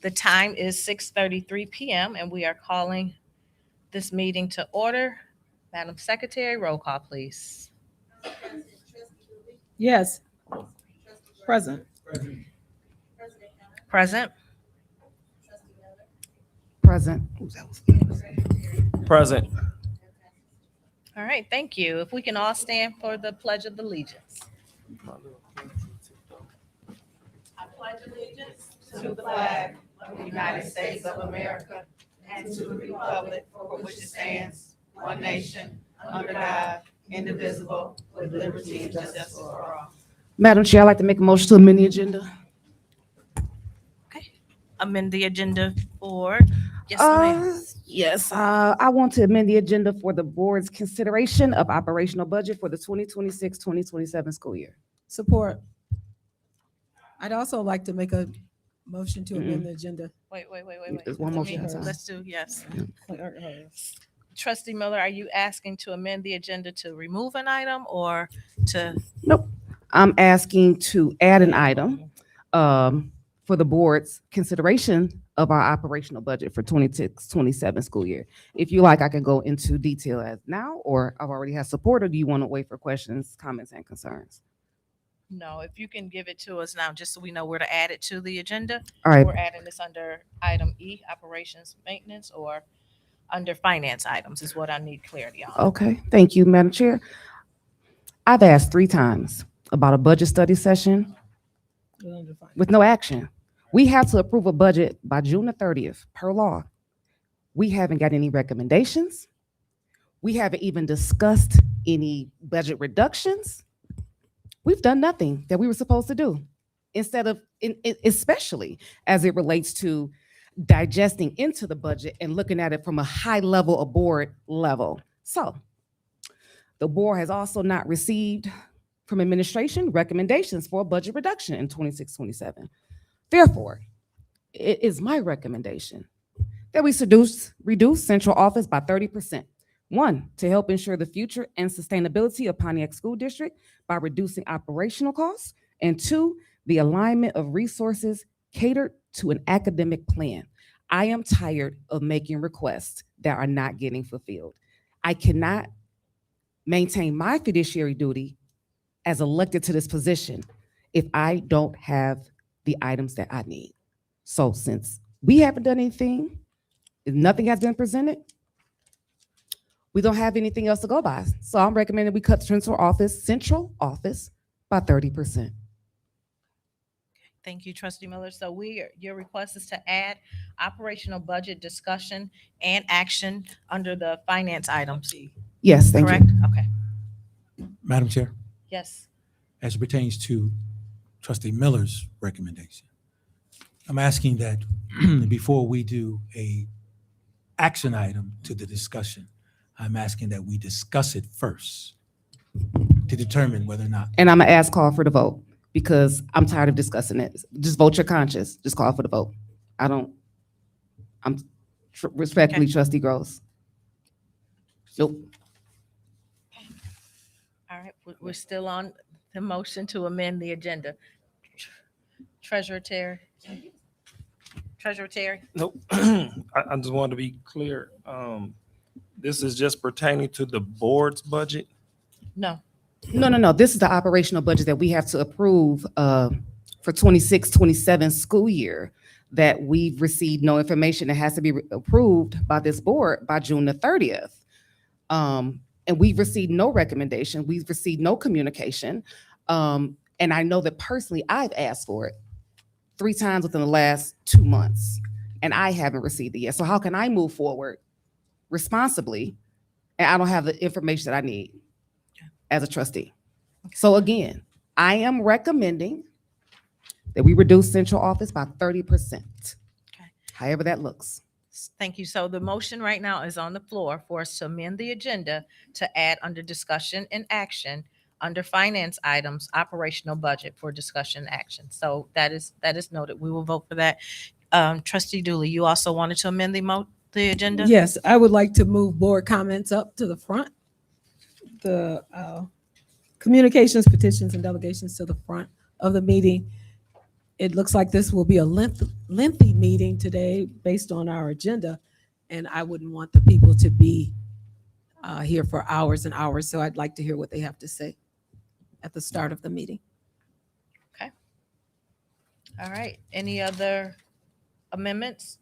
The time is 6:33 p.m. and we are calling this meeting to order. Madam Secretary, roll call, please. Yes. Present. Present. Present. Present. All right, thank you. If we can all stand for the Pledge of Allegiance. I pledge allegiance to the flag of the United States of America and to the republic for which it stands, one nation, under God, indivisible, with liberty and justice for all. Madam Chair, I'd like to make a motion to amend the agenda. Okay. Amend the agenda for, yes, ma'am. Yes, I want to amend the agenda for the board's consideration of operational budget for the 2026-2027 school year. Support. I'd also like to make a motion to amend the agenda. Wait. There's one motion at a time. Let's do, yes. Trustee Miller, are you asking to amend the agenda to remove an item or to? Nope. I'm asking to add an item for the board's consideration of our operational budget for 26-27 school year. If you like, I can go into detail as now, or I've already had support, or do you want to wait for questions, comments, and concerns? No, if you can give it to us now, just so we know where to add it to the agenda. All right. We're adding this under item E, operations maintenance, or under finance items is what I need clarity on. Okay, thank you, Madam Chair. I've asked 3 times about a budget study session with no action. We have to approve a budget by June the 30th per law. We haven't got any recommendations. We haven't even discussed any budget reductions. We've done nothing that we were supposed to do. Instead of, especially as it relates to digesting into the budget and looking at it from a high level, a board level. So the board has also not received from administration recommendations for a budget reduction in 26-27. Therefore, it is my recommendation that we reduce central office by 30%. 1, to help ensure the future and sustainability of Pontiac School District by reducing operational costs. And 2, the alignment of resources catered to an academic plan. I am tired of making requests that are not getting fulfilled. I cannot maintain my fiduciary duty as elected to this position if I don't have the items that I need. So since we haven't done anything, if nothing has been presented, we don't have anything else to go by. So I'm recommending we cut central office by 30%. Thank you, Trustee Miller. So your request is to add operational budget discussion and action under the finance items. Yes, thank Correct? you. Okay. Madam Chair, Yes. as it pertains to Trustee Miller's recommendation, I'm asking that before we do a action item to the discussion, I'm asking that we discuss it first to determine whether or not. And I'm gonna call for the vote because I'm tired of discussing it. Just vote your conscience. Just call for the vote. Respectfully, Okay. Trustee Gross. Nope. All right, we're still on the motion to amend the agenda. Treasurer Terry? Treasurer Terry? Nope. I just wanted to be clear. This is just pertaining to the board's budget. No. No. This is the operational budget that we have to approve for 26-27 school year that we've received no information. It has to be approved by this board by June the 30th. And we've received no recommendation. We've received no communication. And I know that personally, I've asked for it 3 times within the last 2 months, and I haven't received it yet. So how can I move forward responsibly and I don't have the information that I need as a trustee? So again, I am recommending that we reduce central office by 30%. Okay. However that looks. Thank you. So the motion right now is on the floor for us to amend the agenda to add under discussion and action, under finance items, operational budget for discussion and action. So that is noted. We will vote for that. Trustee Dooley, you also wanted to amend the agenda? Yes, I would like to move board comments up to the front. The communications, petitions, and delegations to the front of the meeting. it looks like this will be a lengthy meeting today based on our agenda, and I wouldn't want the people to be here for hours and hours, so I'd like to hear what they have to say at the start of the meeting. All right, any other amendments?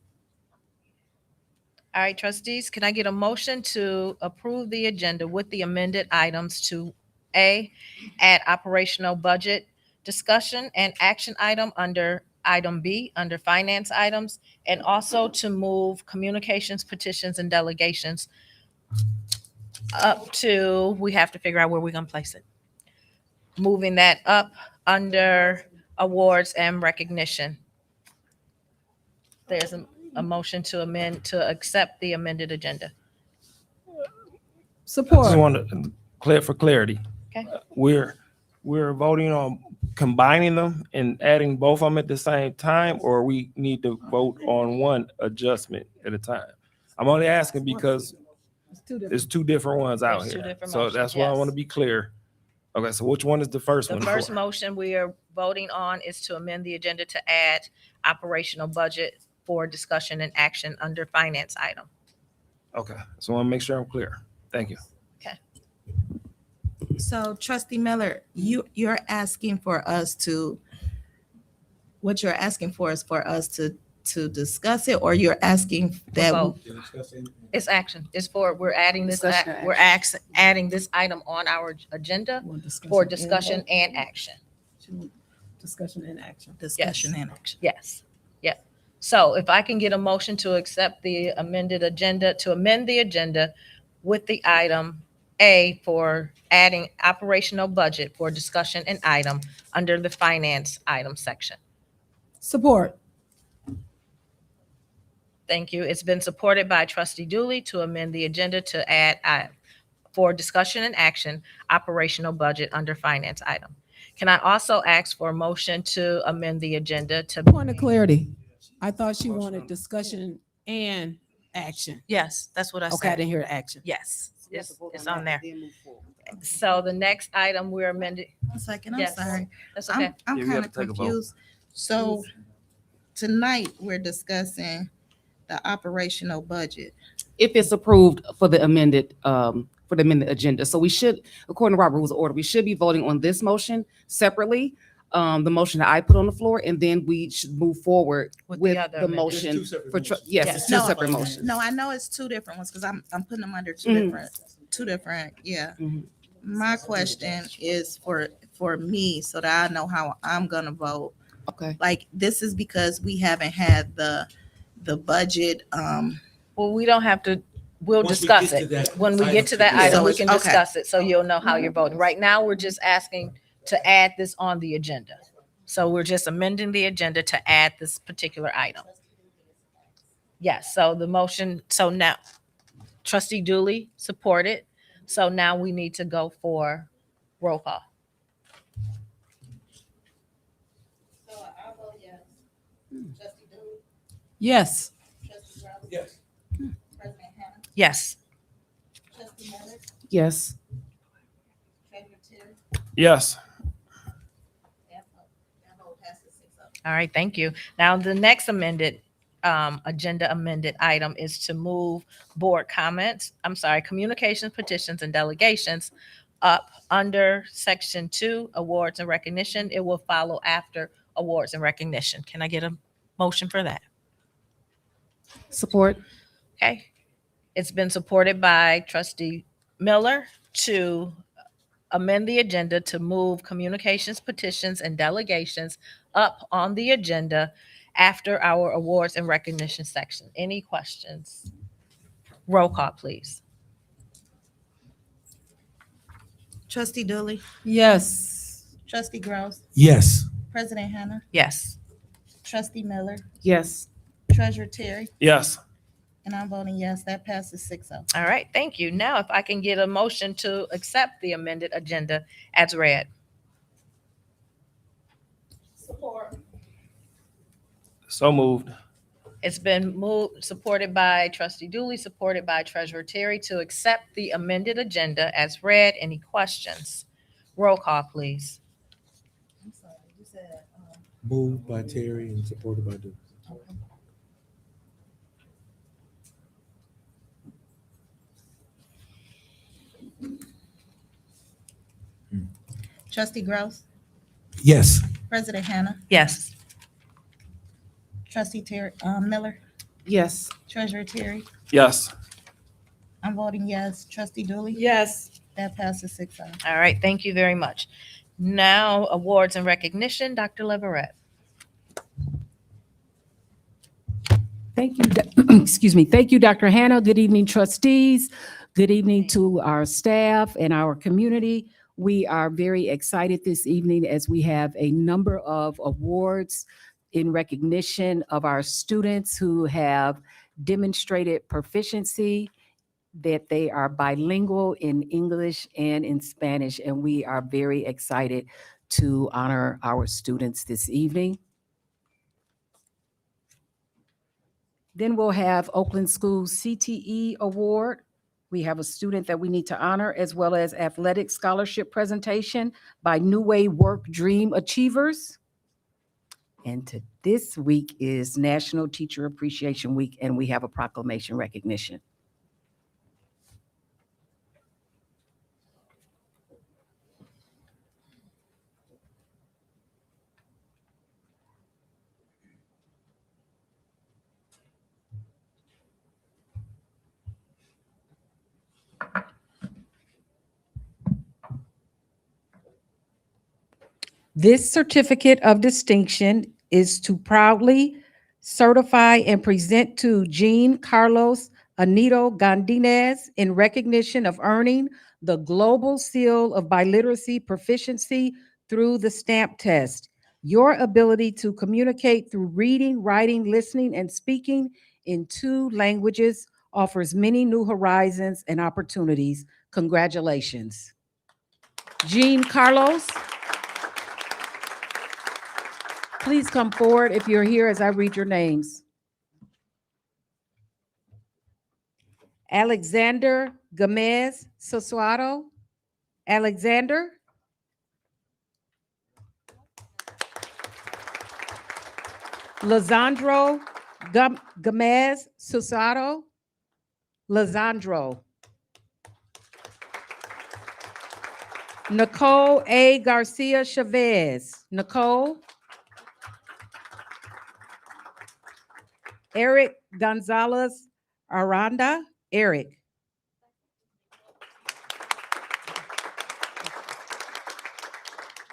All right, trustees, can I get a motion to approve the agenda with the amended items to A, add operational budget discussion and action item under item B, under finance items, and also to move communications, petitions, and delegations up to, we have to figure out where we're gonna place it. Moving that up under awards and recognition. There's a motion to amend, to accept the amended agenda. I just Support. want to clear for clarity. Okay. We're voting on combining them and adding both of them at the same time, or we need to vote on one adjustment at a time? I'm only asking because there's two different ones out There's two here. different So motions, that's why I want yes. to be clear. Okay, so which one is the first The one first for? motion we are voting on is to amend the agenda to add operational budget for discussion and action under finance item. Okay, so I want to make sure I'm clear. Thank you. So trustee Miller, you're asking for us to, what you're asking for is for us to discuss it, or you're asking that? Both. It's action. It's for, we're adding this, Discussion and we're adding this item on our agenda for discussion and action. Discussion and action. Discussion and action. Yes, yeah. So if I can get a motion to accept the amended agenda, to amend the agenda with the item A for adding operational budget for discussion and item under the finance item section. Support. Thank you. It's been supported by trustee Dooley to amend the agenda to add for discussion and action, operational budget under finance item. Can I also ask for a motion to amend the agenda to? Point of clarity. I thought she wanted discussion and action. Yes, that's what I Okay, I said. didn't hear action. Yes, it's on there. So the next item we're amending, 1 second, I'm Yes. sorry. that's okay. I'm Yeah, we kind have of to take a vote. confused. So tonight, we're discussing the operational budget. If it's approved for the amended agenda. So we should, according to Robert Rules of Order, we should be voting on this motion separately, the motion that I put on the floor, and then we should move forward With the with other the amendment. motion There's two separate for, motions. yes, Yes. it's two No, separate motions. No, I know it's two different ones because I'm putting them under two different, yeah. Mhm. My question is for me, so that I know how I'm gonna vote. Okay. Like, this is because we haven't had the budget, Well, we don't have to, we'll Once we discuss get to it. that When we get to that item, item, we So can it's- okay. discuss it, so you'll know how you're voting. Right now, we're just asking to add this on the agenda. So we're just amending the agenda to add this particular item. Yes, so the motion, so now trustee Dooley supported. So now we need to go for roll call. Yes. Yes. Yes. Yes. Yes. All right, thank you. Now, the next agenda amended item is to move board comments, communications, petitions, and delegations up under section 2, awards and recognition. It will follow after awards and recognition. Can I get a motion for that? Support. Okay. It's been supported by trustee Miller to amend the agenda to move communications, petitions, and delegations up on the agenda after our awards and recognition section. Any questions? Roll call, please. trustee Dooley, Yes. trustee Gross, Yes. President Hannah, Yes. trustee Miller, Yes. treasurer Terry, Yes. and I'm voting yes. That passes 6-0. All right, thank you. Now, if I can get a motion to accept the amended agenda as read. So moved. It's been moved, supported by trustee Dooley, supported by treasurer Terry to accept the amended agenda as read. Any questions? Roll call, please. I'm sorry, you said, Moved by Terry and supported by Duke. Trustee Gross, Yes. President Hannah, Yes. Trustee Terry, Miller, Yes. Treasurer Terry. Yes. I'm voting yes. Trustee Dooley. Yes. That passes 6-0. All right, thank you very much. Now, awards and recognition, Dr. Leverett. Thank you. Excuse me. Thank you, Dr. Hannah. Good evening, trustees. Good evening to our staff and our community. We are very excited this evening as we have a number of awards in recognition of our students who have demonstrated proficiency, that they are bilingual in English and in Spanish, and we are very excited to honor our students this evening. Then we'll have Oakland Schools CTE Award. We have a student that we need to honor, as well as athletic scholarship presentation by New Way Work Dream Achievers. And this week is National Teacher Appreciation Week, and we have a proclamation recognition. This certificate of distinction is to proudly certify and present to Jean Carlos Anito Gondinez in recognition of earning the Global Seal of Biliteracy Proficiency through the STAMP test. Your ability to communicate through reading, writing, listening, and speaking in 2 languages offers many new horizons and opportunities. Congratulations. Jean Carlos. Please come forward if you're here as I read your names. Alexander Gomez Sosuado. Alexander. Lizandro Gomez Sosuado. Lizandro. Nicole A. Garcia Chavez. Nicole. Eric Gonzalez Aranda. Eric.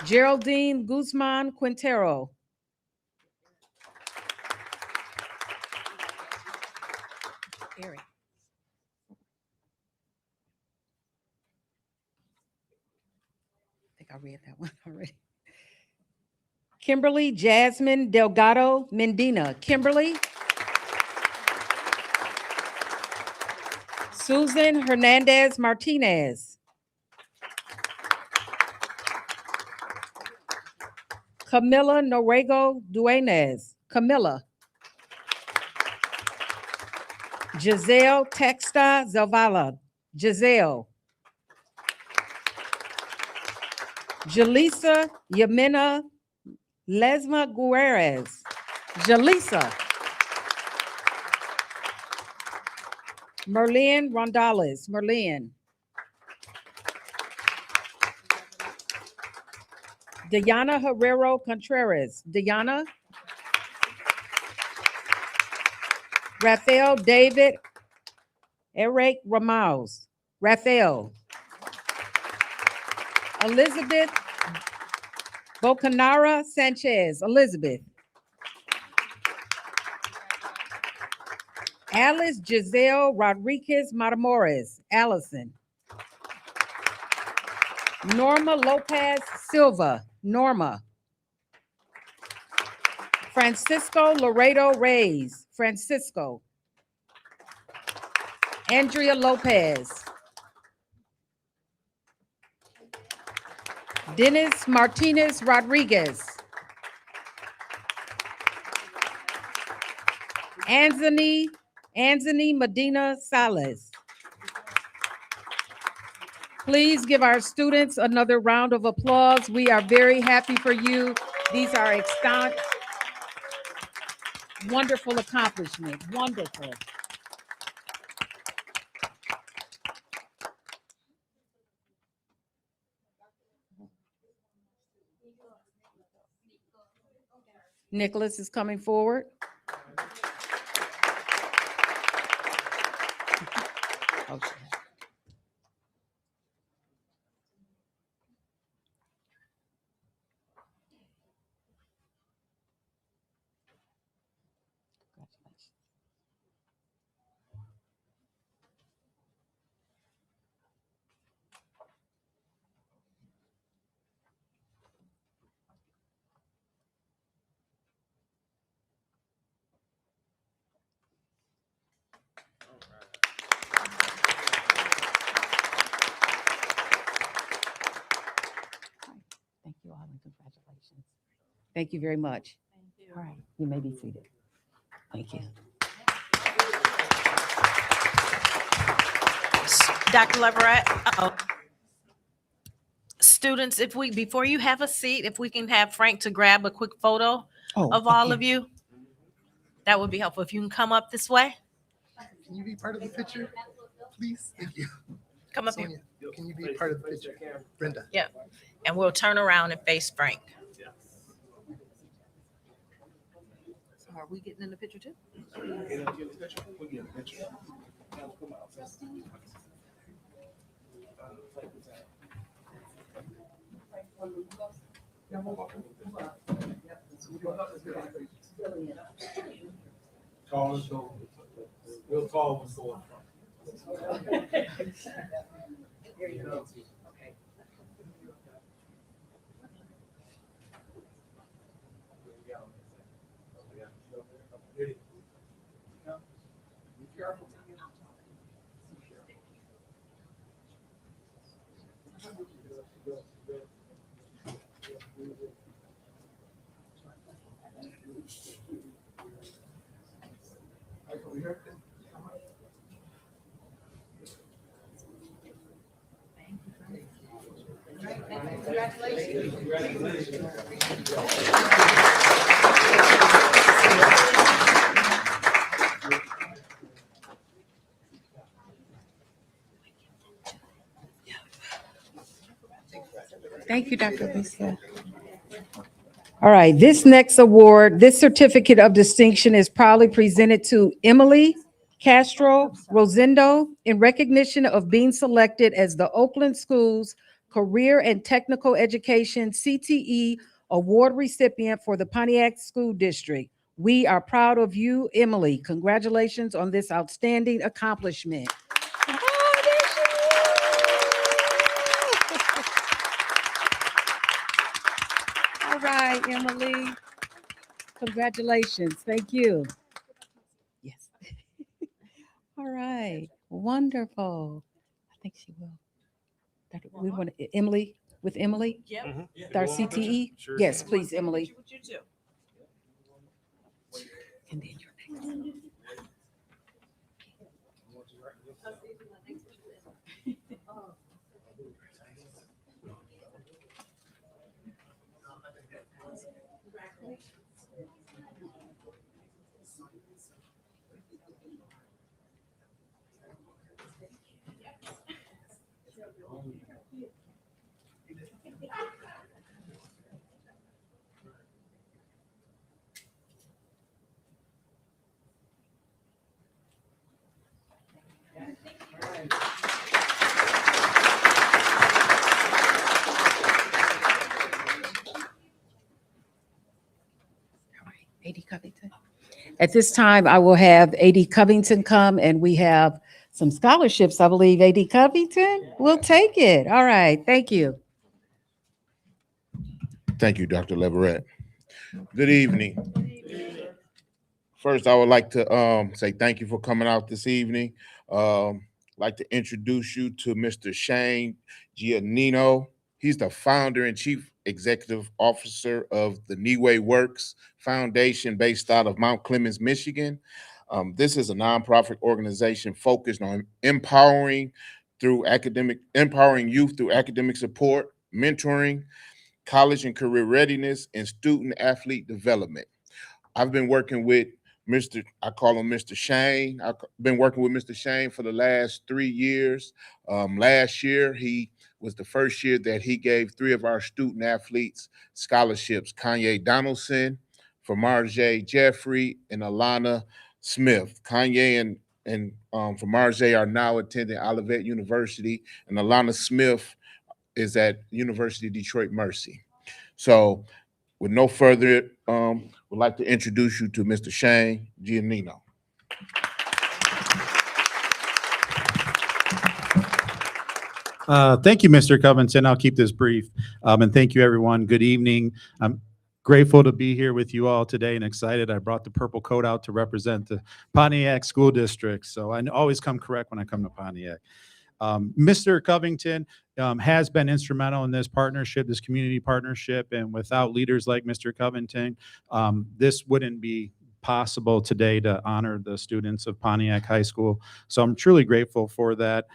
Geraldine Guzman Quintero. Eric. I think I read that one already. Kimberly Jasmine Delgado Mendina. Kimberly. Susan Hernandez Martinez. Camila Norego Dueñez. Camila. Giselle Texta Zavala. Giselle. Jaleesa Yamina Lesma Guerrez. Jaleesa. Merlin Rondales. Merlin. Diana Herrero Contreras. Diana. Rafael David Eric Ramos. Rafael. Elizabeth Bocanara Sanchez. Elizabeth. Alice Giselle Rodriguez Matamoros. Allison. Norma Lopez Silva. Norma. Francisco Laredo Reyes. Francisco. Andrea Lopez. Dennis Martinez Rodriguez. Anthony Medina Salas. Please give our students another round of applause. We are very happy for you These are wonderful accomplishments, wonderful. Nicholas is coming forward. Okay. Thank you all and congratulations. Thank you very much. All right, you may be seated. Thank you. Dr. Leverett, students, if we, before you have a seat, if we can have Frank to grab a quick photo of all of you, that would be helpful. If you can come up this way, Can you be part of the picture, please? Thank you. come up here, Sonia, can you be part of the picture? Brenda. and we'll turn around and face Frank. So are we getting in the picture too? Real tall ones go up front. Thank you, Dr. Alicia. All right, this next award, this certificate of distinction is proudly presented to Emily Castro Rosendo in recognition of being selected as the Oakland Schools Career and Technical Education CTE Award recipient for the Pontiac School District. We are proud of you, Emily. Congratulations on this outstanding accomplishment. Oh, there she is. All right, Emily. Congratulations. Thank you. Yes. All right. Wonderful. I think she will. We want Emily with Emily, Yep. our CTE. Yes, please, Emily. What you do? And then you're next. A.D. Covington. At this time, I will have A.D. Covington come, and we have some scholarships, I believe. A.D. Covington, we'll take it. All right, thank you. Thank you, Dr. Leverett. Good evening. First, I would like to say thank you for coming out this evening. Like to introduce you to Mr. Shane Giannino. He's the founder and chief executive officer of the Niway Works Foundation based out of Mount Clemens, Michigan. This is a nonprofit organization focused on empowering youth through academic support, mentoring, college and career readiness, and student athlete development. I've been working with I call him Mr. Shane. I've been working with Mr. Shane for the last 3 years. Last year, he was the first year that he gave 3 of our student athletes scholarships: Kanye Donaldson, Famarjay Jeffrey, and Alana Smith. Kanye and Famarjay are now attending Olivet University, and Alana Smith is at University of Detroit Mercy. So, with no further, would like to introduce you to Mr. Shane Giannino. Thank you, Mr. Covington. I'll keep this brief. And thank you, everyone. Good evening. I'm grateful to be here with you all today and excited. I brought the purple coat out to represent the Pontiac School District. So I always come correct when I come to Pontiac. Mr. Covington has been instrumental in this partnership, this community partnership, and without leaders like Mr. Covington, this wouldn't be possible today to honor the students of Pontiac High School. So I'm truly grateful for that.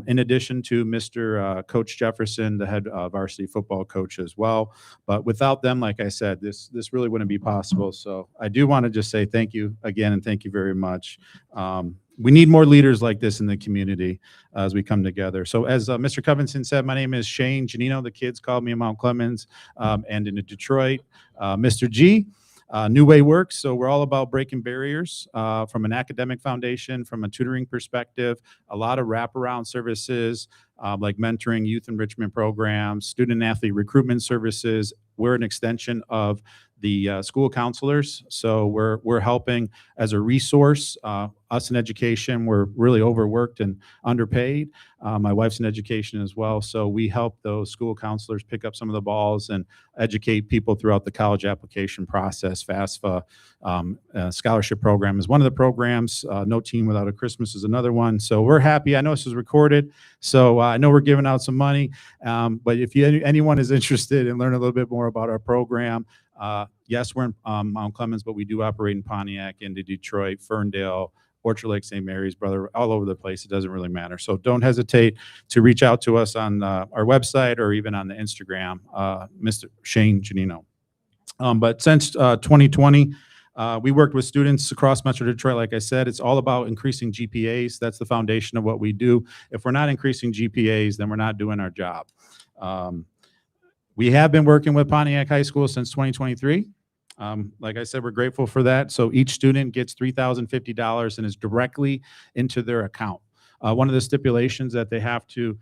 In addition to Mr. Coach Jefferson, the head varsity football coach as well. But without them, like I said, this really wouldn't be possible. So I do want to just say thank you again, and thank you very much. We need more leaders like this in the community as we come together. So as Mr. Covington said, my name is Shane Giannino. The kids call me Mount Clemens, and in Detroit, Mr. G. New Way Works. So we're all about breaking barriers from an academic foundation, from a tutoring perspective, a lot of wraparound services like mentoring, youth enrichment programs, student athlete recruitment services. We're an extension of the school counselors. So we're helping as a resource. Us in education, we're really overworked and underpaid. My wife's in education as well. So we help those school counselors pick up some of the balls and educate people throughout the college application process. FAFSA scholarship program is one of the programs. No Teen Without a Christmas is another one. So we're happy. I know this is recorded, so I know we're giving out some money. But if anyone is interested in learning a little bit more about our program, yes, we're in Mount Clemens, but we do operate in Pontiac, into Detroit, Ferndale, Orchard Lake, St. Mary's, brother, all over the place. It doesn't really matter. So don't hesitate to reach out to us on our website or even on the Instagram, Mr. Shane Giannino. But since 2020, we worked with students across Metro Detroit. Like I said, it's all about increasing GPAs. That's the foundation of what we do. If we're not increasing GPAs, then we're not doing our job. We have been working with Pontiac High School since 2023. Like I said, we're grateful for that. So each student gets $3,050 and is directly into their account. One of the stipulations that they have to,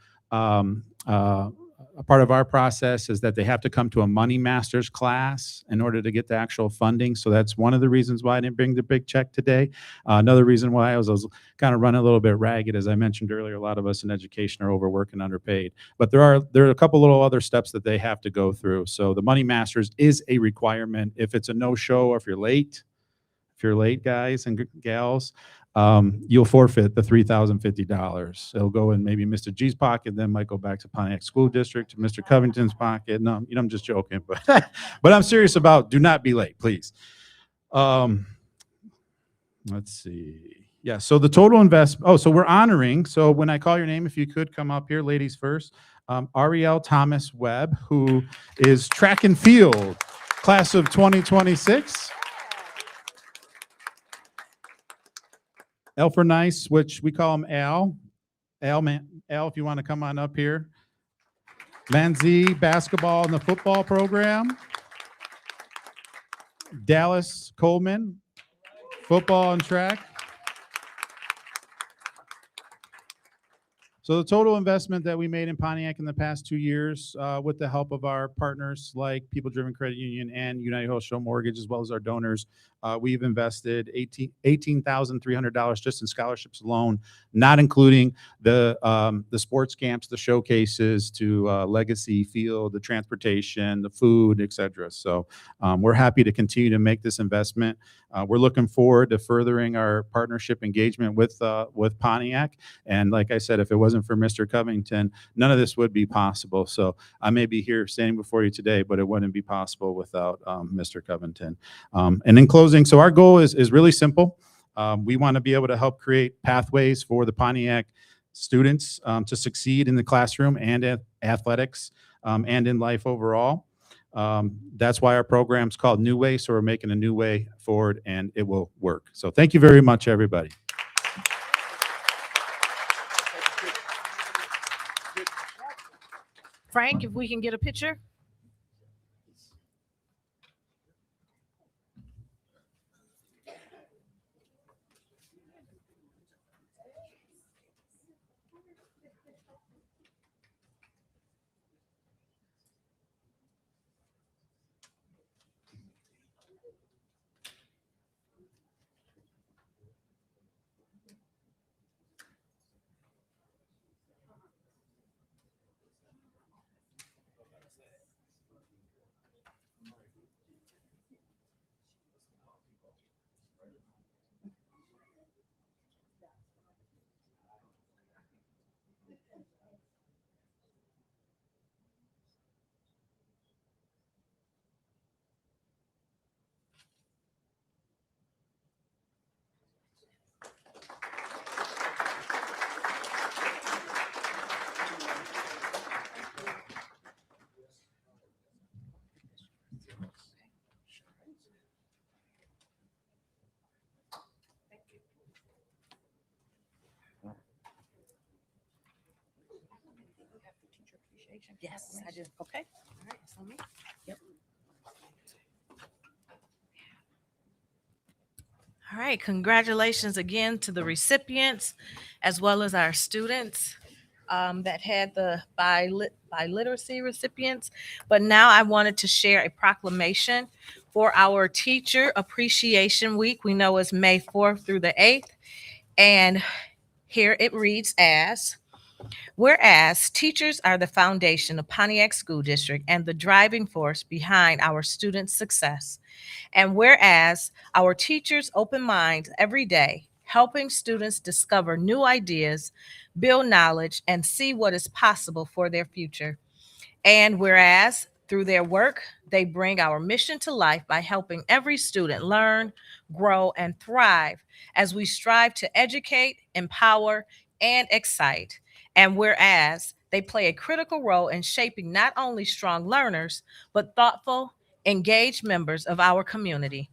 a part of our process is that they have to come to a Money Masters class in order to get the actual funding. So that's one of the reasons why I didn't bring the big check today. Another reason why I was kind of running a little bit ragged. As I mentioned earlier, a lot of us in education are overworked and underpaid. But there are a couple little other steps that they have to go through. So the Money Masters is a requirement. If it's a no-show or if you're late, guys and gals, you'll forfeit the $3,050. It'll go in maybe Mr. G's pocket, then might go back to Pontiac School District, to Mr. Covington's pocket. No, I'm just joking, but but I'm serious about do not be late, please. Let's see. Yeah, so the total investment, so we're honoring, so when I call your name, if you could come up here, ladies first, Ariel Thomas Webb, who is track and field, class of 2026. Elfer Nice, which we call him Al. Al, if you want to come on up here. Manzi, basketball in the football program. Dallas Coleman, football and track. So the total investment that we made in Pontiac in the past 2 years, with the help of our partners like People Driven Credit Union and United Wholesale Mortgage, as well as our donors, we've invested $18,300 just in scholarships alone, not including the sports camps, the showcases, to Legacy Field, the transportation, the food, etc. So we're happy to continue to make this investment. We're looking forward to furthering our partnership engagement with Pontiac. And like I said, if it wasn't for Mr. Covington, none of this would be possible. So I may be here standing before you today, but it wouldn't be possible without Mr. Covington. And in closing, so our goal is really simple. We want to be able to help create pathways for the Pontiac students to succeed in the classroom and at athletics and in life overall. That's why our program's called New Way. So we're making a new way forward and it will work. So thank you very much, everybody. Frank, if we can get a picture. Yes, I do. Okay. All right, it's on me. Yep. All right, congratulations again to the recipients as well as our students that had the biliteracy recipients. But now I wanted to share a proclamation for our Teacher Appreciation Week. We know it's May 4th through the 8th. And here it reads as, whereas teachers are the foundation of Pontiac School District and the driving force behind our students' success. And whereas our teachers open minds every day, helping students discover new ideas, build knowledge, and see what is possible for their future. And whereas through their work, they bring our mission to life by helping every student learn, grow, and thrive as we strive to educate, empower, and excite. And whereas they play a critical role in shaping not only strong learners, but thoughtful, engaged members of our community.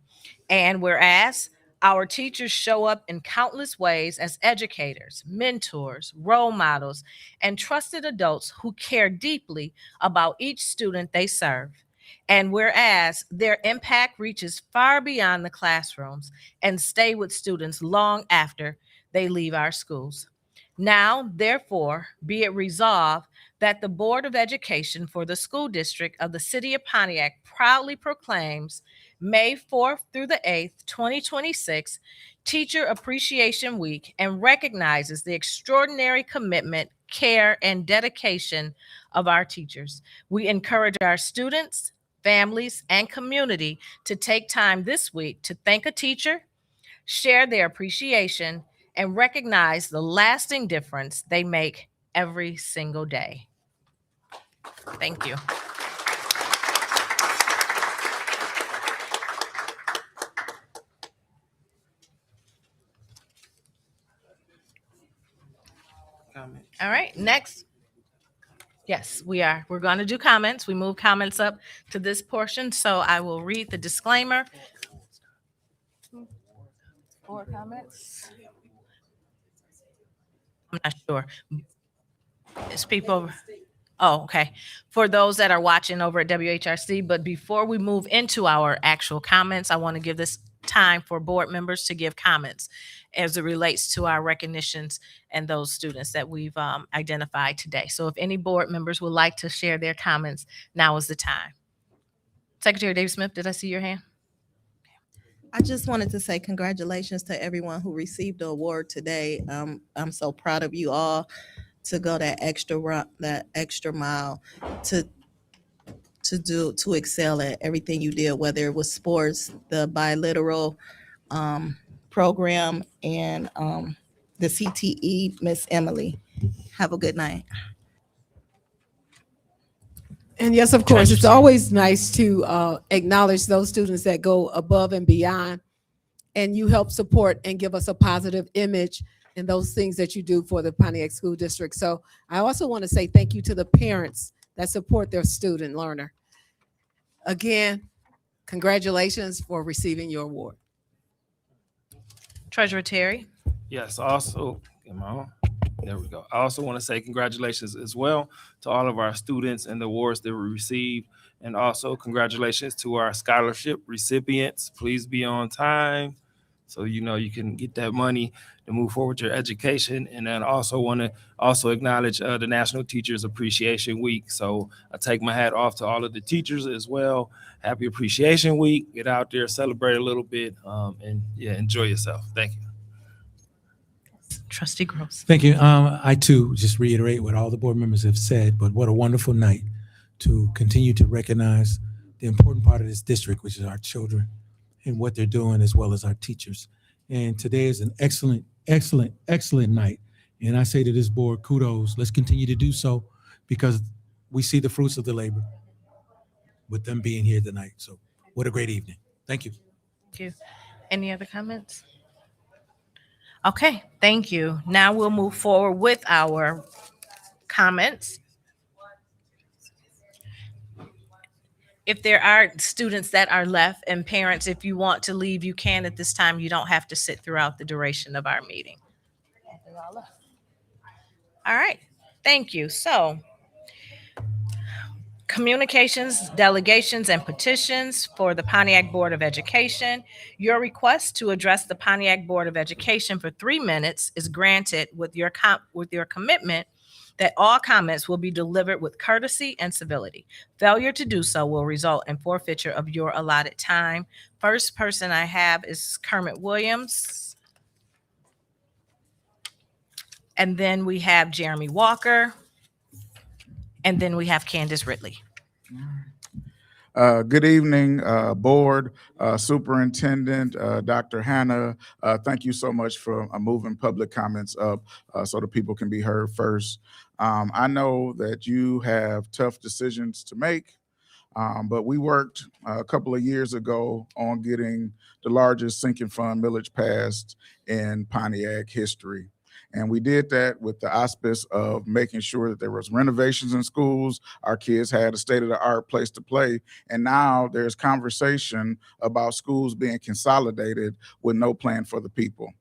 And whereas our teachers show up in countless ways as educators, mentors, role models, and trusted adults who care deeply about each student they serve. And whereas their impact reaches far beyond the classrooms and stay with students long after they leave our schools. Now, therefore, be it resolved that the Board of Education for the School District of the City of Pontiac proudly proclaims May 4th through the 8th, 2026, Teacher Appreciation Week and recognizes the extraordinary commitment, care, and dedication of our teachers. We encourage our students, families, and community to take time this week to thank a teacher, share their appreciation, and recognize the lasting difference they make every single day. Thank you. Comment. All right, next. Yes, we are. We're going to do comments. We move comments up to this portion, so I will read the disclaimer. 4 comments. I'm not sure. It's people. Oh, okay. For those that are watching over at WHRC, but before we move into our actual comments, I want to give this time for board members to give comments as it relates to our recognitions and those students that we've identified today. So if any board members would like to share their comments, now is the time. Secretary David Smith, did I see your hand? I just wanted to say congratulations to everyone who received the award today. I'm so proud of you all to go that extra mile to excel at everything you did, whether it was sports, the bilateral program, and the CTE. Miss Emily, have a good night. And yes, of course, it's always nice to acknowledge those students that go above and beyond, and you help support and give us a positive image in those things that you do for the Pontiac School District. So I also want to say thank you to the parents that support their student learner. Again, congratulations for receiving your award. Treasurer Terry. Yes, also, am I on? There we go. I also want to say congratulations as well to all of our students and the awards that we received. And also congratulations to our scholarship recipients. Please be on time so you know you can get that money to move forward your education. And then also want to also acknowledge the National Teachers Appreciation Week. So I take my hat off to all of the teachers as well. Happy Appreciation Week. Get out there, celebrate a little bit, and yeah, enjoy yourself. Thank you. Trustee Gross. Thank you. I too just reiterate what all the board members have said, but what a wonderful night to continue to recognize the important part of this district, which is our children and what they're doing, as well as our teachers. And today is an excellent, excellent, excellent night. And I say to this board, kudos. Let's continue to do so because we see the fruits of the labor with them being here tonight. So what a great evening. Thank you. Thank you. Any other comments? Okay, thank you. Now we'll move forward with our comments. If there are students that are left and parents, if you want to leave, you can at this time. You don't have to sit throughout the duration of our meeting. All right, thank you. So, communications, delegations, and petitions for the Pontiac Board of Education. Your request to address the Pontiac Board of Education for 3 minutes is granted with your commitment that all comments will be delivered with courtesy and civility. Failure to do so will result in forfeiture of your allotted time. First person I have is Kermit Williams. And then we have Jeremy Walker. And then we have Candace Ridley. Good evening, board, superintendent, Dr. Hannah. Thank you so much for moving public comments up so that people can be heard first. I know that you have tough decisions to make, but we worked a couple of years ago on getting the largest sinking fund millage passed in Pontiac history. And we did that with the auspice of making sure that there was renovations in schools. Our kids had a state-of-the-art place to play. And now there's conversation about schools being consolidated with no plan for the people.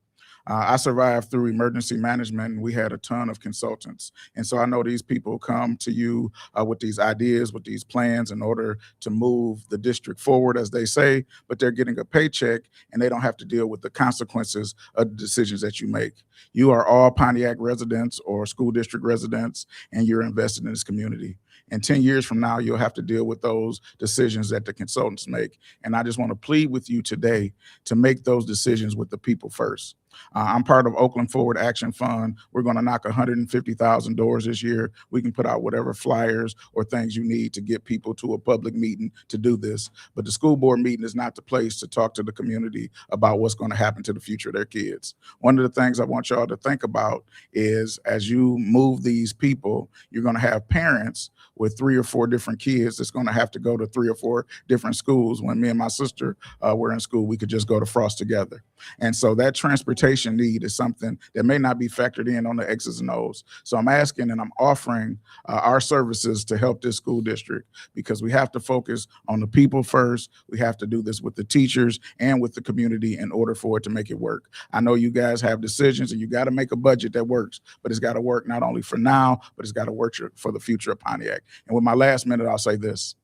I survived through emergency management, and we had a ton of consultants. And so I know these people come to you with these ideas, with these plans in order to move the district forward, as they say, but they're getting a paycheck and they don't have to deal with the consequences of the decisions that you make. You are all Pontiac residents or school district residents, and you're invested in this community. And 10 years from now, you'll have to deal with those decisions that the consultants make. And I just want to plead with you today to make those decisions with the people first. I'm part of Oakland Forward Action Fund. We're going to knock 150,000 doors this year. We can put out whatever flyers or things you need to get people to a public meeting to do this. But the school board meeting is not the place to talk to the community about what's going to happen to the future of their kids. One of the things I want y'all to think about is as you move these people, you're going to have parents with 3 or 4 different kids that's going to have to go to 3 or 4 different schools. When me and my sister were in school, we could just go to Frost together. And so that transportation need is something that may not be factored in on the X's and O's. So I'm asking and I'm offering our services to help this school district because we have to focus on the people first. We have to do this with the teachers and with the community in order for it to make it work. I know you guys have decisions and you got to make a budget that works, but it's got to work not only for now, but it's got to work for the future of Pontiac. And with my last minute, I'll say this.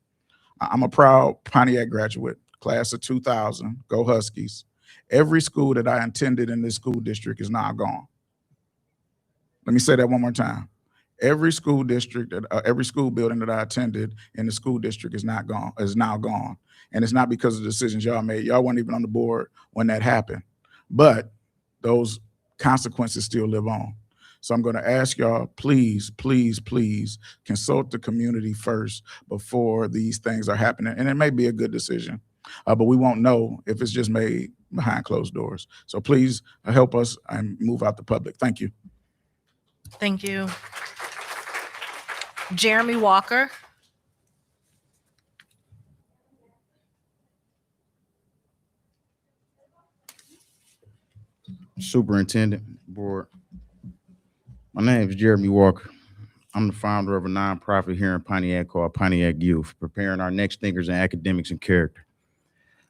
I'm a proud Pontiac graduate, class of 2000, go Huskies. Every school that I attended in this school district is now gone. Let me say that one more time. Every school district, every school building that I attended in the school district is now gone. And it's not because of the decisions y'all made. Y'all weren't even on the board when that happened. But those consequences still live on. So I'm going to ask y'all, please, please, please consult the community first before these things are happening. And it may be a good decision, but we won't know if it's just made behind closed doors. So please help us and move out the public. Thank you. Thank you. Jeremy Walker. Superintendent, board. My name is Jeremy Walker. I'm the founder of a nonprofit here in Pontiac called Pontiac Youth, preparing our next thinkers in academics and character.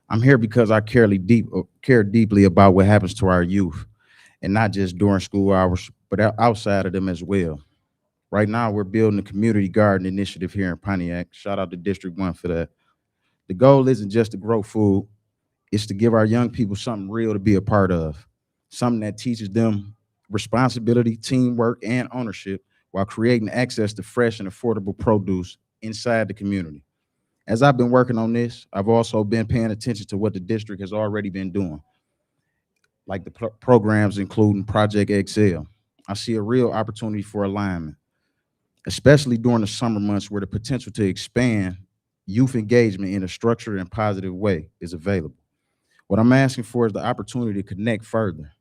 I'm here because I care deeply about what happens to our youth, and not just during school hours, but outside of them as well. Right now, we're building a community garden initiative here in Pontiac. Shout out to District 1 for that. The goal isn't just to grow food, it's to give our young people something real to be a part of, something that teaches them responsibility, teamwork, and ownership while creating access to fresh and affordable produce inside the community. As I've been working on this, I've also been paying attention to what the district has already been doing, like the programs including Project Excel. I see a real opportunity for alignment, especially during the summer months where the potential to expand youth engagement in a structured and positive way is available. What I'm asking for is the opportunity to connect further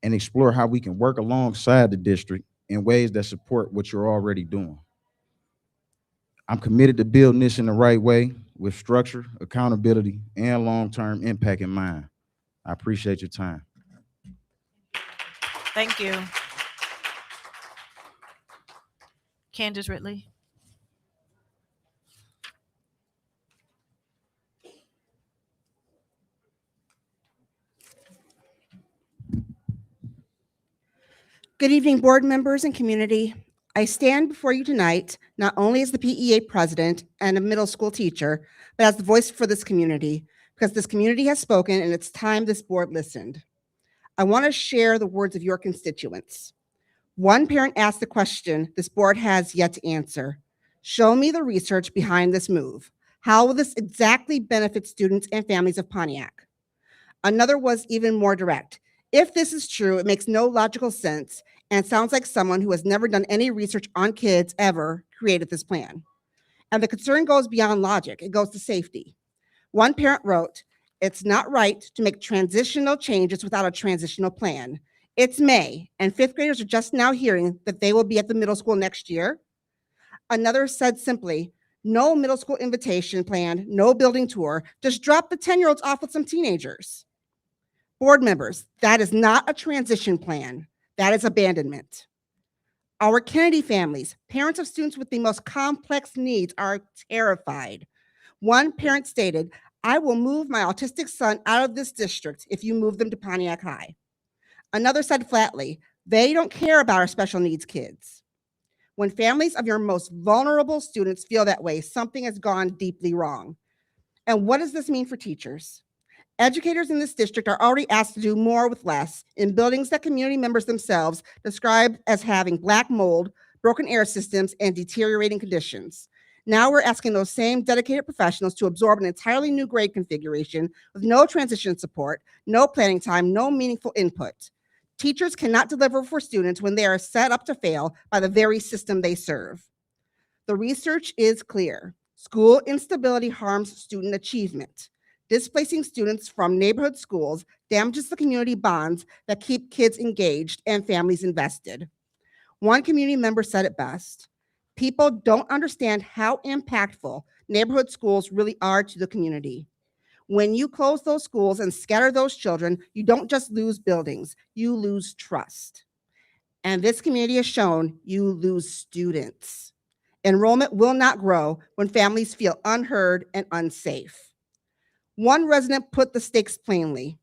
and explore how we can work alongside the district in ways that support what you're already doing. I'm committed to building this in the right way with structure, accountability, and long-term impact in mind. I appreciate your time. Thank you. Candace Ridley. Good evening, board members and community. I stand before you tonight not only as the PEA president and a middle school teacher, but as the voice for this community, because this community has spoken and it's time this board listened. I want to share the words of your constituents. One parent asked the question this board has yet to answer. Show me the research behind this move. How will this exactly benefit students and families of Pontiac? Another was even more direct. If this is true, it makes no logical sense and sounds like someone who has never done any research on kids ever created this plan. And the concern goes beyond logic, it goes to safety. One parent wrote, "It's not right to make transitional changes without a transitional plan. It's May, and fifth graders are just now hearing that they will be at the middle school next year." Another said simply, "No middle school invitation plan, no building tour, just drop the 10-year-olds off with some teenagers." Board members, that is not a transition plan. That is abandonment. Our Kennedy families, parents of students with the most complex needs, are terrified. One parent stated, "I will move my autistic son out of this district if you move them to Pontiac High." Another said flatly, "They don't care about our special needs kids." When families of your most vulnerable students feel that way, something has gone deeply wrong. And what does this mean for teachers? Educators in this district are already asked to do more with less in buildings that community members themselves describe as having black mold, broken air systems, and deteriorating conditions. Now we're asking those same dedicated professionals to absorb an entirely new grade configuration with no transition support, no planning time, no meaningful input. Teachers cannot deliver for students when they are set up to fail by the very system they serve. The research is clear. School instability harms student achievement. Displacing students from neighborhood schools damages the community bonds that keep kids engaged and families invested. One community member said it best. People don't understand how impactful neighborhood schools really are to the community. When you close those schools and scatter those children, you don't just lose buildings, you lose trust. And this community has shown you lose students. Enrollment will not grow when families feel unheard and unsafe. One resident put the stakes plainly.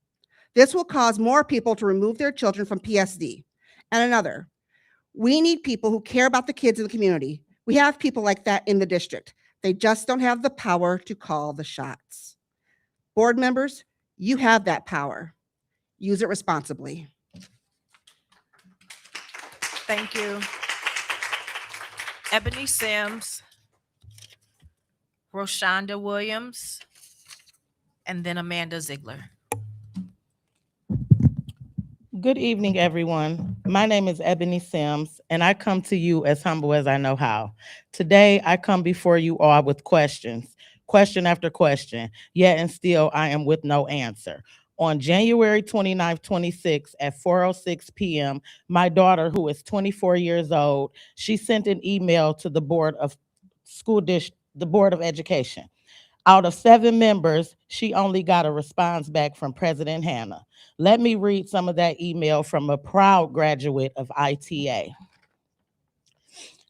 This will cause more people to remove their children from PSD. And another, we need people who care about the kids in the community. We have people like that in the district. They just don't have the power to call the shots. Board members, you have that power. Use it responsibly. Thank you. Ebony Sims, Roshonda Williams, and then Amanda Ziegler. Good evening, everyone. My name is Ebony Sims, and I come to you as humble as I know how. Today, I come before you all with questions, question after question, yet and still I am with no answer. On January 29th, 26 at 4:06 p.m., my daughter, who is 24 years old, she sent an email to the Board of Education. Out of 7 members, she only got a response back from President Hannah. Let me read some of that email from a proud graduate of ITA.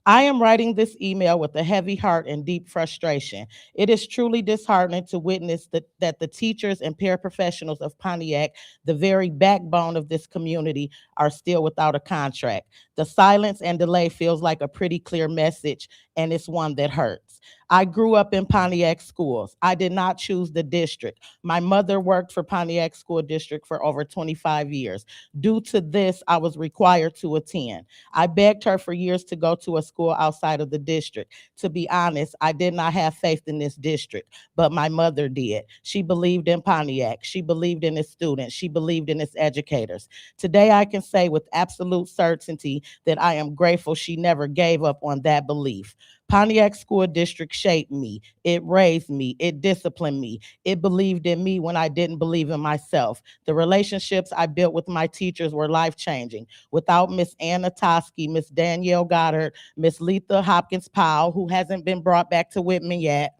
I am writing this email with a heavy heart and deep frustration. It is truly disheartening to witness that the teachers and paraprofessionals of Pontiac, the very backbone of this community, are still without a contract. The silence and delay feels like a pretty clear message, and it's one that hurts. I grew up in Pontiac schools. I did not choose the district. My mother worked for Pontiac School District for over 25 years. Due to this, I was required to attend. I begged her for years to go to a school outside of the district. To be honest, I did not have faith in this district, but my mother did. She believed in Pontiac. She believed in its students. She believed in its educators. Today, I can say with absolute certainty that I am grateful she never gave up on that belief. Pontiac School District shaped me. It raised me. It disciplined me. It believed in me when I didn't believe in myself. The relationships I built with my teachers were life-changing. Without Miss Anna Toski, Miss Danielle Goddard, Miss Letha Hopkins Powell, who hasn't been brought back to Whitman yet,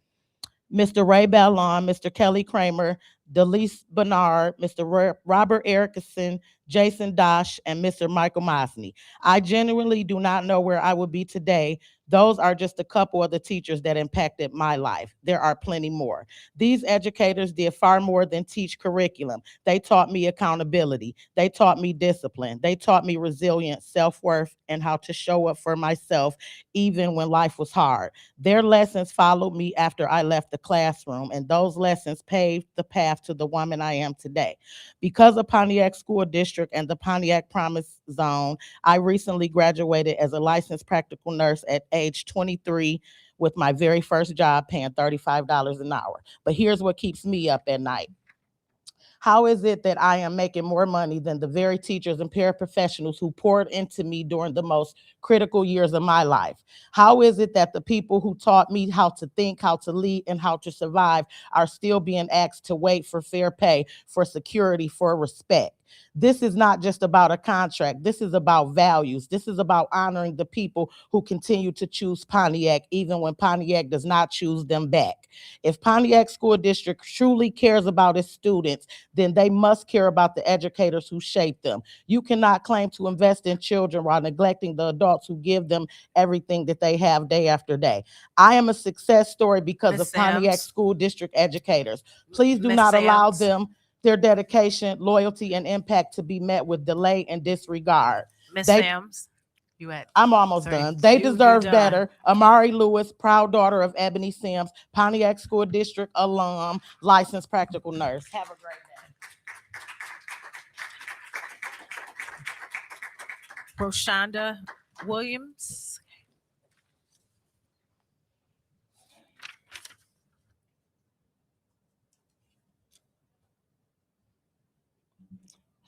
Mr. Ray Ballon, Mr. Kelly Kramer, Delise Bernard, Mr. Robert Erickson, Jason Dosh, and Mr. Michael Mosney. I genuinely do not know where I would be today. Those are just a couple of the teachers that impacted my life. There are plenty more. These educators did far more than teach curriculum. They taught me accountability. They taught me discipline. They taught me resilience, self-worth, and how to show up for myself even when life was hard. Their lessons followed me after I left the classroom, and those lessons paved the path to the woman I am today. Because of Pontiac School District and the Pontiac Promise Zone, I recently graduated as a licensed practical nurse at age 23 with my very first job paying $35 an hour. But here's what keeps me up at night. How is it that I am making more money than the very teachers and paraprofessionals who poured into me during the most critical years of my life? How is it that the people who taught me how to think, how to lead, and how to survive are still being asked to wait for fair pay, for security, for respect? This is not just about a contract. This is about values. This is about honoring the people who continue to choose Pontiac, even when Pontiac does not choose them back. If Pontiac School District truly cares about its students, then they must care about the educators who shape them. You cannot claim to invest in children while neglecting the adults who give them everything that they have day after day. I am a success story because Ms. of Pontiac Sims. School District educators. Please do Ms. not allow Sims. their dedication, loyalty, and impact to be met with delay and disregard. Ms. They- Sims, you at? I'm almost Sorry. done. They You're deserve done. better. Amari Lewis, proud daughter of Ebony Sims, Pontiac School District alum, licensed practical nurse. Have a great day. Roshonda Williams.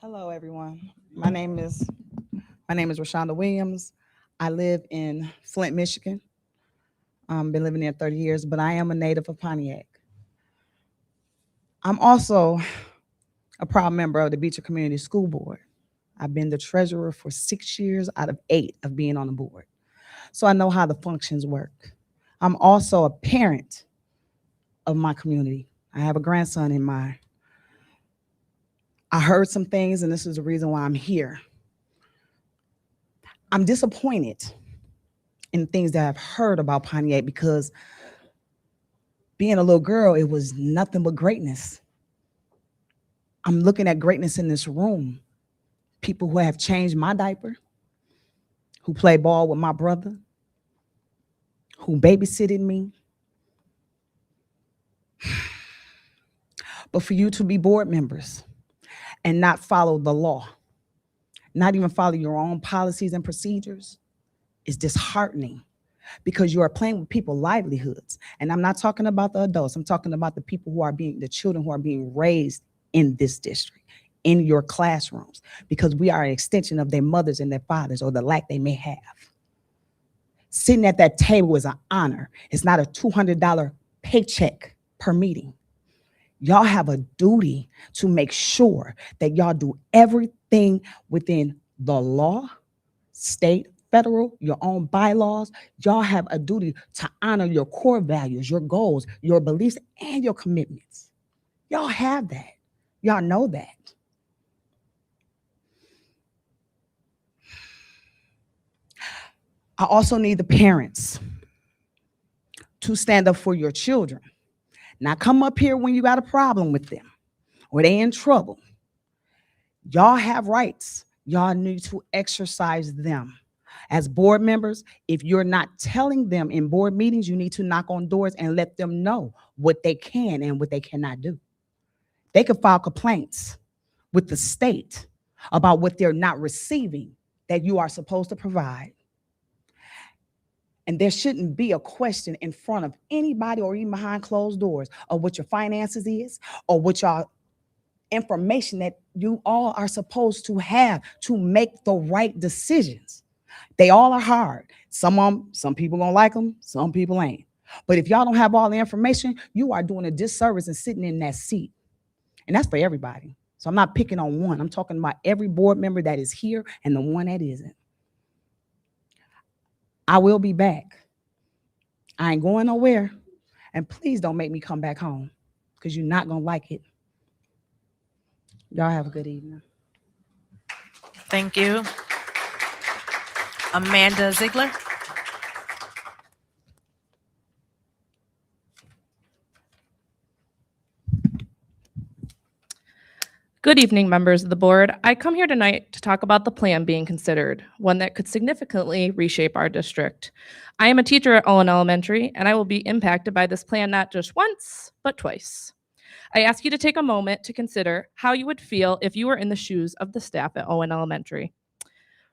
Hello, everyone. My name is Rashonda Williams. I live in Flint, Michigan. Been living there 30 years, but I am a native of Pontiac. I'm also a proud member of the Beecher Community School Board. I've been the treasurer for 6 years out of 8 of being on the board. So I know how the functions work. I'm also a parent of my community. I have a grandson in mine. I heard some things, and this is the reason why I'm here. I'm disappointed in things that I've heard about Pontiac because being a little girl, it was nothing but greatness. I'm looking at greatness in this room. People who have changed my diaper, who play ball with my brother, who babysitted me. But for you to be board members and not follow the law, not even follow your own policies and procedures, is disheartening because you are playing with people's livelihoods. And I'm not talking about the adults. I'm talking about the people who are the children who are being raised in this district, in your classrooms, because we are an extension of their mothers and their fathers, or the lack they may have. Sitting at that table is an honor. It's not a $200 paycheck per meeting. Y'all have a duty to make sure that y'all do everything within the law, state, federal, your own bylaws. Y'all have a duty to honor your core values, your goals, your beliefs, and your commitments. Y'all have that. Y'all know that. I also need the parents to stand up for your children. Not come up here when you got a problem with them or they in trouble. Y'all have rights. Y'all need to exercise them. As board members, if you're not telling them in board meetings, you need to knock on doors and let them know what they can and what they cannot do. They could file complaints with the state about what they're not receiving that you are supposed to provide. And there shouldn't be a question in front of anybody or even behind closed doors of what your finances is or what y'all information that you all are supposed to have to make the right decisions. They all are hard. Some people gonna like them, some people ain't. But if y'all don't have all the information, you are doing a disservice and sitting in that seat. And that's for everybody. So I'm not picking on one. I'm talking about every board member that is here and the one that isn't. I will be back. I ain't going nowhere. And please don't make me come back home because you're not gonna like it. Y'all have a good evening. Thank you. Amanda Ziegler. Good evening, members of the board. I come here tonight to talk about the plan being considered, one that could significantly reshape our district. I am a teacher at Owen Elementary, and I will be impacted by this plan not just once, but twice. I ask you to take a moment to consider how you would feel if you were in the shoes of the staff at Owen Elementary.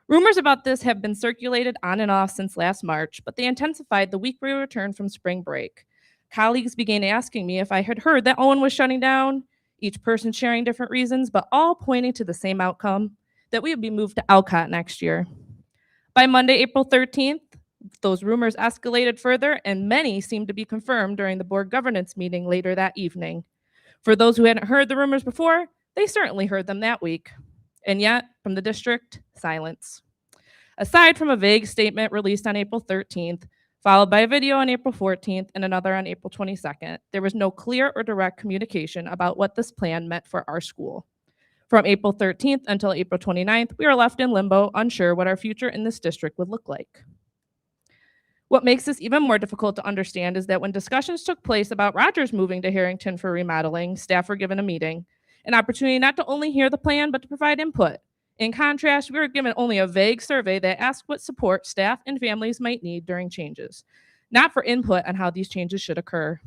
Rumors about this have been circulated on and off since last March, but they intensified the week we returned from spring break. Colleagues began asking me if I had heard that Owen was shutting down, each person sharing different reasons, but all pointing to the same outcome, that we would be moved to Alcott next year. By Monday, April 13th, those rumors escalated further, and many seemed to be confirmed during the board governance meeting later that evening. For those who hadn't heard the rumors before, they certainly heard them that week. And yet, from the district, silence. Aside from a vague statement released on April 13th, followed by a video on April 14th and another on April 22nd, there was no clear or direct communication about what this plan meant for our school. From April 13th until April 29th, we were left in limbo, unsure what our future in this district would look like. What makes this even more difficult to understand is that when discussions took place about Rogers moving to Harrington for remodeling, staff were given a meeting, an opportunity not to only hear the plan, but to provide input. In contrast, we were given only a vague survey that asked what support staff and families might need during changes, not for input on how these changes should occur.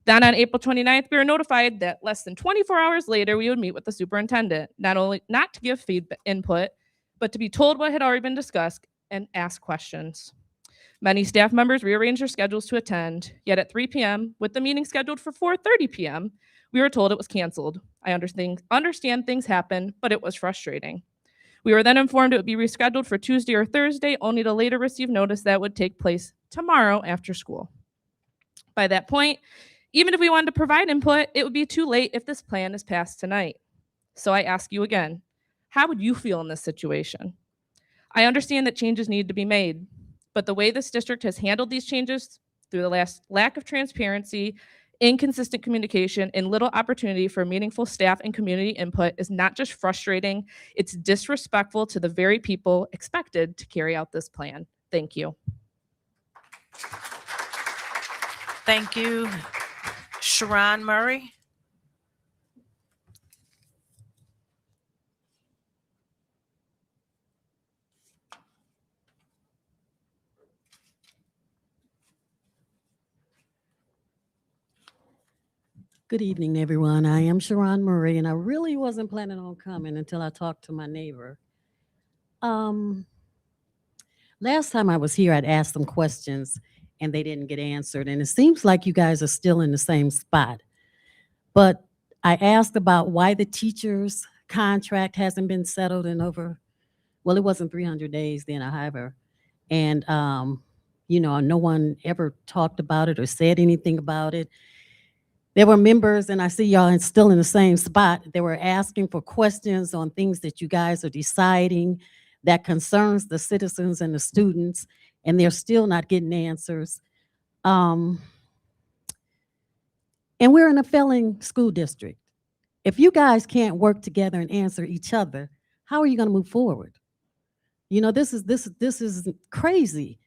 Then on April 29th, we were notified that less than 24 hours later, we would meet with the superintendent, not to give feedback input, but to be told what had already been discussed and ask questions. Many staff members rearranged their schedules to attend, yet at 3 p.m., with the meeting scheduled for 4:30 p.m., we were told it was canceled. I understand things happen, but it was frustrating. We were then informed it would be rescheduled for Tuesday or Thursday, only to later receive notice that would take place tomorrow after school. By that point, even if we wanted to provide input, it would be too late if this plan is passed tonight. So I ask you again, how would you feel in this situation? I understand that changes need to be made, but the way this district has handled these changes through the last lack of transparency, inconsistent communication, and little opportunity for meaningful staff and community input is not just frustrating, it's disrespectful to the very people expected to carry out this plan. Thank you. Thank you. Sharon Murray. Good evening, everyone. I am Sharon Murray, and I really wasn't planning on coming until I talked to my neighbor. Last time I was here, I'd asked them questions, and they didn't get answered. And it seems like you guys are still in the same spot. But I asked about why the teacher's contract hasn't been settled in over, well, it wasn't 300 days then, however. And, no one ever talked about it or said anything about it. There were members, and I see y'all still in the same spot. They were asking for questions on things that you guys are deciding that concerns the citizens and the students, and they're still not getting answers. And we're in a failing school district. If you guys can't work together and answer each other, how are you going to move forward? You know, this is crazy.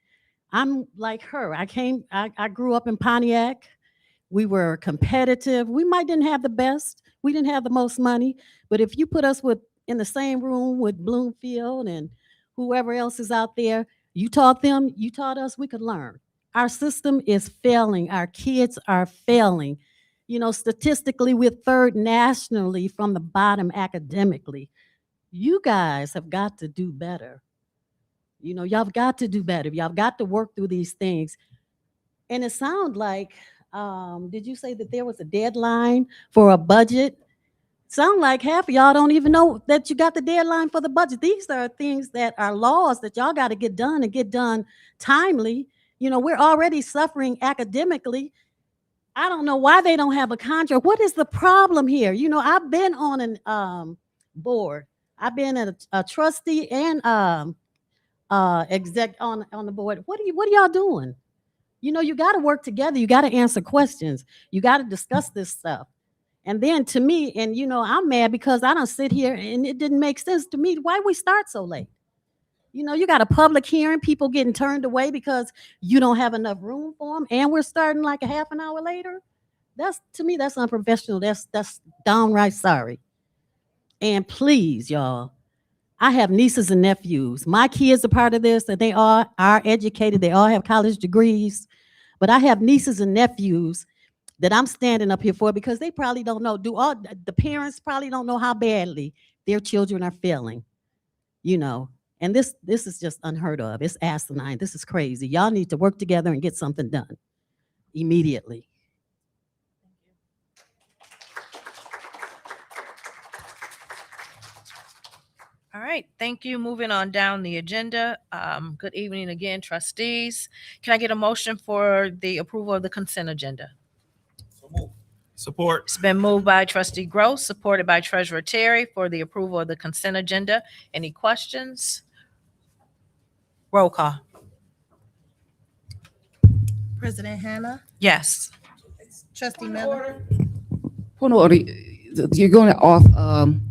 I'm like her. I grew up in Pontiac. We were competitive. We might didn't have the best. We didn't have the most money, but if you put us in the same room with Bloomfield and whoever else is out there, you taught them, you taught us, we could learn. Our system is failing. Our kids are failing. You know, statistically, we're third nationally from the bottom academically. You guys have got to do better. You know, y'all have got to do better. Y'all have got to work through these things. And it sounds like, did you say that there was a deadline for a budget? Sound like half of y'all don't even know that you got the deadline for the budget. These are things that are laws that y'all got to get done and get done timely. You know, we're already suffering academically. I don't know why they don't have a contract. What is the problem here? You know, I've been on an board. I've been a trustee and exec on the board. What are y'all doing? You know, you got to work together. You got to answer questions. You got to discuss this stuff. And then to me, and you know, I'm mad because I don't sit here and it didn't make sense to me. Why we start so late? You know, you got a public hearing, people getting turned away because you don't have enough room for them, and we're starting like a half an hour later. To me, that's unprofessional. That's downright sorry. And please, y'all, I have nieces and nephews. My kids are part of this, and they all are educated. They all have college degrees. But I have nieces and nephews that I'm standing up here for because they probably don't know. The parents probably don't know how badly their children are failing, you know. And this is just unheard of. It's asinine. This is crazy. Y'all need to work together and get something done immediately. All right, thank you. Moving on down the agenda. Good evening again, trustees. Can I get a motion for the approval of the consent agenda? Support. It's been moved by trustee Gross, supported by treasurer Terry for the approval of the consent agenda. Any questions? Roll call. President Hannah, Yes. Trustee Miller, Point of order, you're going off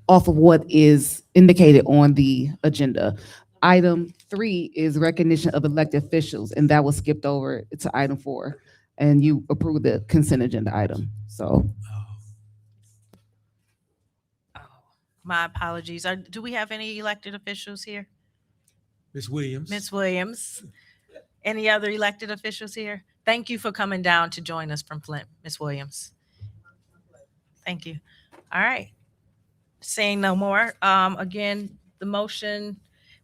of what is indicated on the agenda. Item 3 is recognition of elected officials, and that was skipped over to item 4. And you approved the consent agenda item, so. My apologies. Do we have any elected officials here? Ms. Williams? Ms. Williams? Any other elected officials here? Thank you for coming down to join us from Flint, Ms. Williams. Thank you. All right. Saying no more. Again, the motion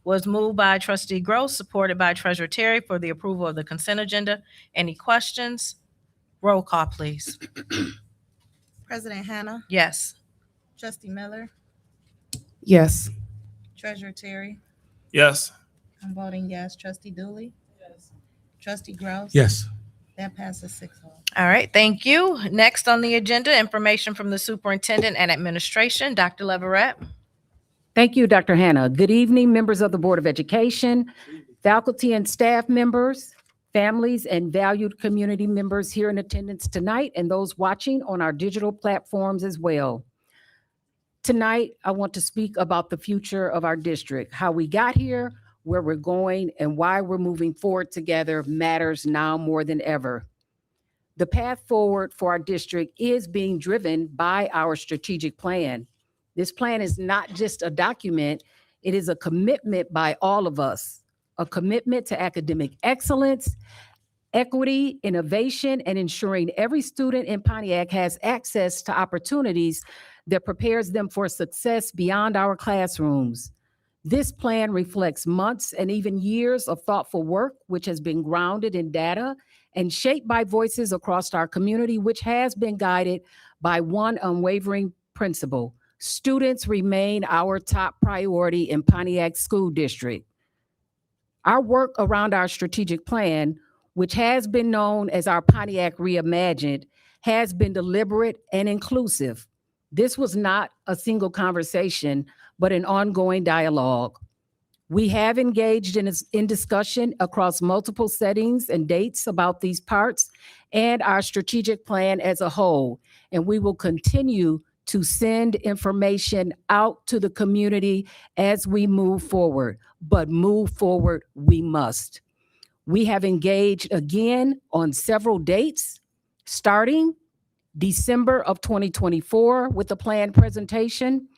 was moved by trustee Gross, supported by treasurer Terry for the approval of the consent agenda. Any questions? Roll call, please. President Hannah, Yes. Trustee Miller, Yes. Treasurer Terry. Yes. I'm voting yes. Trustee Dooley. Yes. Trustee Gross. Yes. That passes 6-0. All right, thank you. Next on the agenda, information from the superintendent and administration. Dr. Leverett. Thank you, Dr. Hannah. Good evening, members of the Board of Education, faculty and staff members, families, and valued community members here in attendance tonight, and those watching on our digital platforms as well. Tonight, I want to speak about the future of our district. How we got here, where we're going, and why we're moving forward together matters now more than ever. The path forward for our district is being driven by our strategic plan. This plan is not just a document, it is a commitment by all of us, a commitment to academic excellence, equity, innovation, and ensuring every student in Pontiac has access to opportunities that prepares them for success beyond our classrooms. This plan reflects months and even years of thoughtful work, which has been grounded in data and shaped by voices across our community, which has been guided by one unwavering principle: students remain our top priority in Pontiac School District. Our work around our strategic plan, which has been known as our Pontiac Reimagined, has been deliberate and inclusive. This was not a single conversation, but an ongoing dialogue. We have engaged in discussion across multiple settings and dates about these parts and our strategic plan as a whole, and we will continue to send information out to the community as we move forward, but move forward we must. We have engaged again on several dates, starting December of 2024 with the plan presentation,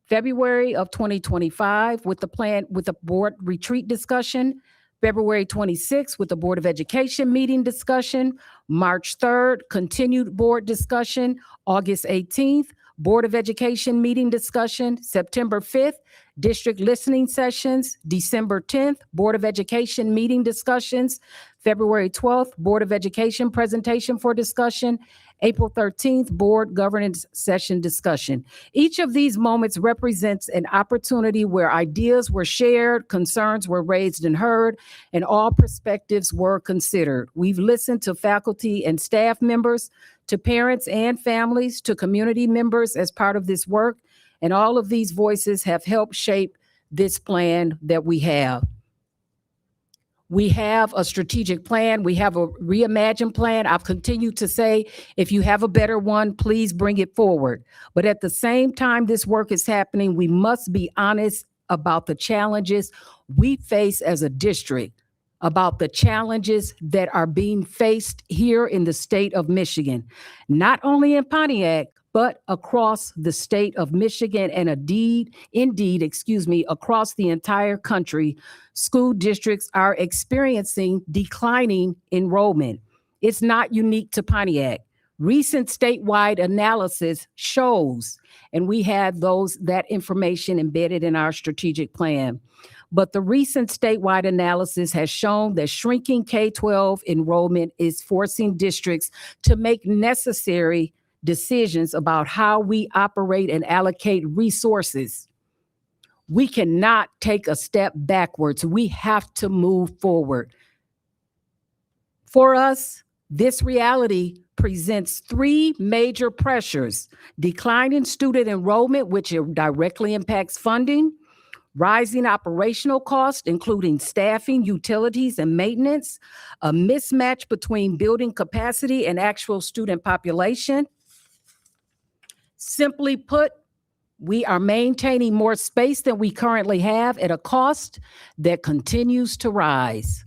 February of 2025 with the board retreat discussion, February 26th with the Board of Education meeting discussion, March 3rd, continued board discussion, August 18th, Board of Education meeting discussion, September 5th, district listening sessions, December 10th, Board of Education meeting discussions, February 12th, Board of Education presentation for discussion, April 13th, board governance session discussion. Each of these moments represents an opportunity where ideas were shared, concerns were raised and heard, and all perspectives were considered. We've listened to faculty and staff members, to parents and families, to community members as part of this work, and all of these voices have helped shape this plan that we have. We have a strategic plan. We have a reimagined plan. I've continued to say, if you have a better one, please bring it forward. But at the same time this work is happening, we must be honest about the challenges we face as a district, about the challenges that are being faced here in the state of Michigan, not only in Pontiac, but across the state of Michigan and indeed, across the entire country. School districts are experiencing declining enrollment. It's not unique to Pontiac. Recent statewide analysis shows, and we have that information embedded in our strategic plan. But the recent statewide analysis has shown that shrinking K-12 enrollment is forcing districts to make necessary decisions about how we operate and allocate resources. We cannot take a step backwards. We have to move forward. For us, this reality presents three major pressures: declining student enrollment, which directly impacts funding; rising operational costs, including staffing, utilities, and maintenance; a mismatch between building capacity and actual student population. Simply put, we are maintaining more space than we currently have at a cost that continues to rise.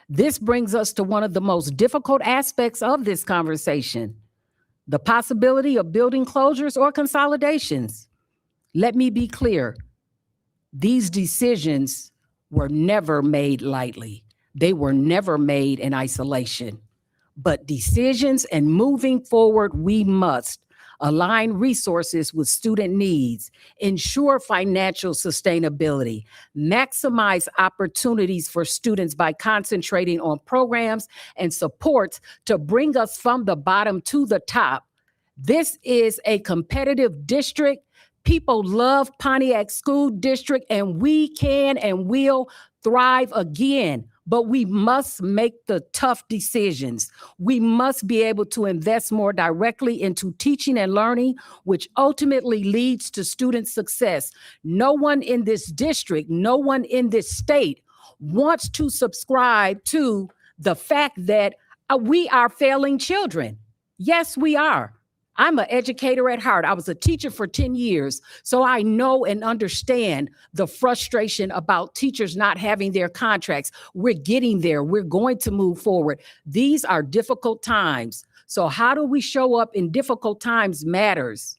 This brings us to one of the most difficult aspects of this conversation: the possibility of building closures or consolidations. Let me be clear. These decisions were never made lightly. They were never made in isolation. But decisions and moving forward, we must align resources with student needs, ensure financial sustainability, maximize opportunities for students by concentrating on programs and supports to bring us from the bottom to the top. This is a competitive district. People love Pontiac School District, and we can and will thrive again. But we must make the tough decisions. We must be able to invest more directly into teaching and learning, which ultimately leads to student success. No one in this district, no one in this state wants to subscribe to the fact that we are failing children. Yes, we are. I'm an educator at heart. I was a teacher for 10 years, so I know and understand the frustration about teachers not having their contracts. We're getting there. We're going to move forward. These are difficult times. So how do we show up in difficult times matters.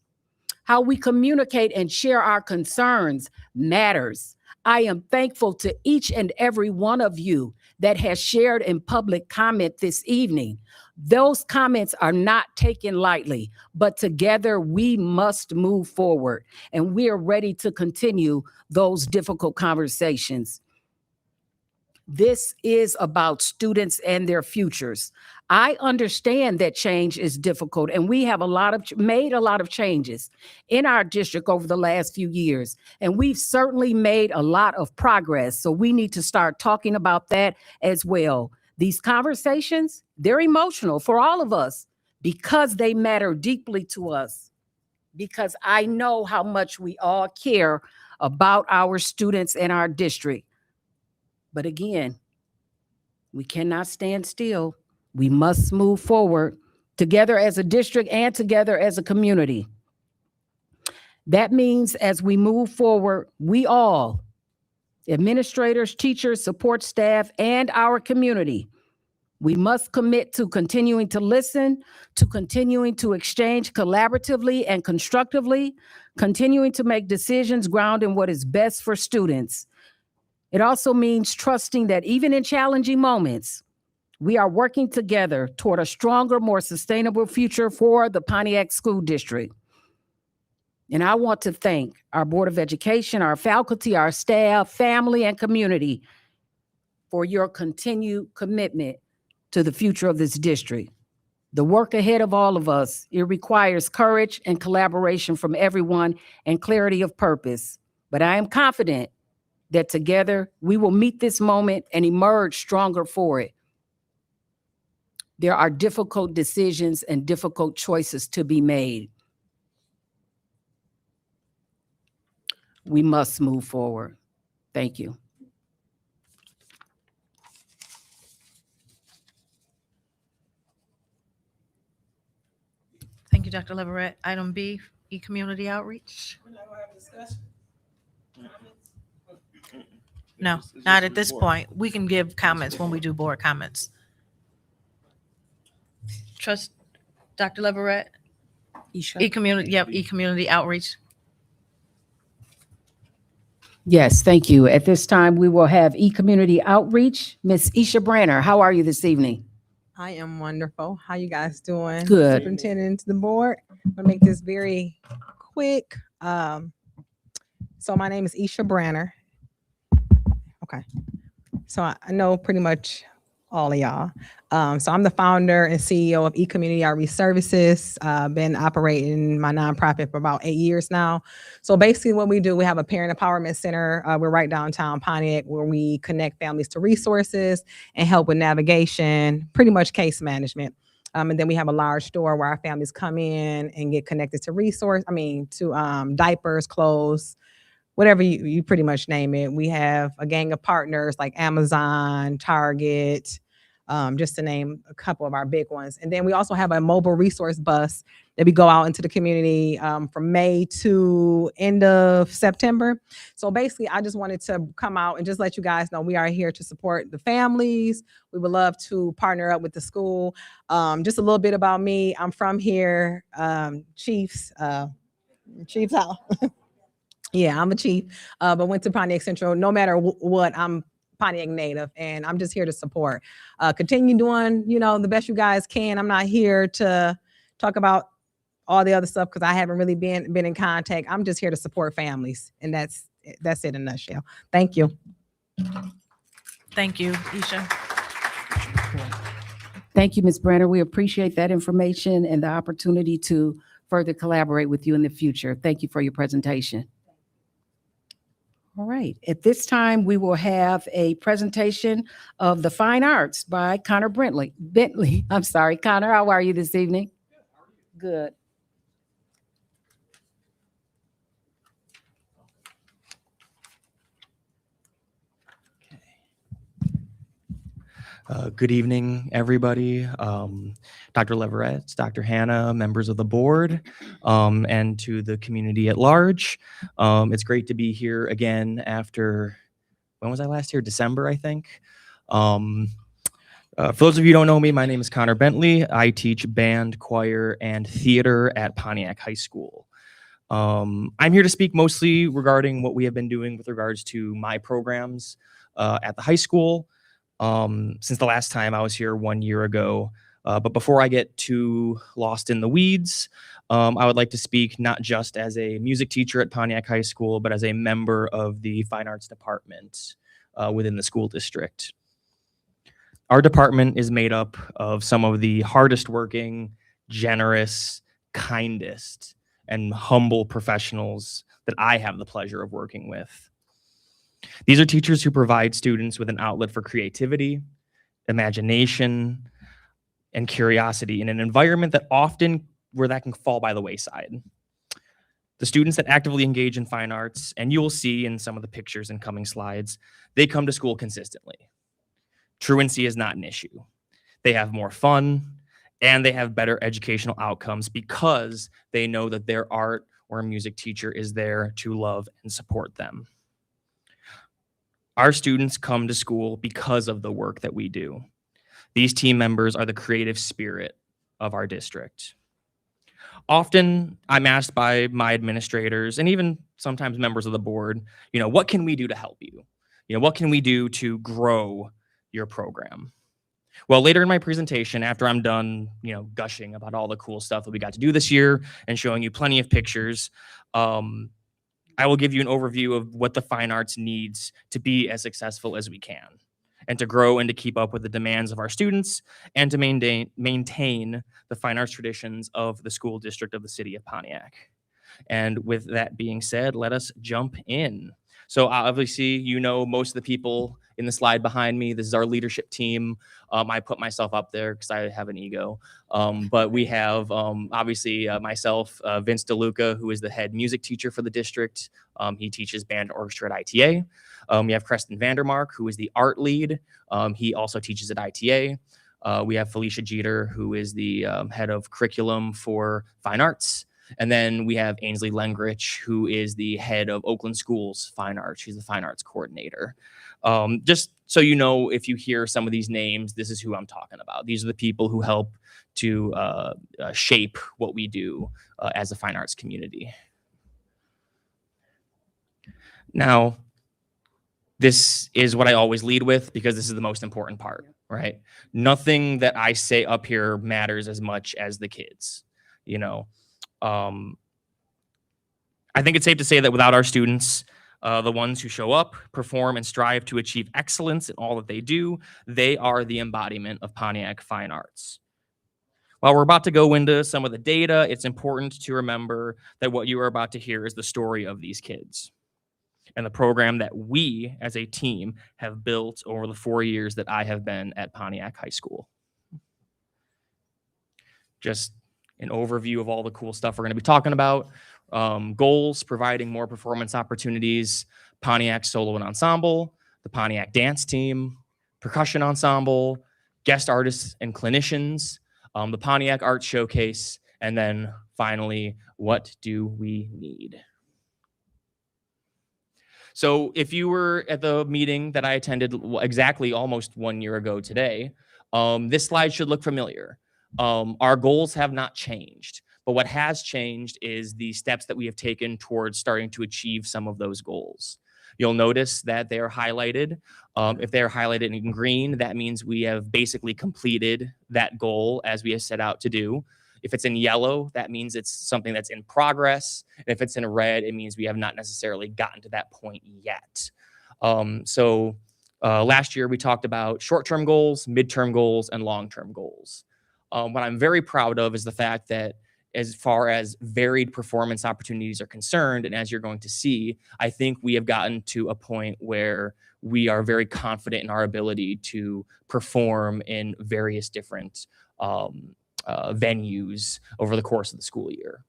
How we communicate and share our concerns matters. I am thankful to each and every one of you that has shared in public comment this evening. Those comments are not taken lightly, but together we must move forward, and we are ready to continue those difficult conversations. This is about students and their futures. I understand that change is difficult, and we have made a lot of changes in our district over the last few years, and we've certainly made a lot of progress. So we need to start talking about that as well. These conversations, they're emotional for all of us because they matter deeply to us, because I know how much we all care about our students and our district. But again, we cannot stand still. We must move forward together as a district and together as a community. That means as we move forward, we all, administrators, teachers, support staff, and our community, we must commit to continuing to listen, to continuing to exchange collaboratively and constructively, continuing to make decisions grounded in what is best for students. It also means trusting that even in challenging moments, we are working together toward a stronger, more sustainable future for the Pontiac School District. And I want to thank our Board of Education, our faculty, our staff, family, and community for your continued commitment to the future of this district. The work ahead of all of us, it requires courage and collaboration from everyone and clarity of purpose. But I am confident that together we will meet this moment and emerge stronger for it. There are difficult decisions and difficult choices to be made. We must move forward. Thank you. Thank you, Dr. Leverett. Item B, e-community outreach. No, not at this point. We can give comments when we do board comments. Trust, Dr. Leverett, e-community, yep, e-community outreach. Yes, thank you. At this time, we will have e-community outreach. Ms. Isha Branner, how are you this evening? I am wonderful. How you guys doing? Good. Superintendent to the board. I'm gonna make this very quick. So my name is Isha Branner. Okay. So I know pretty much all of y'all. So I'm the founder and CEO of eCommunity Outreach Services. Been operating my nonprofit for about 8 years now. So basically what we do, we have a parent empowerment center. We're right downtown Pontiac, where we connect families to resources and help with navigation, pretty much case management. And then we have a large store where our families come in and get connected to diapers, clothes, whatever you pretty much name it. We have a gang of partners like Amazon, Target, just to name a couple of our big ones. And then we also have a mobile resource bus that we go out into the community from May to end of September. So basically, I just wanted to come out and just let you guys know we are here to support the families. We would love to partner up with the school. Just a little bit about me. I'm from here, Chiefs house. Yeah, I'm a chief, but went to Pontiac Central. No matter what, I'm Pontiac native, and I'm just here to support. Continue doing, the best you guys can. I'm not here to talk about all the other stuff because I haven't really been in contact. I'm just here to support families, and that's it in a nutshell. Thank you. Thank you, Isha. Thank you, Ms. Branner. We appreciate that information and the opportunity to further collaborate with you in the future. Thank you for your presentation. All right, at this time, we will have a presentation of the fine arts by Connor Bentley. I'm sorry, Connor, how are you this evening? Good. Good evening, everybody. Dr. Leverett, Dr. Hannah, members of the board, and to the community at large. It's great to be here again after, when was I last here? December, I think. For those of you who don't know me, my name is Connor Bentley. I teach band, choir, and theater at Pontiac High School. I'm here to speak mostly regarding what we have been doing with regards to my programs at the high school. Since the last time I was here 1 year ago. But before I get too lost in the weeds, I would like to speak not just as a music teacher at Pontiac High School, but as a member of the Fine Arts Department within the school district. Our department is made up of some of the hardest working, generous, kindest, and humble professionals that I have the pleasure of working with. These are teachers who provide students with an outlet for creativity, imagination, and curiosity in an environment that where that can fall by the wayside. The students that actively engage in fine arts, and you will see in some of the pictures and coming slides, they come to school consistently. Truancy is not an issue. They have more fun, and they have better educational outcomes because they know that their art or music teacher is there to love and support them. Our students come to school because of the work that we do. These team members are the creative spirit of our district. Often I'm asked by my administrators and even sometimes members of the board, what can we do to help you? What can we do to grow your program? Well, later in my presentation, after I'm done, gushing about all the cool stuff that we got to do this year and showing you plenty of pictures, I will give you an overview of what the fine arts needs to be as successful as we can, and to grow and to keep up with the demands of our students, and to maintain the fine arts traditions of the school district of the city of Pontiac. And with that being said, let us jump in. So obviously, most of the people in the slide behind me. This is our leadership team. I put myself up there because I have an ego. But we have obviously myself, Vince DeLuca, who is the head music teacher for the district. He teaches band and orchestra at ITA. We have Preston Vandermark, who is the art lead. He also teaches at ITA. We have Felicia Jeter, who is the head of curriculum for fine arts. And then we have Ainsley Lengrich, who is the head of Oakland Schools Fine Arts. She's the fine arts coordinator. Just so you know, if you hear some of these names, this is who I'm talking about. These are the people who help to shape what we do as a fine arts community. Now, this is what I always lead with because this is the most important part, right? Nothing that I say up here matters as much as the kids, I think it's safe to say that without our students, the ones who show up, perform, and strive to achieve excellence in all that they do, they are the embodiment of Pontiac fine arts. While we're about to go into some of the data, it's important to remember that what you are about to hear is the story of these kids and the program that we as a team have built over the 4 years that I have been at Pontiac High School. Just an overview of all the cool stuff we're going to be talking about. Goals: providing more performance opportunities, Pontiac Solo and Ensemble, the Pontiac Dance Team, Percussion Ensemble, guest artists and clinicians, the Pontiac Art Showcase, and then finally, what do we need? So if you were at the meeting that I attended exactly almost 1 year ago today, this slide should look familiar. Our goals have not changed, but what has changed is the steps that we have taken towards starting to achieve some of those goals. You'll notice that they are highlighted. If they're highlighted in green, that means we have basically completed that goal as we have set out to do. If it's in yellow, that means it's something that's in progress. And if it's in red, it means we have not necessarily gotten to that point yet. Last year, we talked about short-term goals, midterm goals, and long-term goals. What I'm very proud of is the fact that as far as varied performance opportunities are concerned, and as you're going to see, I think we have gotten to a point where we are very confident in our ability to perform in various different venues over the course of the school year.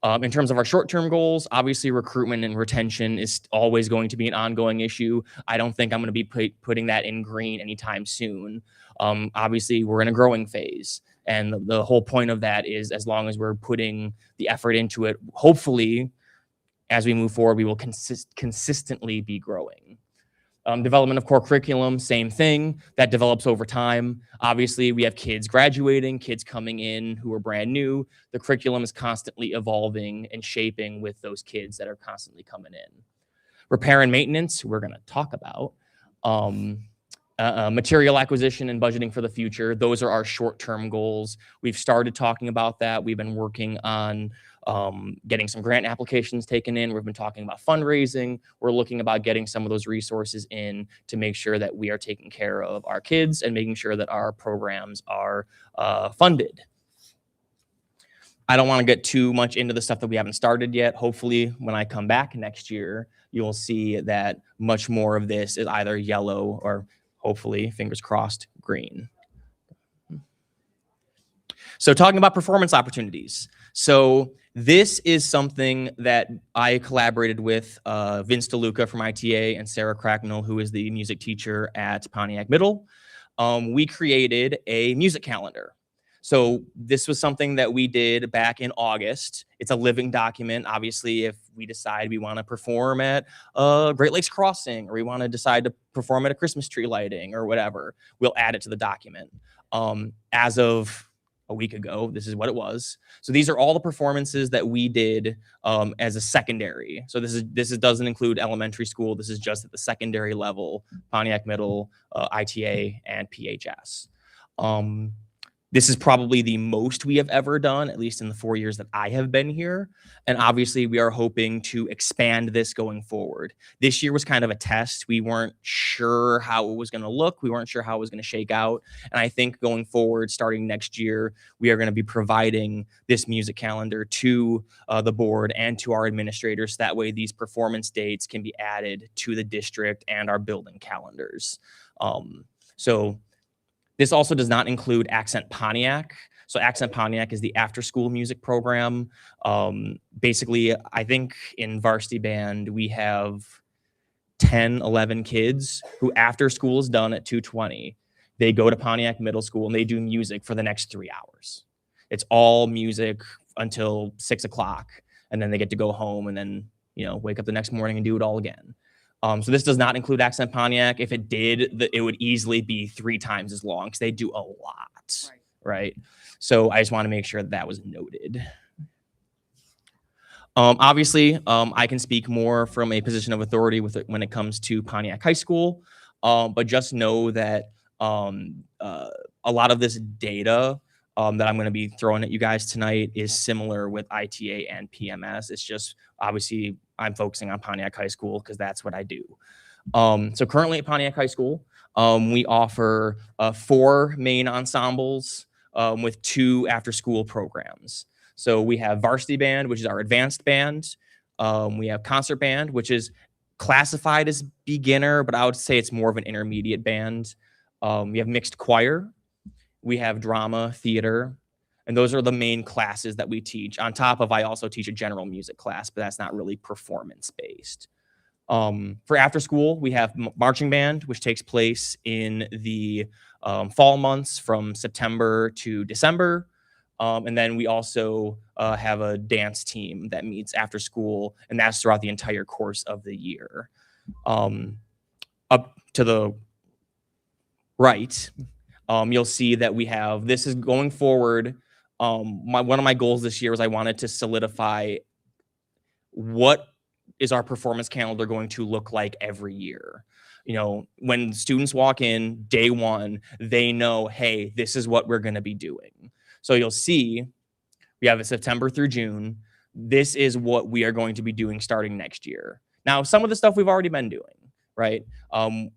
In terms of our short-term goals, obviously recruitment and retention is always going to be an ongoing issue. I don't think I'm going to be putting that in green anytime soon. Obviously, we're in a growing phase. And the whole point of that is as long as we're putting the effort into it, hopefully, as we move forward, we will consistently be growing. Development of core curriculum, same thing. That develops over time. Obviously, we have kids graduating, kids coming in who are brand new. The curriculum is constantly evolving and shaping with those kids that are constantly coming in. Repair and maintenance, we're going to talk about. Material acquisition and budgeting for the future. Those are our short-term goals. We've started talking about that. We've been working on getting some grant applications taken in. We've been talking about fundraising. We're looking about getting some of those resources in to make sure that we are taking care of our kids and making sure that our programs are funded. I don't want to get too much into the stuff that we haven't started yet. Hopefully, when I come back next year, you'll see that much more of this is either yellow or hopefully, fingers crossed, green. So talking about performance opportunities. So this is something that I collaborated with Vince DeLuca from ITA and Sarah Cracknell, who is the music teacher at Pontiac Middle. We created a music calendar. So this was something that we did back in August. It's a living document. Obviously, if we decide we want to perform at Great Lakes Crossing, or we want to decide to perform at a Christmas tree lighting or whatever, we'll add it to the document. As of a week ago, this is what it was. So these are all the performances that we did as a secondary. So this doesn't include elementary school. This is just at the secondary level, Pontiac Middle, ITA, and PHS. This is probably the most we have ever done, at least in the 4 years that I have been here. And obviously, we are hoping to expand this going forward. This year was kind of a test. We weren't sure how it was going to look. We weren't sure how it was going to shake out. And I think going forward, starting next year, we are going to be providing this music calendar to the board and to our administrators. That way, these performance dates can be added to the district and our building calendars. So this also does not include Accent Pontiac. So Accent Pontiac is the after-school music program. Basically, I think in varsity band, we have 10, 11 kids who after school is done at 2:20, they go to Pontiac Middle School and they do music for the next 3 hours. It's all music until 6 o'clock. And then they get to go home and then, wake up the next morning and do it all again. So this does not include Accent Pontiac. If it did, it would easily be 3 times as long because they do a lot, right? So I just want to make sure that was noted. Obviously, I can speak more from a position of authority when it comes to Pontiac High School, but just know that a lot of this data that I'm going to be throwing at you guys tonight is similar with ITA and PMS. It's just obviously I'm focusing on Pontiac High School because that's what I do. So currently at Pontiac High School, we offer 4 main ensembles with 2 after-school programs. So we have varsity band, which is our advanced band. We have concert band, which is classified as beginner, but I would say it's more of an intermediate band. We have mixed choir. We have drama, theater, and those are the main classes that we teach. On top of, I also teach a general music class, but that's not really performance-based. For after school, we have marching band, which takes place in the fall months from September to December. And then we also have a dance team that meets after school, and that's throughout the entire course of the year. Up to the right, you'll see that we have, this is going forward. One of my goals this year was I wanted to solidify what is our performance calendar going to look like every year. When students walk in day one, they know, hey, this is what we're going to be doing. So you'll see we have a September through June. This is what we are going to be doing starting next year. Now, some of the stuff we've already been doing. Right.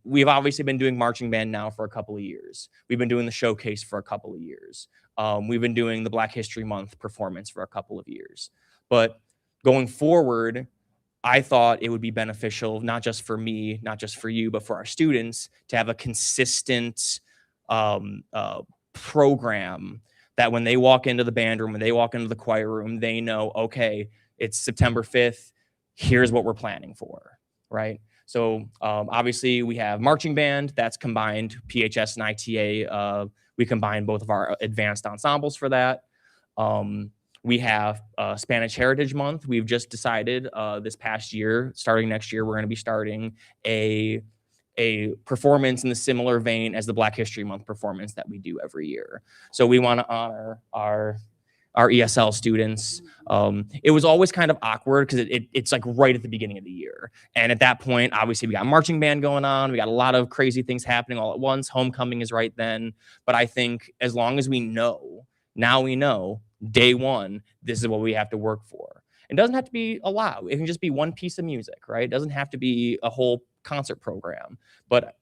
We've obviously been doing marching band now for a couple of years. We've been doing the showcase for a couple of years. We've been doing the Black History Month performance for a couple of years. But going forward, I thought it would be beneficial, not just for me, not just for you, but for our students to have a consistent program that when they walk into the band room, when they walk into the choir room, they know, okay, it's September 5th. Here's what we're planning for. Right. So obviously we have marching band that's combined PHS and ITA. We combine both of our advanced ensembles for that. We have Spanish Heritage Month. We've just decided this past year, starting next year, we're going to be starting a performance in the similar vein as the Black History Month performance that we do every year. So we want to honor our ESL students. It was always kind of awkward because it's like right at the beginning of the year. And at that point, obviously we got marching band going on. We got a lot of crazy things happening all at once. Homecoming is right then. But I think as long as we know, now we know day one, this is what we have to work for. It doesn't have to be a lot. It can just be one piece of music, right? It doesn't have to be a whole concert program. But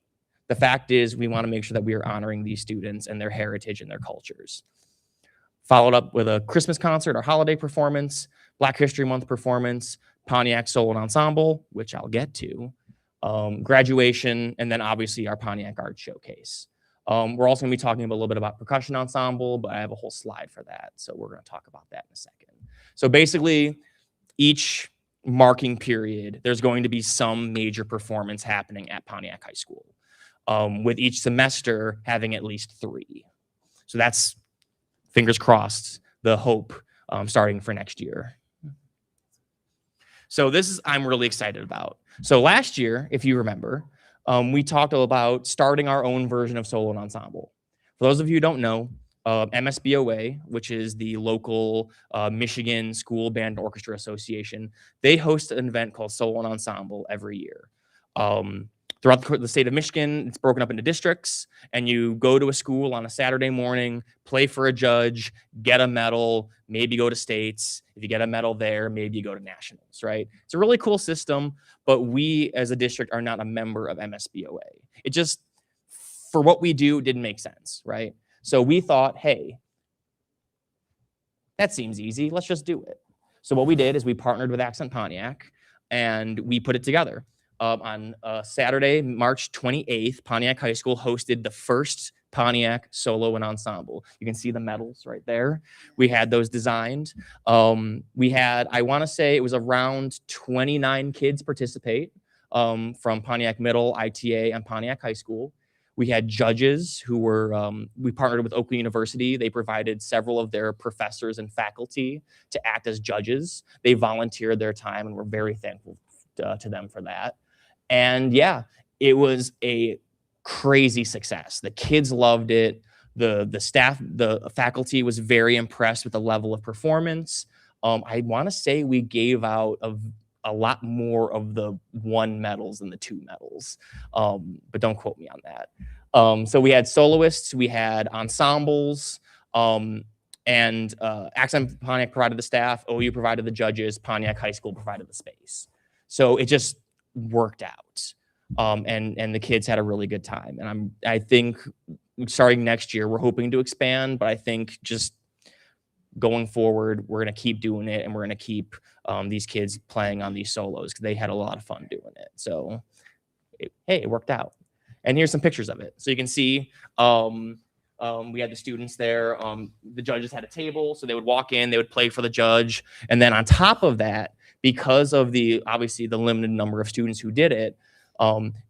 the fact is we want to make sure that we are honoring these students and their heritage and their cultures. Followed up with a Christmas concert or holiday performance, Black History Month performance, Pontiac Solo Ensemble, which I'll get to, graduation, and then obviously our Pontiac Art Showcase. We're also going to be talking a little bit about percussion ensemble, but I have a whole slide for that. So we're going to talk about that in a second. So basically, each marking period, there's going to be some major performance happening at Pontiac High School, with each semester having at least 3. So that's fingers crossed, the hope starting for next year. So I'm really excited about. So last year, if you remember, we talked about starting our own version of solo and ensemble. For those of you who don't know, MSBOA, which is the local Michigan School Band and Orchestra Association, they host an event called Solo and Ensemble every year. Throughout the state of Michigan, it's broken up into districts, and you go to a school on a Saturday morning, play for a judge, get a medal, maybe go to states. If you get a medal there, maybe you go to nationals, right? It's a really cool system, but we as a district are not a member of MSBOA. It just, for what we do, didn't make sense, right? So we thought, hey, that seems easy. Let's just do it. So what we did is we partnered with Accent Pontiac, and we put it together. On Saturday, March 28th, Pontiac High School hosted the first Pontiac Solo and Ensemble. You can see the medals right there. We had those designed. We had, I want to say it was around 29 kids participate from Pontiac Middle, ITA, and Pontiac High School. We had judges who were, we partnered with Oakland University. They provided several of their professors and faculty to act as judges. They volunteered their time, and we're very thankful to them for that. And yeah, it was a crazy success. The kids loved it. The staff, the faculty was very impressed with the level of performance. I want to say we gave out a lot more of the 1 medals than the 2 medals, but don't quote me on that. So we had soloists, we had ensembles, and Accent Pontiac provided the staff, OU provided the judges, Pontiac High School provided the space. So it just worked out, and the kids had a really good time. And I think starting next year, we're hoping to expand, but I think just going forward, we're going to keep doing it, and we're going to keep these kids playing on these solos because they had a lot of fun doing it. So, hey, it worked out. And here's some pictures of it. So you can see we had the students there. The judges had a table, so they would walk in, they would play for the judge. And then on top of that, because of obviously the limited number of students who did it,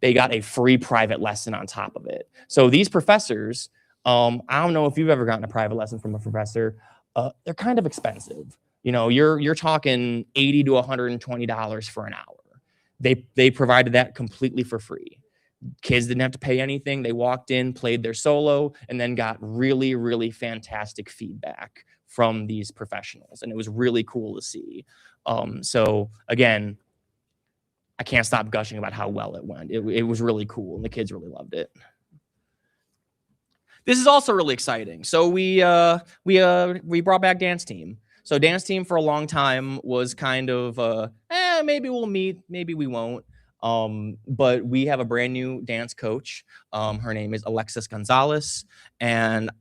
they got a free private lesson on top of it. So these professors, I don't know if you've ever gotten a private lesson from a professor. They're kind of expensive. You know, you're talking $80 to $120 for an hour. They provided that completely for free. Kids didn't have to pay anything. They walked in, played their solo, and then got really, really fantastic feedback from these professionals. And it was really cool to see. So again, I can't stop gushing about how well it went. It was really cool, and the kids really loved it. This is also really exciting. So we brought back dance team. So dance team for a long time was kind of maybe we'll meet, maybe we won't. But we have a brand new dance coach. Her name is Alexis Gonzalez, and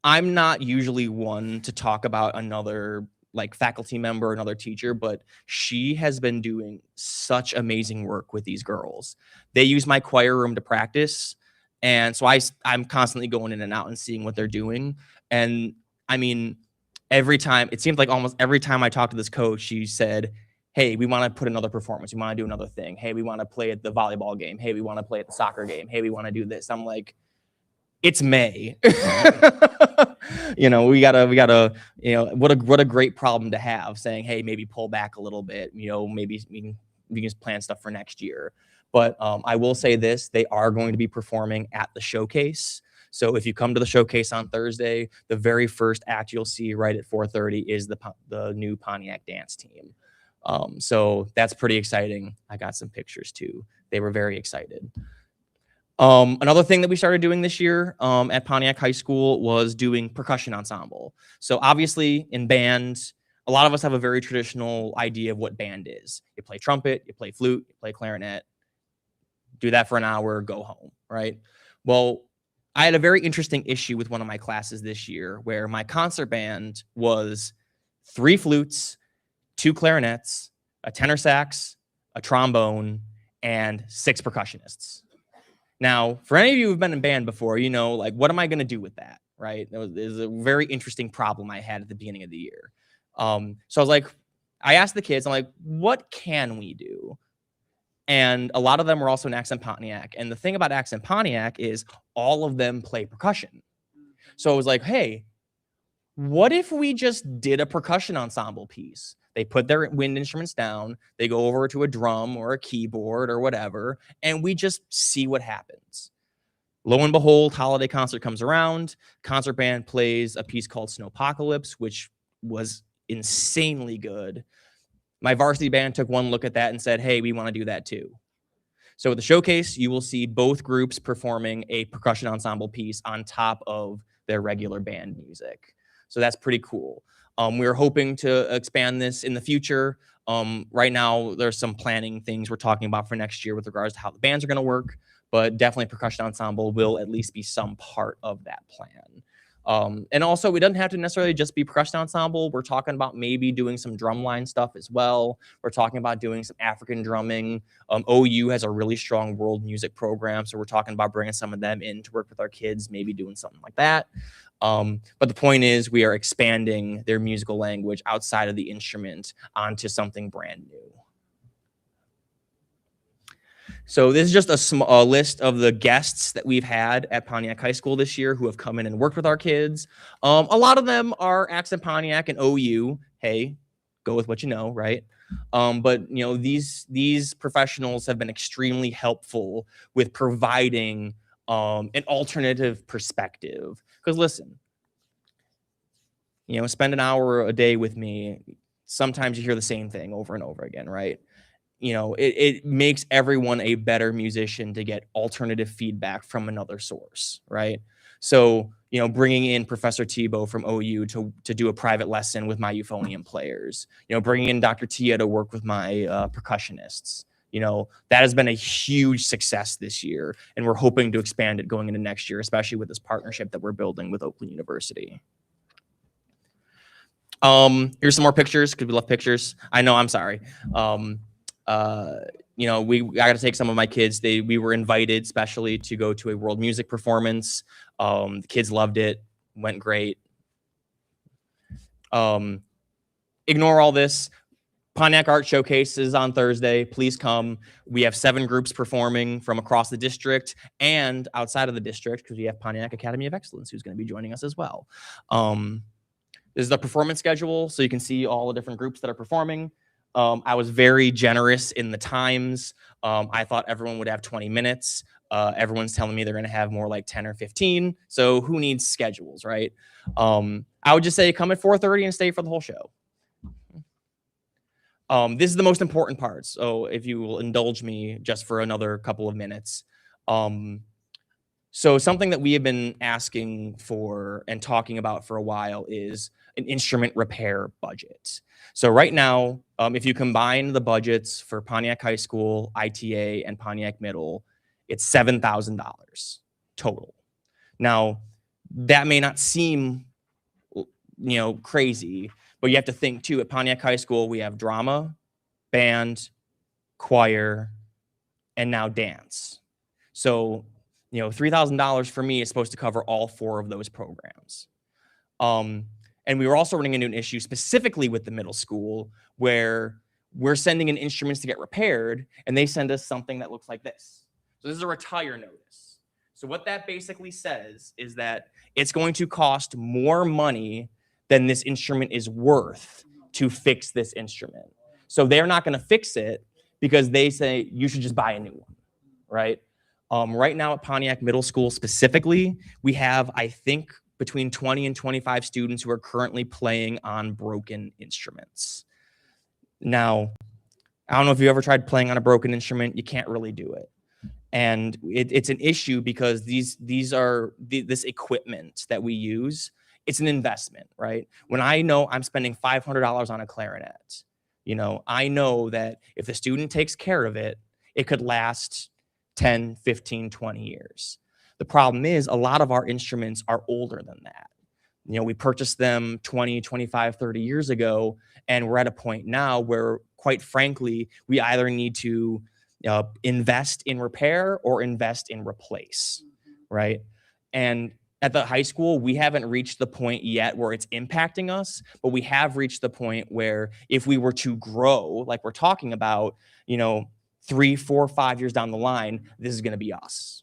I'm not usually one to talk about another like faculty member, another teacher, but she has been doing such amazing work with these girls. They use my choir room to practice. And so I'm constantly going in and out and seeing what they're doing. And I mean, it seems like almost every time I talk to this coach, she said, hey, we want to put another performance. We want to do another thing. Hey, we want to play at the volleyball game. Hey, we want to play at the soccer game. Hey, we want to do this. I'm like, it's May. We gotta, what a great problem to have, saying, hey, maybe pull back a little bit, maybe we can plan stuff for next year. But I will say this, they are going to be performing at the showcase. So if you come to the showcase on Thursday, the very first act you'll see right at 4:30 is the new Pontiac dance team. So that's pretty exciting. I got some pictures too. They were very excited. Another thing that we started doing this year at Pontiac High School was doing percussion ensemble. So obviously in band, a lot of us have a very traditional idea of what band is. You play trumpet, you play flute, you play clarinet, do that for an hour, go home, right? Well, I had a very interesting issue with one of my classes this year where my concert band was 3 flutes, 2 clarinets, a tenor sax, a trombone, and 6 percussionists. Now, for any of you who've been in band before, like, what am I going to do with that, right? It was a very interesting problem I had at the beginning of the year. So I asked the kids, I'm like, what can we do? And a lot of them were also in Accent Pontiac. And the thing about Accent Pontiac is all of them play percussion. So I was like, hey, What if we just did a percussion ensemble piece? They put their wind instruments down, they go over to a drum or a keyboard or whatever, and we just see what happens. Lo and behold, holiday concert comes around, concert band plays a piece called Snowpocalypse, which was insanely good. My varsity band took one look at that and said, hey, we want to do that too. So at the showcase, you will see both groups performing a percussion ensemble piece on top of their regular band music. So that's pretty cool. We're hoping to expand this in the future. Right now, there's some planning things we're talking about for next year with regards to how the bands are going to work, but definitely percussion ensemble will at least be some part of that plan. And also, it doesn't have to necessarily just be percussion ensemble. We're talking about maybe doing some drumline stuff as well. We're talking about doing some African drumming. OU has a really strong world music program, so we're talking about bringing some of them in to work with our kids, maybe doing something like that. But the point is, we are expanding their musical language outside of the instrument onto something brand new. So this is just a list of the guests that we've had at Pontiac High School this year who have come in and worked with our kids. A lot of them are Accent Pontiac and OU. Hey, go with what you know, right? But you know, these professionals have been extremely helpful with providing an alternative perspective. Because listen, you know, spend an hour a day with me. Sometimes you hear the same thing over and over again, right? You know, it makes everyone a better musician to get alternative feedback from another source, right? So, you know, bringing in Professor Tebow from OU to do a private lesson with my euphonium players, you know, bringing in Dr. Tia to work with my percussionists, you know, that has been a huge success this year. And we're hoping to expand it going into next year, especially with this partnership that we're building with Oakland University. Here's some more pictures because we love pictures. I know, I'm sorry. You know, I got to take some of my kids. We were invited specially to go to a world music performance. The kids loved it, went great. Ignore all this. Pontiac Art Showcase is on Thursday. Please come. We have 7 groups performing from across the district and outside of the district because we have Pontiac Academy of Excellence who's going to be joining us as well. This is the performance schedule, so you can see all the different groups that are performing. I was very generous in the times. I thought everyone would have 20 minutes. Everyone's telling me they're going to have more like 10 or 15. So who needs schedules, right? I would just say come at 4:30 and stay for the whole show. This is the most important part. So if you will indulge me just for another couple of minutes. So something that we have been asking for and talking about for a while is an instrument repair budget. So right now, if you combine the budgets for Pontiac High School, ITA, and Pontiac Middle, it's $7,000 total. Now, that may not seem, you know, crazy, but you have to think too, at Pontiac High School, we have drama, band, choir, and now dance. So, you know, $3,000 for me is supposed to cover all 4 of those programs. And we were also running into an issue specifically with the middle school where we're sending in instruments to get repaired and they send us something that looks like this. So this is a retire notice. So what that basically says is that it's going to cost more money than this instrument is worth to fix this instrument. So they're not going to fix it because they say you should just buy a new one, right? Right now at Pontiac Middle School specifically, we have, I think, between 20 and 25 students who are currently playing on broken instruments. Now, I don't know if you ever tried playing on a broken instrument, you can't really do it. And it's an issue because this equipment that we use, it's an investment, right? When I know I'm spending $500 on a clarinet, you know, I know that if the student takes care of it, it could last 10, 15, 20 years. The problem is a lot of our instruments are older than that. You know, we purchased them 20, 25, 30 years ago, and we're at a point now where, quite frankly, we either need to invest in repair or invest in replace, right? And at the high school, we haven't reached the point yet where it's impacting us, but we have reached the point where if we were to grow, like we're talking about, you know, 3, 4, 5 years down the line, this is going to be us,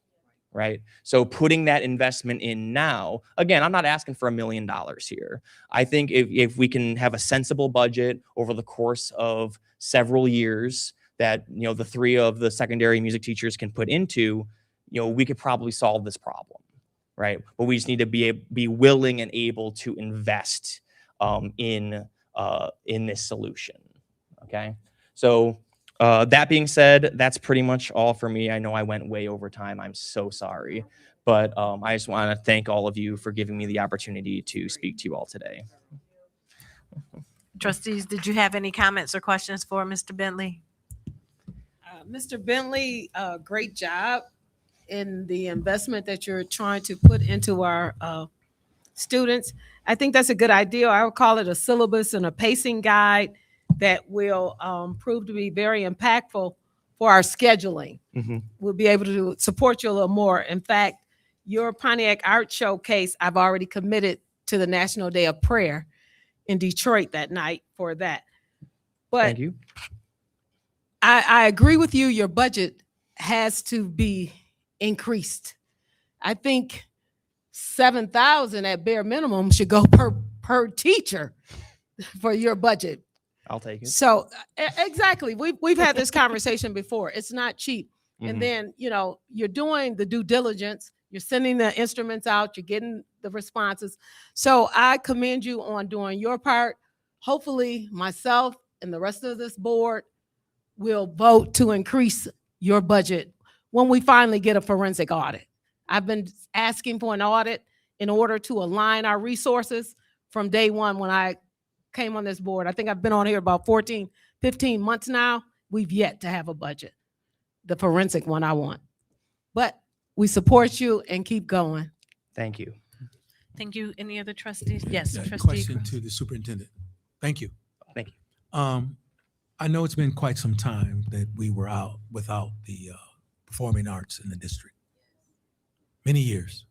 right? So putting that investment in now, again, I'm not asking for $1 million here. I think if we can have a sensible budget over the course of several years that, you know, the 3 of the secondary music teachers can put into, you know, we could probably solve this problem, right? But we just need to be willing and able to invest in this solution, okay? So that being said, that's pretty much all for me. I know I went way over time. I'm so sorry. But I just want to thank all of you for giving me the opportunity to speak to you all today. Trustees, did you have any comments or questions for Mr. Bentley? Mr. Bentley, great job in the investment that you're trying to put into our students. I think that's a good idea. I would call it a syllabus and a pacing guide that will prove to be very impactful for our scheduling. We'll be able to support you a little more. In fact, your Pontiac Art Showcase, I've already committed to the National Day of Prayer in Detroit that night for that. But Thank you. I agree with you. Your budget has to be increased. I think 7,000 at bare minimum should go per teacher for your budget. I'll take it. So exactly, we've had this conversation before. It's not cheap. And then, you know, you're doing the due diligence. You're sending the instruments out. You're getting the responses. So I commend you on doing your part. Hopefully, myself and the rest of this board will vote to increase your budget when we finally get a forensic audit. I've been asking for an audit in order to align our resources from day one when I came on this board. I think I've been on here about 14, 15 months now. We've yet to have a budget, the forensic one I want. But we support you and keep going. Thank you. Thank you. Any other trustees? Yes, Yeah, trustee. question to the superintendent. Thank you. Thank you. I know it's been quite some time that we were out without the performing arts in the district. Many years.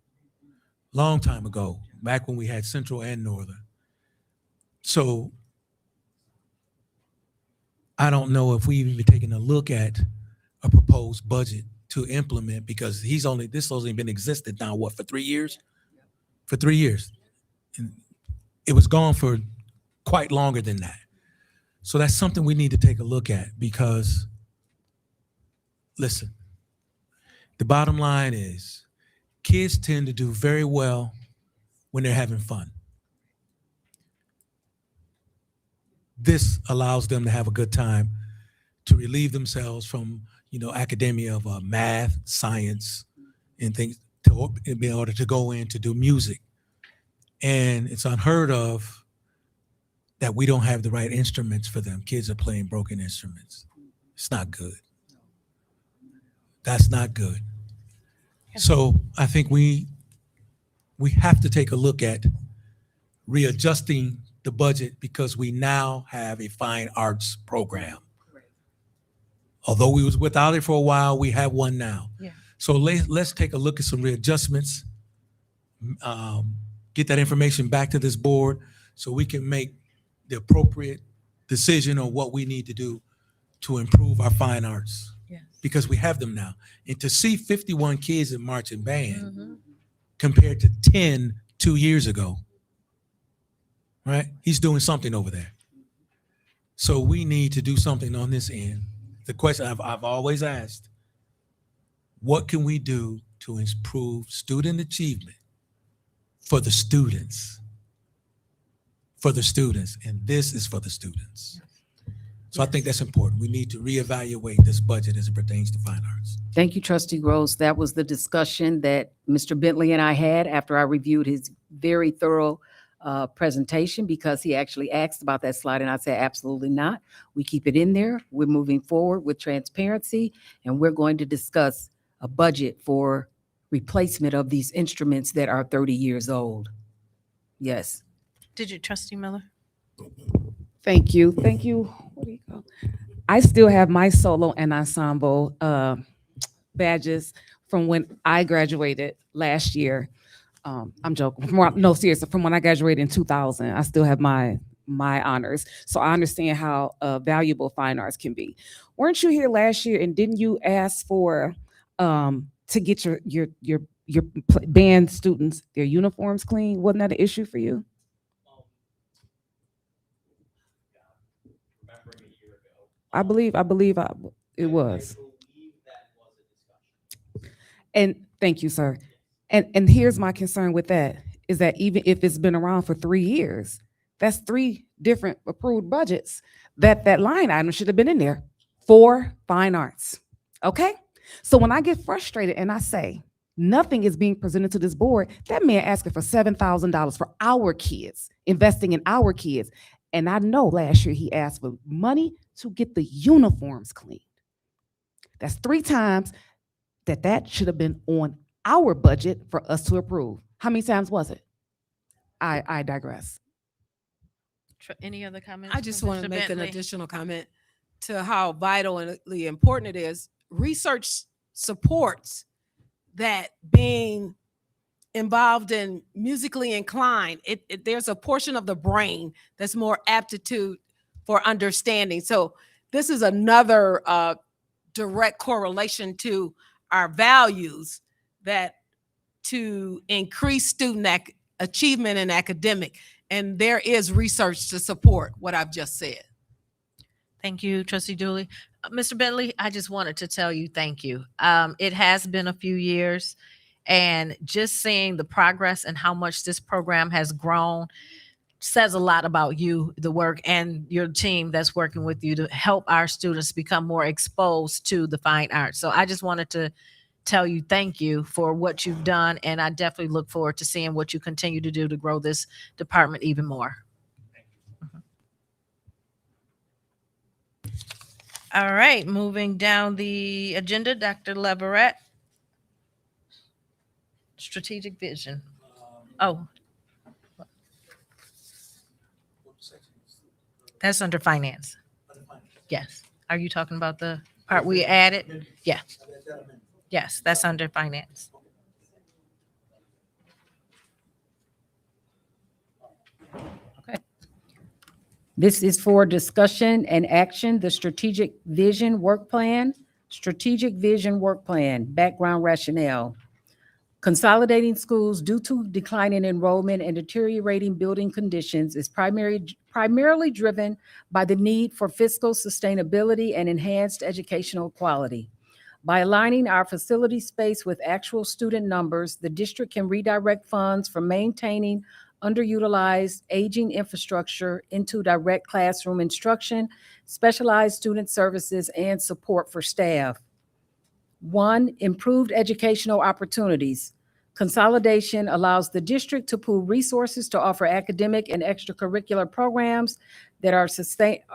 Long time ago, back when we had Central and Northern. So I don't know if we've even taken a look at a proposed budget to implement, because this only been existed now, what, for 3 years? For 3 years. And it was gone for quite longer than that. So that's something we need to take a look at, because listen, the bottom line is kids tend to do very well when they're having fun. This allows them to have a good time, to relieve themselves from, you know, academia of math, science, and things, to be able to go in to do music. And it's unheard of that we don't have the right instruments for them. Kids are playing broken instruments. It's not good. That's not good. So I think we have to take a look at readjusting the budget, because we now have a fine arts program. Although we was without it for a while, we have one now. Yeah. So let's take a look at some readjustments, get that information back to this board so we can make the appropriate decision on what we need to do to improve our fine arts. Yes. Because we have them now. And to see 51 kids in marching band compared to 10 2 years ago, right? He's doing something over there. So we need to do something on this end. The question I've always asked, what can we do to improve student achievement for the students? For the students, and this is for the students. So I think that's important. We need to reevaluate this budget as it pertains to fine arts. Thank you, Trustee Gross. That was the discussion that Mr. Bentley and I had after I reviewed his very thorough presentation, because he actually asked about that slide and I said, absolutely not. We keep it in there. We're moving forward with transparency, and we're going to discuss a budget for replacement of these instruments that are 30 years old. Yes. Did you, Trustee Miller? Thank you. Thank you. Where do you go? I still have my solo and ensemble badges from when I graduated last year. I'm joking. No, seriously, from when I graduated in 2000, I still have my honors. So I understand how valuable fine arts can be. Weren't you here last year, and didn't you ask for to get your band students their uniforms clean? Wasn't that an issue for you? I believe it was. And thank you, sir. And here's my concern with that is that even if it's been around for 3 years, that's 3 different approved budgets that line item should have been in there for fine arts. Okay? So when I get frustrated and I say nothing is being presented to this board, that man asking for $7,000 for our kids, investing in our kids. And I know last year he asked for money to get the uniforms cleaned. That's 3 times that should have been on our budget for us to approve. How many times was it? I digress. Any other comments? I just from want to Mr. make an Bentley? additional comment to how vital and important it is. Research supports that being involved in musically inclined, there's a portion of the brain that's more aptitude for understanding. So this is another direct correlation to our values that to increase student achievement in academic. And there is research to support what I've just said. Thank you, Trustee Dooley. Mr. Bentley, I just wanted to tell you thank you. It has been a few years, and just seeing the progress and how much this program has grown says a lot about you, the work, and your team that's working with you to help our students become more exposed to the fine arts. So I just wanted to tell you thank you for what you've done, and I definitely look forward to seeing what you continue to do to grow this department even more. All right, moving down the agenda, Dr. Leverett. Strategic vision. Oh. That's under finance. Yes. Are you talking about the part we added? Yeah. Yes, that's under finance. This is for discussion and action, the strategic vision work plan, background rationale. Consolidating schools due to declining enrollment and deteriorating building conditions is primarily driven by the need for fiscal sustainability and enhanced educational quality. By aligning our facility space with actual student numbers, the district can redirect funds from maintaining underutilized aging infrastructure into direct classroom instruction, specialized student services, and support for staff. 1, improved educational opportunities. Consolidation allows the district to pool resources to offer academic and extracurricular programs that are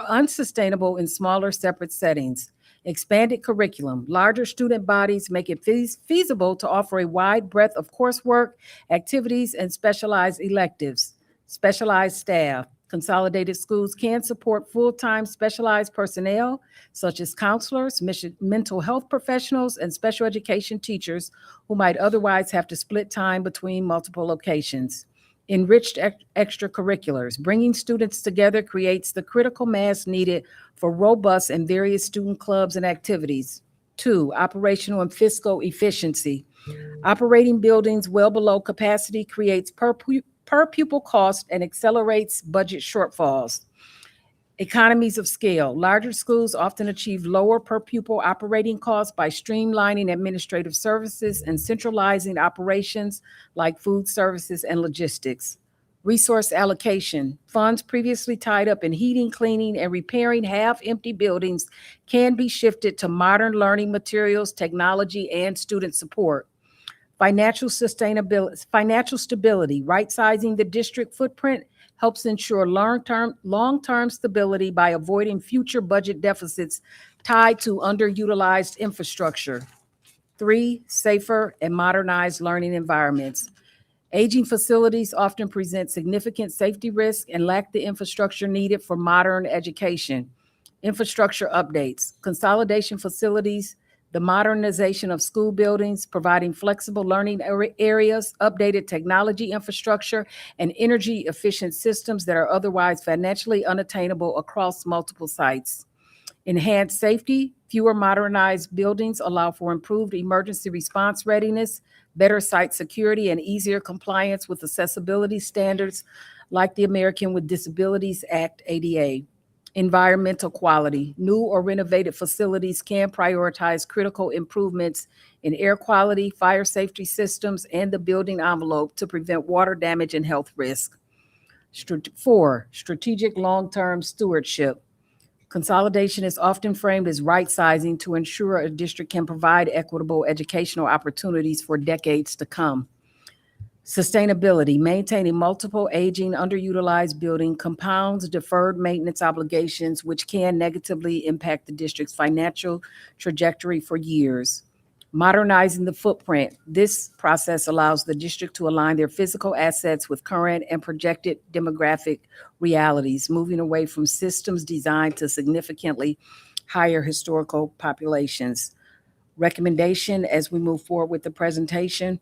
unsustainable in smaller separate settings. Expanded curriculum. Larger student bodies make it feasible to offer a wide breadth of coursework, activities, and specialized electives. Specialized staff. Consolidated schools can support full-time specialized personnel, such as counselors, mental health professionals, and special education teachers who might otherwise have to split time between multiple locations. Enriched extracurriculars. Bringing students together creates the critical mass needed for robust and various student clubs and activities. 2, operational and fiscal efficiency. Operating buildings well below capacity creates per pupil cost and accelerates budget shortfalls. Economies of scale. Larger schools often achieve lower per pupil operating costs by streamlining administrative services and centralizing operations like food services and logistics. Resource allocation. Funds previously tied up in heating, cleaning, and repairing half-empty buildings can be shifted to modern learning materials, technology, and student support. Financial stability. Right-sizing the district footprint helps ensure long-term stability by avoiding future budget deficits tied to underutilized infrastructure. 3, safer and modernized learning environments. Aging facilities often present significant safety risks and lack the infrastructure needed for modern education. Infrastructure updates. Consolidation facilities, the modernization of school buildings, providing flexible learning areas, updated technology infrastructure, and energy-efficient systems that are otherwise financially unattainable across multiple sites. Enhanced safety, Fewer modernized buildings allow for improved emergency response readiness, better site security, and easier compliance with accessibility standards like the American with Disabilities Act, ADA. Environmental quality. New or renovated facilities can prioritize critical improvements in air quality, fire safety systems, and the building envelope to prevent water damage and health risk. 4, strategic long-term stewardship. Consolidation is often framed as right-sizing to ensure a district can provide equitable educational opportunities for decades to come. Sustainability, maintaining multiple aging, underutilized building compounds deferred maintenance obligations, which can negatively impact the district's financial trajectory for years. Modernizing the footprint. This process allows the district to align their physical assets with current and projected demographic realities, moving away from systems designed to significantly higher historical populations. Recommendation as we move forward with the presentation.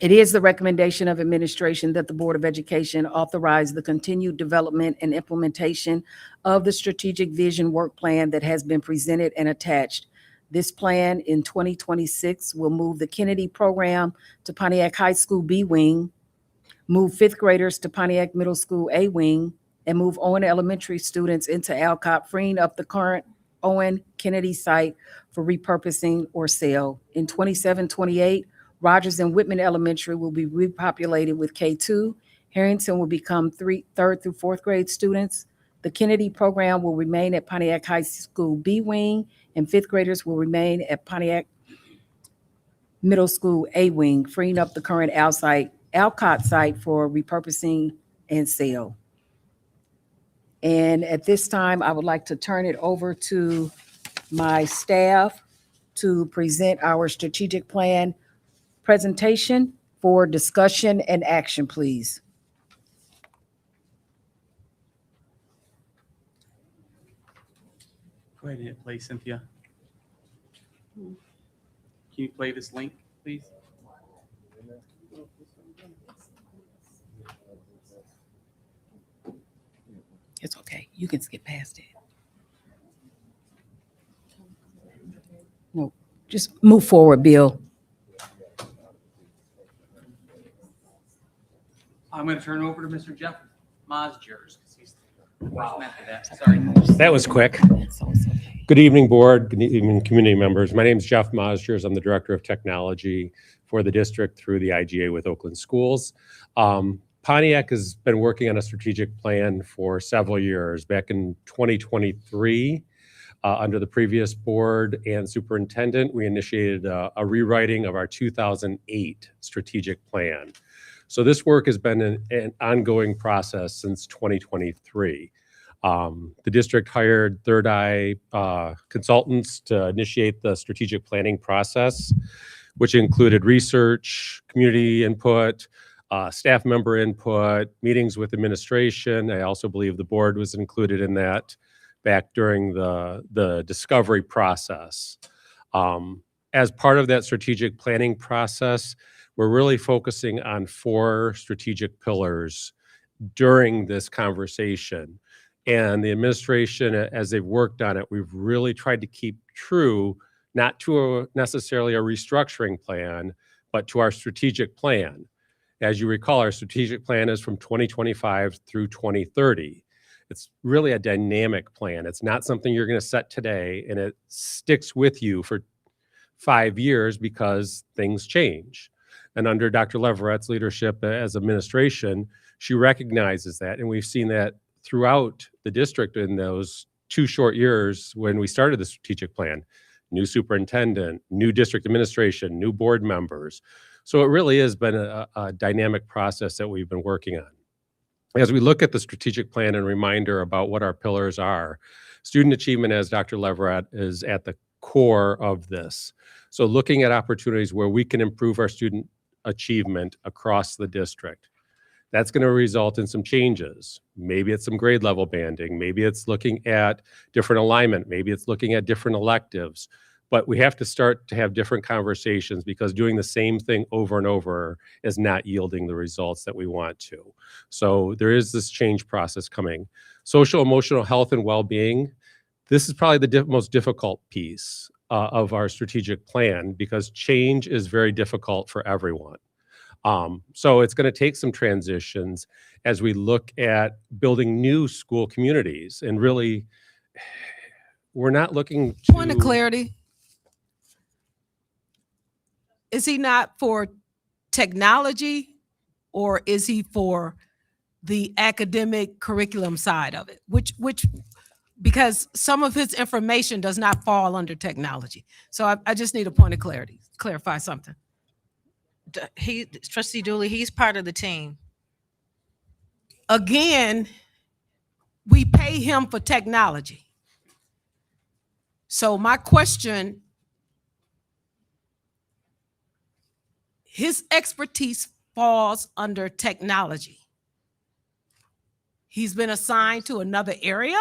It is the recommendation of administration that the Board of Education authorize the continued development and implementation of the strategic vision work plan that has been presented and attached. This plan in 2026 will move the Kennedy program to Pontiac High School B Wing, move fifth graders to Pontiac Middle School A Wing, and move Owen Elementary students into Alcott, freeing up the current Owen Kennedy site for repurposing or sale. In 27-28, Rogers and Whitman Elementary will be repopulated with K2. Harrington will become third through fourth grade students. The Kennedy program will remain at Pontiac High School B Wing, and fifth graders will remain at Pontiac Middle School A Wing, freeing up the current Alcott site for repurposing and sale. And at this time, I would like to turn it over to my staff to present our strategic plan presentation for discussion and action, please. Go ahead and hit play, Cynthia. Can you play this link, please? It's okay. You can skip past it. No, just move forward, Bill. I'm going to turn it over to Mr. Jeff Mosgers, because he's the first man for that. Sorry. That was quick. Good evening, board. Good evening, community members. My name is Jeff Mosgers. I'm the Director of Technology for the district through the IGA with Oakland Schools. Pontiac has been working on a strategic plan for several years. Back in 2023, under the previous board and superintendent, we initiated a rewriting of our 2008 strategic plan. So this work has been an ongoing process since 2023. The district hired Third Eye consultants to initiate the strategic planning process, which included research, community input, staff member input, meetings with administration. I also believe the board was included in that back during the discovery process. As part of that strategic planning process, we're really focusing on 4 strategic pillars during this conversation. And the administration, as they've worked on it, we've really tried to keep true, not to necessarily a restructuring plan, but to our strategic plan. As you recall, our strategic plan is from 2025 through 2030. It's really a dynamic plan. It's not something you're going to set today and it sticks with you for 5 years because things change. And under Dr. Leverett's leadership as administration, she recognizes that. And we've seen that throughout the district in those 2 short years when we started the strategic plan. New superintendent, new district administration, new board members. So it really has been a dynamic process that we've been working on. As we look at the strategic plan and reminder about what our pillars are, student achievement, as Dr. Leverett, is at the core of this. So looking at opportunities where we can improve our student achievement across the district. That's going to result in some changes. Maybe it's some grade level banding. Maybe it's looking at different alignment. Maybe it's looking at different electives. But we have to start to have different conversations because doing the same thing over and over is not yielding the results that we want to. So there is this change process coming. Social emotional health and well-being. This is probably the most difficult piece of our strategic plan because change is very difficult for everyone. So it's going to take some transitions as we look at building new school communities. And really, we're not looking to... Point of clarity. Is he not for technology or is he for the academic curriculum side of it? Which, because some of his information does not fall under technology. So I just need a point of clarity, clarify something. Trustee Dooley, he's part of the team. Again, we pay him for technology. So my question, his expertise falls under technology. He's been assigned to another area.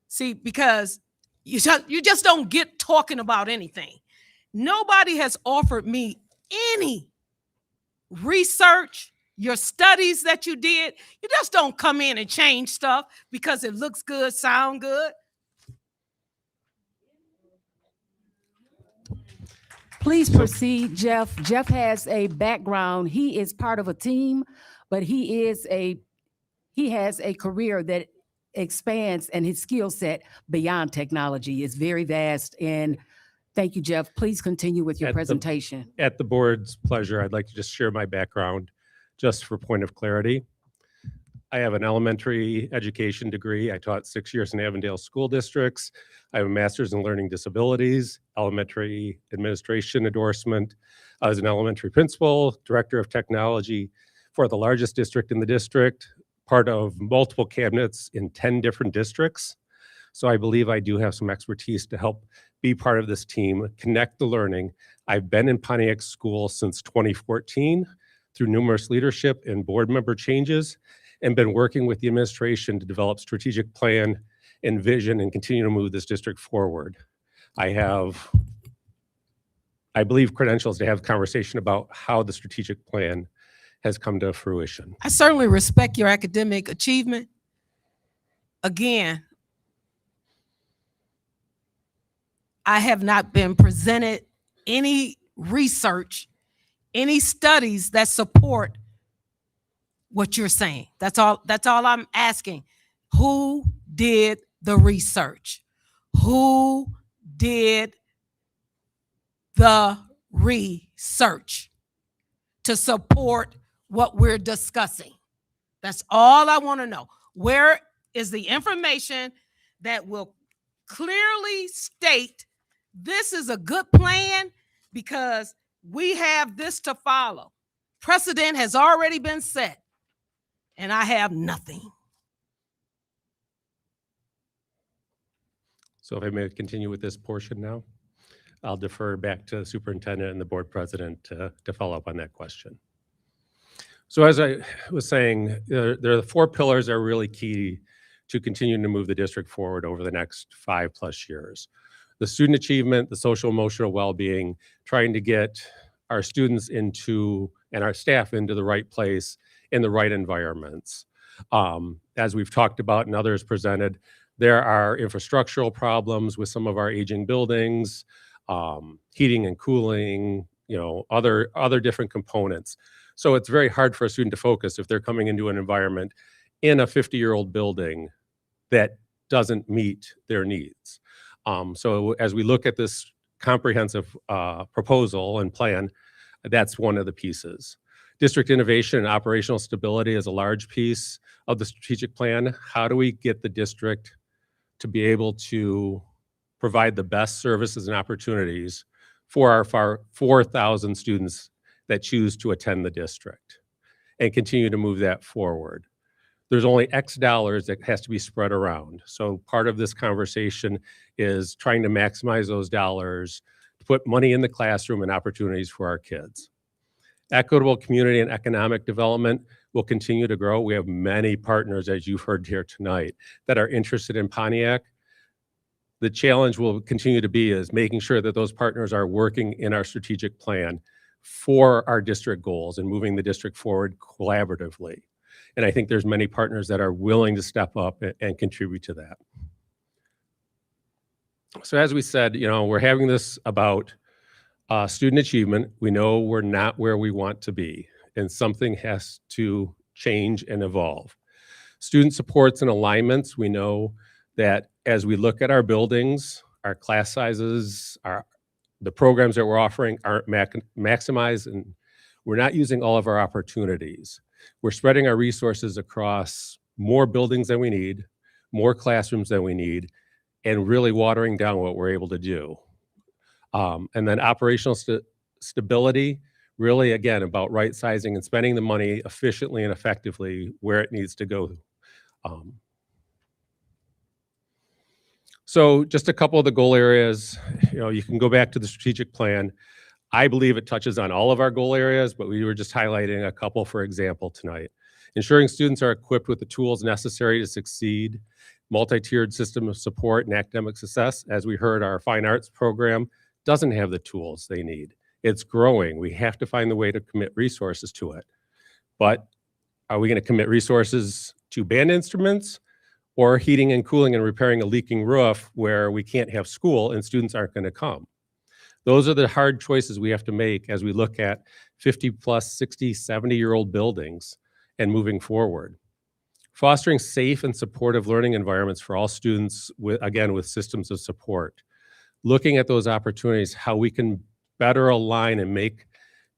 See, because you just don't get talking about anything. Nobody has offered me any research, your studies that you did. You just don't come in and change stuff because it looks good, sound good. Please proceed, Jeff. Jeff has a background. He is part of a team, but he has a career that expands, and his skill set beyond technology is very vast. And thank you, Jeff. Please continue with your presentation. At the board's pleasure, I'd like to just share my background just for point of clarity. I have an elementary education degree. I taught 6 years in Avondale school districts. I have a master's in learning disabilities, elementary administration endorsement. I was an elementary principal, director of technology for the largest district in the district, part of multiple cabinets in 10 different districts. So I believe I do have some expertise to help be part of this team, connect the learning. I've been in Pontiac School since 2014 through numerous leadership and board member changes, and been working with the administration to develop strategic plan and vision and continue to move this district forward. I have, I believe, credentials to have a conversation about how the strategic plan has come to fruition. I certainly respect your academic achievement. Again, I have not been presented any research, any studies that support what you're saying. That's all I'm asking. Who did the research? Who did the research to support what we're discussing? That's all I want to know. Where is the information that will clearly state this is a good plan because we have this to follow? Precedent has already been set, and I have nothing. So if I may continue with this portion now, I'll defer back to the superintendent and the board president to follow up on that question. So as I was saying, there are the 4 pillars that are really key to continuing to move the district forward over the next 5+ years. The student achievement, the social emotional well-being, trying to get our students into and our staff into the right place in the right environments. As we've talked about and others presented, there are infrastructural problems with some of our aging buildings, heating and cooling, other different components. So it's very hard for a student to focus if they're coming into an environment in a 50-year-old building that doesn't meet their needs. So as we look at this comprehensive proposal and plan, that's one of the pieces. District innovation and operational stability is a large piece of the strategic plan. How do we get the district to be able to provide the best services and opportunities for our 4,000 students that choose to attend the district and continue to move that forward? There's only X dollars that has to be spread around. So part of this conversation is trying to maximize those dollars to put money in the classroom and opportunities for our kids. Equitable community and economic development will continue to grow. We have many partners, as you've heard here tonight, that are interested in Pontiac. The challenge will continue to be is making sure that those partners are working in our strategic plan for our district goals and moving the district forward collaboratively. And I think there's many partners that are willing to step up and contribute to that. So as we said, we're having this about student achievement. We know we're not where we want to be, and something has to change and evolve. Student supports and alignments, we know that as we look at our buildings, our class sizes, the programs that we're offering aren't maximized, and we're not using all of our opportunities. We're spreading our resources across more buildings than we need, more classrooms than we need, and really watering down what we're able to do. And then operational stability, really, again, about right sizing and spending the money efficiently and effectively where it needs to go. So just a couple of the goal areas, you can go back to the strategic plan. I believe it touches on all of our goal areas, but we were just highlighting a couple for example tonight. Ensuring students are equipped with the tools necessary to succeed, multi-tiered system of support and academic success. As we heard, our fine arts program doesn't have the tools they need. It's growing. We have to find the way to commit resources to it. But are we going to commit resources to band instruments or heating and cooling and repairing a leaking roof where we can't have school and students aren't going to come? Those are the hard choices we have to make as we look at 50 plus, 60, 70-year-old buildings and moving forward. Fostering safe and supportive learning environments for all students, with systems of support. Looking at those opportunities, how we can better align and make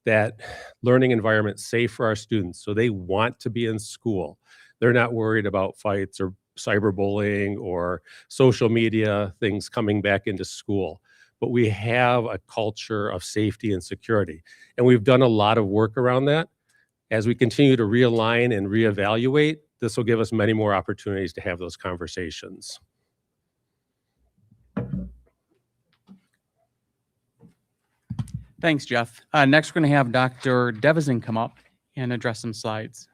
that learning environment safe for our students so they want to be in school. They're not worried about fights or cyberbullying or social media things coming back into school. But we have a culture of safety and security. And we've done a lot of work around that. As we continue to realign and reevaluate, this will give us many more opportunities to have those conversations. Thanks, Jeff. Next, we're going to have Dr. Devison come up and address some slides.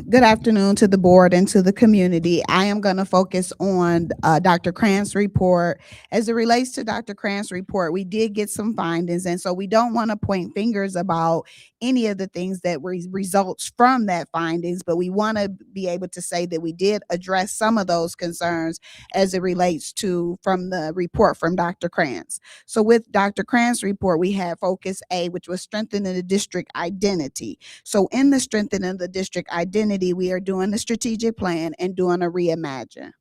Good afternoon to the board and to the community. I am going to focus on Dr. Krantz' report. As it relates to Dr. Krantz' report, we did get some findings, and so we don't want to point fingers about any of the things that were results from that findings, but we want to be able to say that we did address some of those concerns as it relates to from the report from Dr. Krantz. So with Dr. Krantz' report, we had focus A, which was strengthening the district identity. So in the strengthening the district identity, we are doing the strategic plan and doing a reimagine.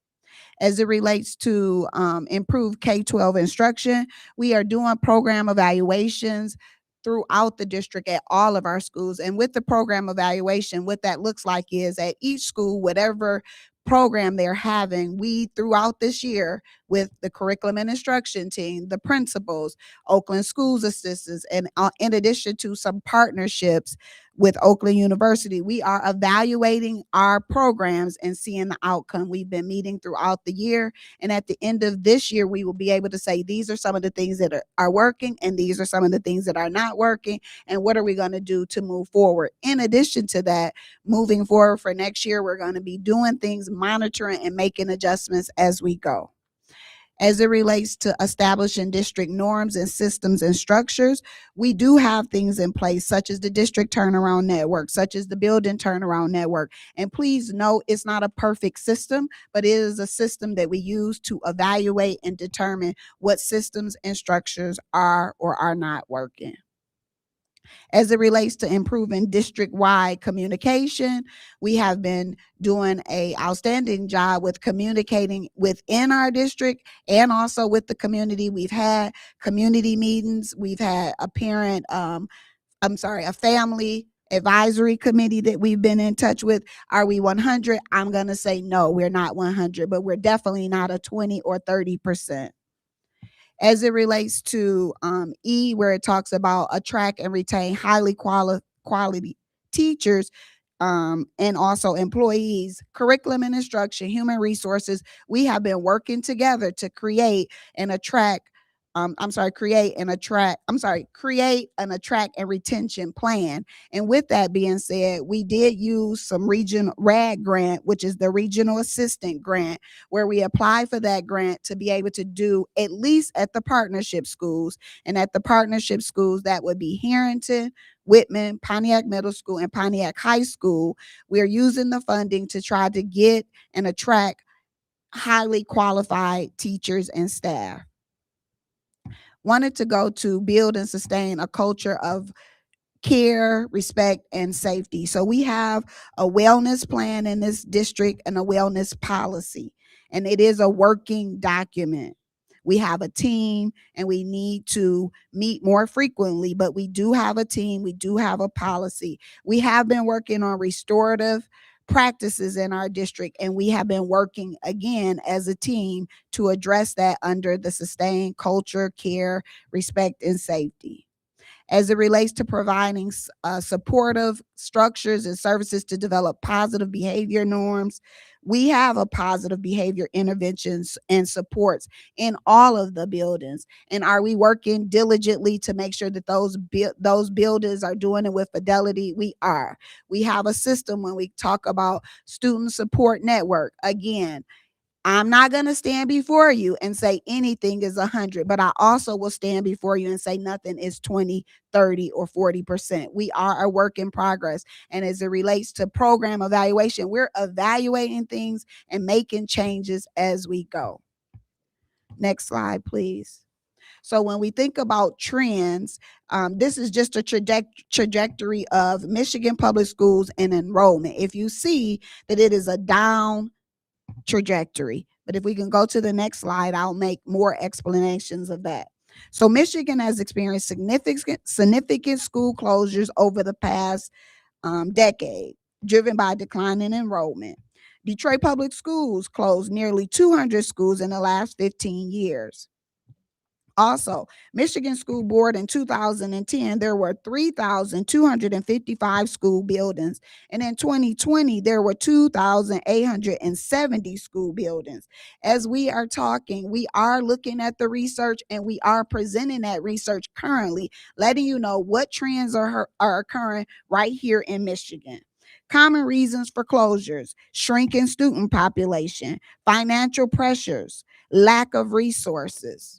As it relates to improved K-12 instruction, we are doing program evaluations throughout the district at all of our schools. And with the program evaluation, what that looks like is at each school, whatever program they're having, we throughout this year with the curriculum and instruction team, the principals, Oakland Schools assistants, and in addition to some partnerships with Oakland University, we are evaluating our programs and seeing the outcome. We've been meeting throughout the year, and at the end of this year, we will be able to say these are some of the things that are working, and these are some of the things that are not working, and what are we going to do to move forward. In addition to that, moving forward for next year, we're going to be doing things, monitoring and making adjustments as we go. As it relates to establishing district norms and systems and structures, we do have things in place, such as the district turnaround network, such as the building turnaround network. And please note, it's not a perfect system, but it is a system that we use to evaluate and determine what systems and structures are or are not working. As it relates to improving district-wide communication, we have been doing an outstanding job with communicating within our district and also with the community. We've had community meetings. We've had a family advisory committee that we've been in touch with. Are we 100? I'm going to say no, we're not 100, but we're definitely not a 20 or 30%. As it relates to E, where it talks about attract and retain highly quality teachers and also employees, curriculum and instruction, human resources, we have been working together to create and attract create an attract and retention plan. And with that being said, we did use some region RAG grant, which is the regional assistant grant, where we apply for that grant to be able to do at least at the partnership schools. And at the partnership schools, that would be Harrington, Whitman, Pontiac Middle School, and Pontiac High School. We're using the funding to try to get and attract highly qualified teachers and staff. Wanted to go to build and sustain a culture of care, respect, and safety. So we have a wellness plan in this district and a wellness policy, and it is a working document. We have a team and we need to meet more frequently, but we do have a team, we do have a policy. We have been working on restorative practices in our district, and we have been working again as a team to address that under the sustained culture, care, respect, and safety. As it relates to providing supportive structures and services to develop positive behavior norms, we have a positive behavior interventions and supports in all of the buildings. And are we working diligently to make sure that those buildings are doing it with fidelity? We are. We have a system when we talk about student support network. Again, I'm not going to stand before you and say anything is 100, but I also will stand before you and say nothing is 20, 30, or 40%. We are a work in progress. And as it relates to program evaluation, we're evaluating things and making changes as we go. Next slide, please. So when we think about trends, this is just a trajectory of Michigan public schools and enrollment. If you see that it is a down trajectory. But if we can go to the next slide, I'll make more explanations of that. So Michigan has experienced significant school closures over the past decade, driven by declining enrollment. Detroit Public Schools closed nearly 200 schools in the last 15 years. Also, Michigan School Board in 2010, there were 3,255 school buildings. And in 2020, there were 2,870 school buildings. As we are talking, we are looking at the research and we are presenting that research currently, letting you know what trends are occurring right here in Michigan. Common reasons for closures: shrinking student population, financial pressures, lack of resources.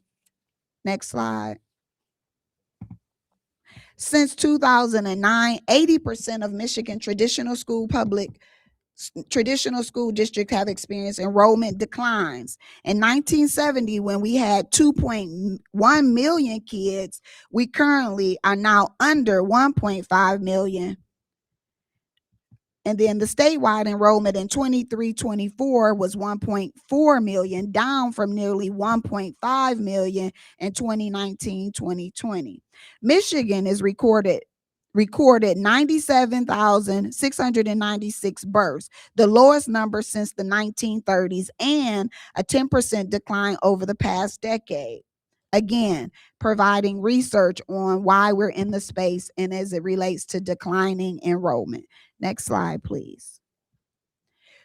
Next slide. Since 2009, 80% of Michigan traditional school districts have experienced enrollment declines. In 1970, when we had 2.1 million kids, we currently are now under 1.5 million. And then the statewide enrollment in 23-24 was 1.4 million, down from nearly 1.5 million in 2019-2020. Michigan is recorded 97,696 births, the lowest number since the 1930s, and a 10% decline over the past decade. Again, providing research on why we're in the space and as it relates to declining enrollment. Next slide, please.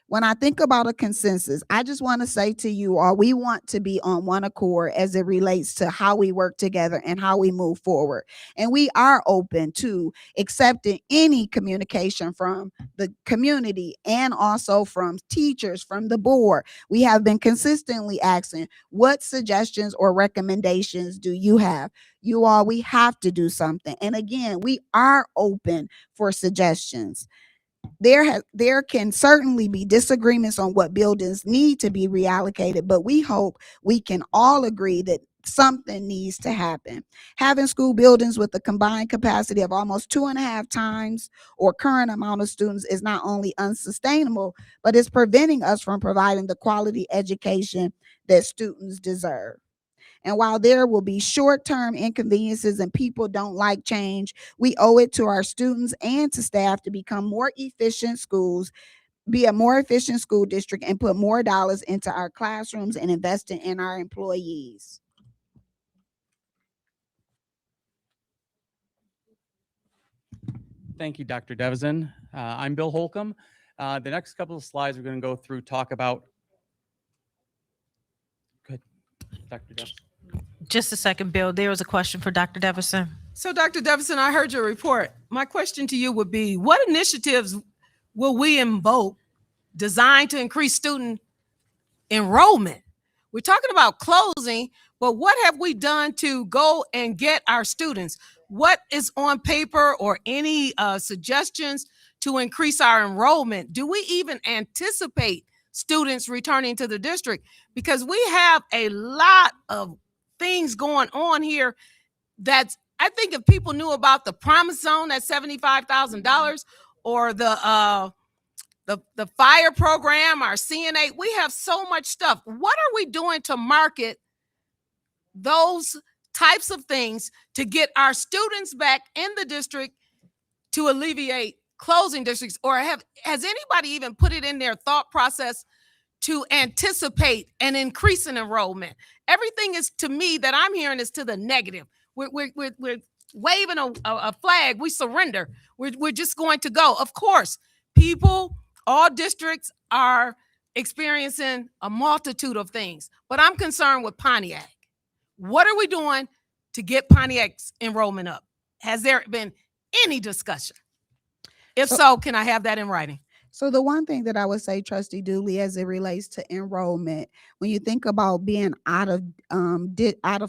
When I think about a consensus, I just want to say to you all, we want to be on one accord as it relates to how we work together and how we move forward. And we are open to accepting any communication from the community and also from teachers, from the board. We have been consistently asking, what suggestions or recommendations do you have? You all, we have to do something. And again, we are open for suggestions. There can certainly be disagreements on what buildings need to be reallocated, but we hope we can all agree that something needs to happen. Having school buildings with a combined capacity of almost 2.5 times or current amount of students is not only unsustainable, but it's preventing us from providing the quality education that students deserve. And while there will be short-term inconveniences and people don't like change, we owe it to our students and to staff to become more efficient schools, be a more efficient school district, and put more dollars into our classrooms and investing in our employees. Thank you, Dr. Devison. I'm Bill Holcomb. The next couple of slides we're going to go through talk about. Good, Dr. Devison. Just a second, Bill. There was a question for Dr. Devison. So, Dr. Devison, I heard your report. My question to you would be, what initiatives will we invoke designed to increase student enrollment? We're talking about closing, but what have we done to go and get our students? What is on paper or any suggestions to increase our enrollment? Do we even anticipate students returning to the district, because we have a lot of things going on here that's, I think if people knew about the Promise Zone at $75,000 or the fire program, our CNA, we have so much stuff. What are we doing to market those types of things to get our students back in the district to alleviate closing districts? Or has anybody even put it in their thought process to anticipate an increase in enrollment? Everything is, to me, that I'm hearing is to the negative. We're waving a flag. We surrender. We're just going to go. Of course, all districts are experiencing a multitude of things, but I'm concerned with Pontiac. What are we doing to get Pontiac's enrollment up? Has there been any discussion? If so, can I have that in writing? So the one thing that I would say, Trustee Dooley, as it relates to enrollment, when you think about being out of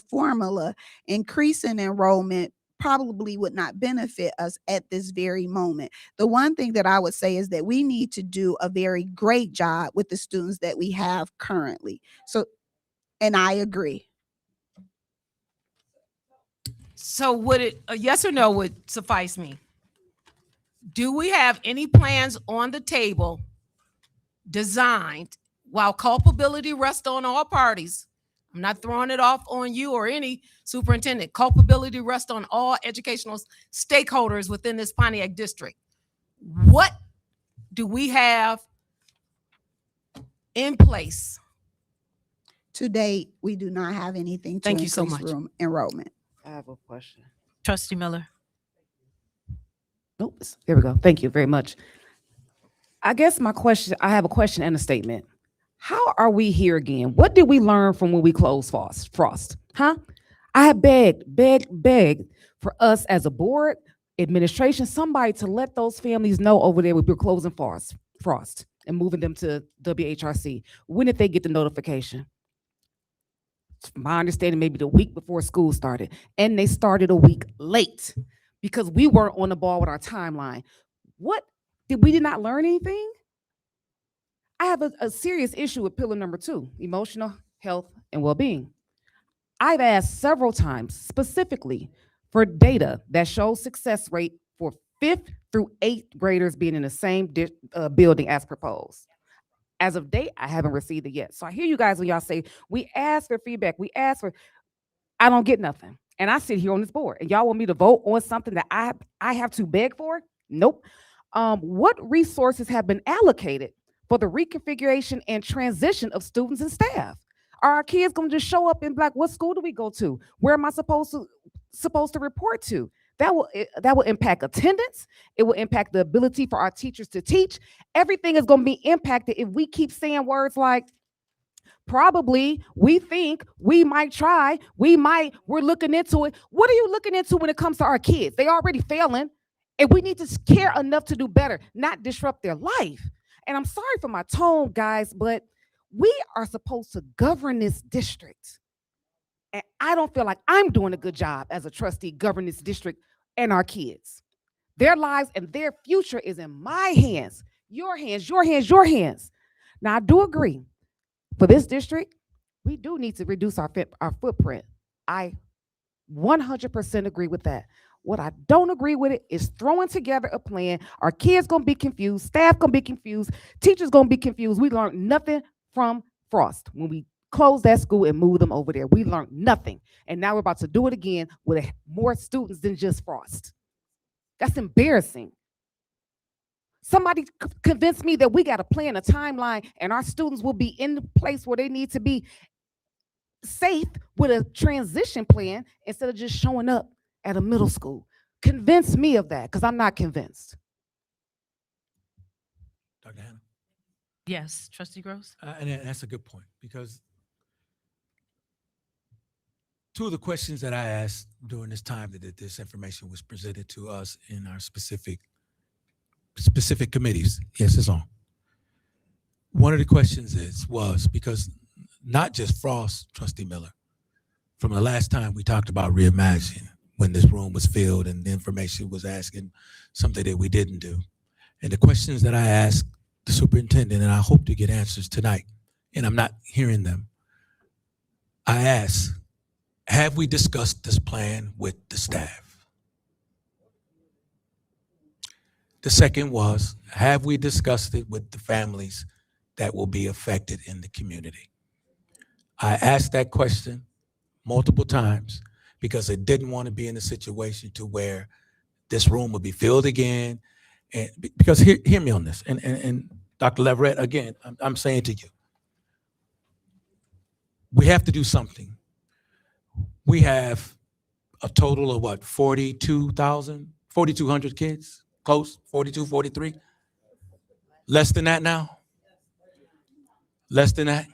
formula, increasing enrollment probably would not benefit us at this very moment. The one thing that I would say is that we need to do a very great job with the students that we have currently. So, and I agree. So would a yes or no would suffice me? Do we have any plans on the table designed, while culpability rests on all parties? I'm not throwing it off on you or any superintendent. Culpability rests on all educational stakeholders within this Pontiac district. What do we have in place? To date, we do not have anything to Thank you so increase much. Enrollment. I have a question. Trustee Miller. Oops, there we go. Thank you very much. I guess I have a question and a statement. How are we here again? What did we learn from when we closed Frost? Huh? I have begged for us as a board, administration, somebody to let those families know over there we were closing Frost and moving them to WHRC. When did they get the notification? My understanding, maybe the week before school started, and they started a week late because we weren't on the ball with our timeline. What? Did we not learn anything? I have a serious issue with pillar number 2, emotional health and well-being. I've asked several times specifically for data that shows success rate for 5th through 8th graders being in the same building as proposed. As of date, I haven't received it yet. So I hear you guys when y'all say, we ask for feedback, I don't get nothing. And I sit here on this board and y'all want me to vote on something that I have to beg for? Nope. What resources have been allocated for the reconfiguration and transition of students and staff? Are our kids going to just show up and be like, what school do we go to? Where am I supposed to report to? That will impact attendance. It will impact the ability for our teachers to teach. Everything is going to be impacted if we keep saying words like, probably, we think, we might try, we're looking into it. What are you looking into when it comes to our kids? They already failing, and we need to care enough to do better, not disrupt their life. And I'm sorry for my tone, guys, but we are supposed to govern this district. And I don't feel like I'm doing a good job as a trustee governing this district and our kids. Their lives and their future is in my hands, your hands, your hands, your hands. Now, I do agree. For this district, we do need to reduce our footprint. I 100% agree with that. What I don't agree with it is throwing together a plan. Our kids gonna be confused, staff gonna be confused, teachers gonna be confused. We learned nothing from Frost when we closed that school and moved them over there. We learned nothing. And now we're about to do it again with more students than just Frost. That's embarrassing. Somebody convinced me that we got a plan, a timeline, and our students will be in the place where they need to be safe with a transition plan instead of just showing up at a middle school. Convince me of that, because I'm not convinced. Dr. Hannah? Yes, Trustee Gross? And that's a good point, because 2 of the questions that I asked during this time that this information was presented to us in our specific committees. Yes, it's on. One of the questions was because not just Frost, Trustee Miller, from the last time we talked about reimagining, when this room was filled and the information was asking something that we didn't do. And the questions that I asked the superintendent, and I hope to get answers tonight, and I'm not hearing them. I asked, have we discussed this plan with the staff? The second was, have we discussed it with the families that will be affected in the community? I asked that question multiple times because I didn't want to be in a situation to where this room would be filled again. And because hear me on this, and Dr. Leverett, again, I'm saying to you, we have to do something. We have a total of what, 4,200 kids, close, 42, 43? Less than that now? Less than that?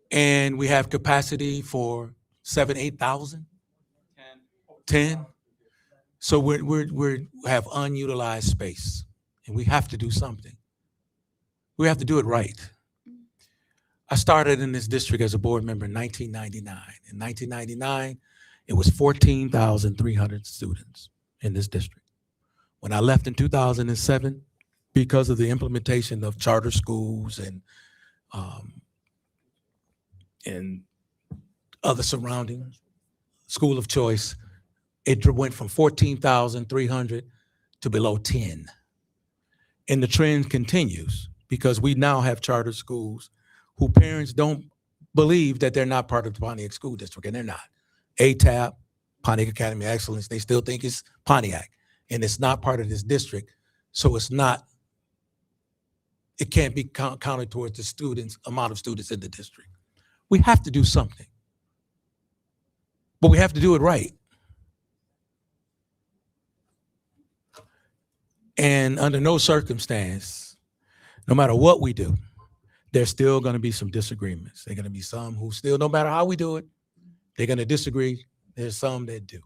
And we have capacity for 7,000, 8,000? 10? So we have unutilized space, and we have to do something. We have to do it right. I started in this district as a board member in 1999. In 1999, it was 14,300 students in this district. When I left in 2007, because of the implementation of charter schools and other surrounding school of choice, it went from 14,300 to below 10. And the trend continues because we now have charter schools who parents don't believe that they're not part of the Pontiac School District, and they're not. ATAP, Pontiac Academy of Excellence, they still think it's Pontiac, and it's not part of this district. So it can't be counted towards the amount of students in the district. We have to do something, but we have to do it right. And under no circumstance, no matter what we do, there's still going to be some disagreements. There are going to be some who still, no matter how we do it, they're going to disagree. There's some that do.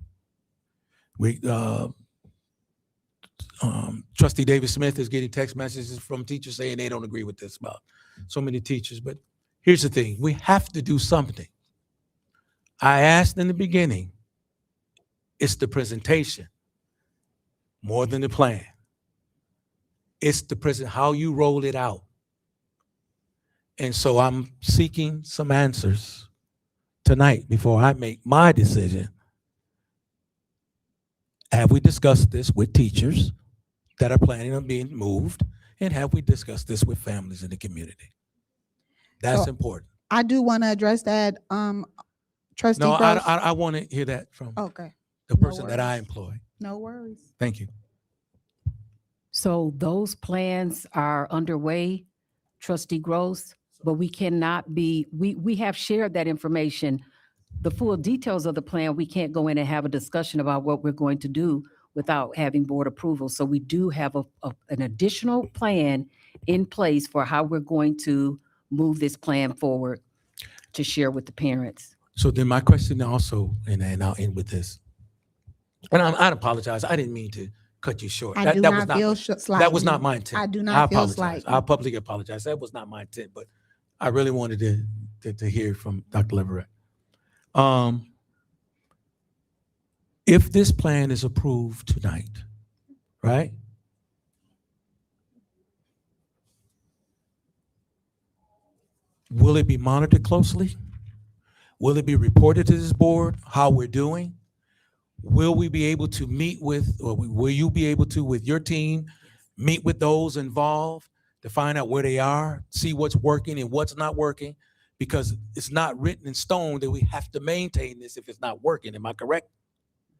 Trustee David Smith is getting text messages from teachers saying they don't agree with this about so many teachers. But here's the thing, we have to do something. I asked in the beginning, it's the presentation more than the plan. It's the how you roll it out. And so I'm seeking some answers tonight before I make my decision. Have we discussed this with teachers that are planning on being moved? And have we discussed this with families in the community? That's important. I do want to address that, Trustee No, Gross. I want to hear that from Okay. the person that I employ. No worries. Thank you. So those plans are underway, Trustee Gross, but we cannot be, we have shared that information. The full details of the plan, we can't go in and have a discussion about what we're going to do without having board approval. So we do have an additional plan in place for how we're going to move this plan forward to share with the parents. So then my question also, and I'll end with this. And I apologize. I didn't mean to cut you short. I do not feel slighted. That was not my intent. I do not feel apologize. slighted. I publicly apologize. That was not my intent, but I really wanted to hear from Dr. Leverett. If this plan is approved tonight, right? Will it be monitored closely? Will it be reported to this board how we're doing? Will we be able to meet with, or will you be able to, with your team, meet with those involved to find out where they are, see what's working and what's not working? Because it's not written in stone that we have to maintain this if it's not working. Am I correct?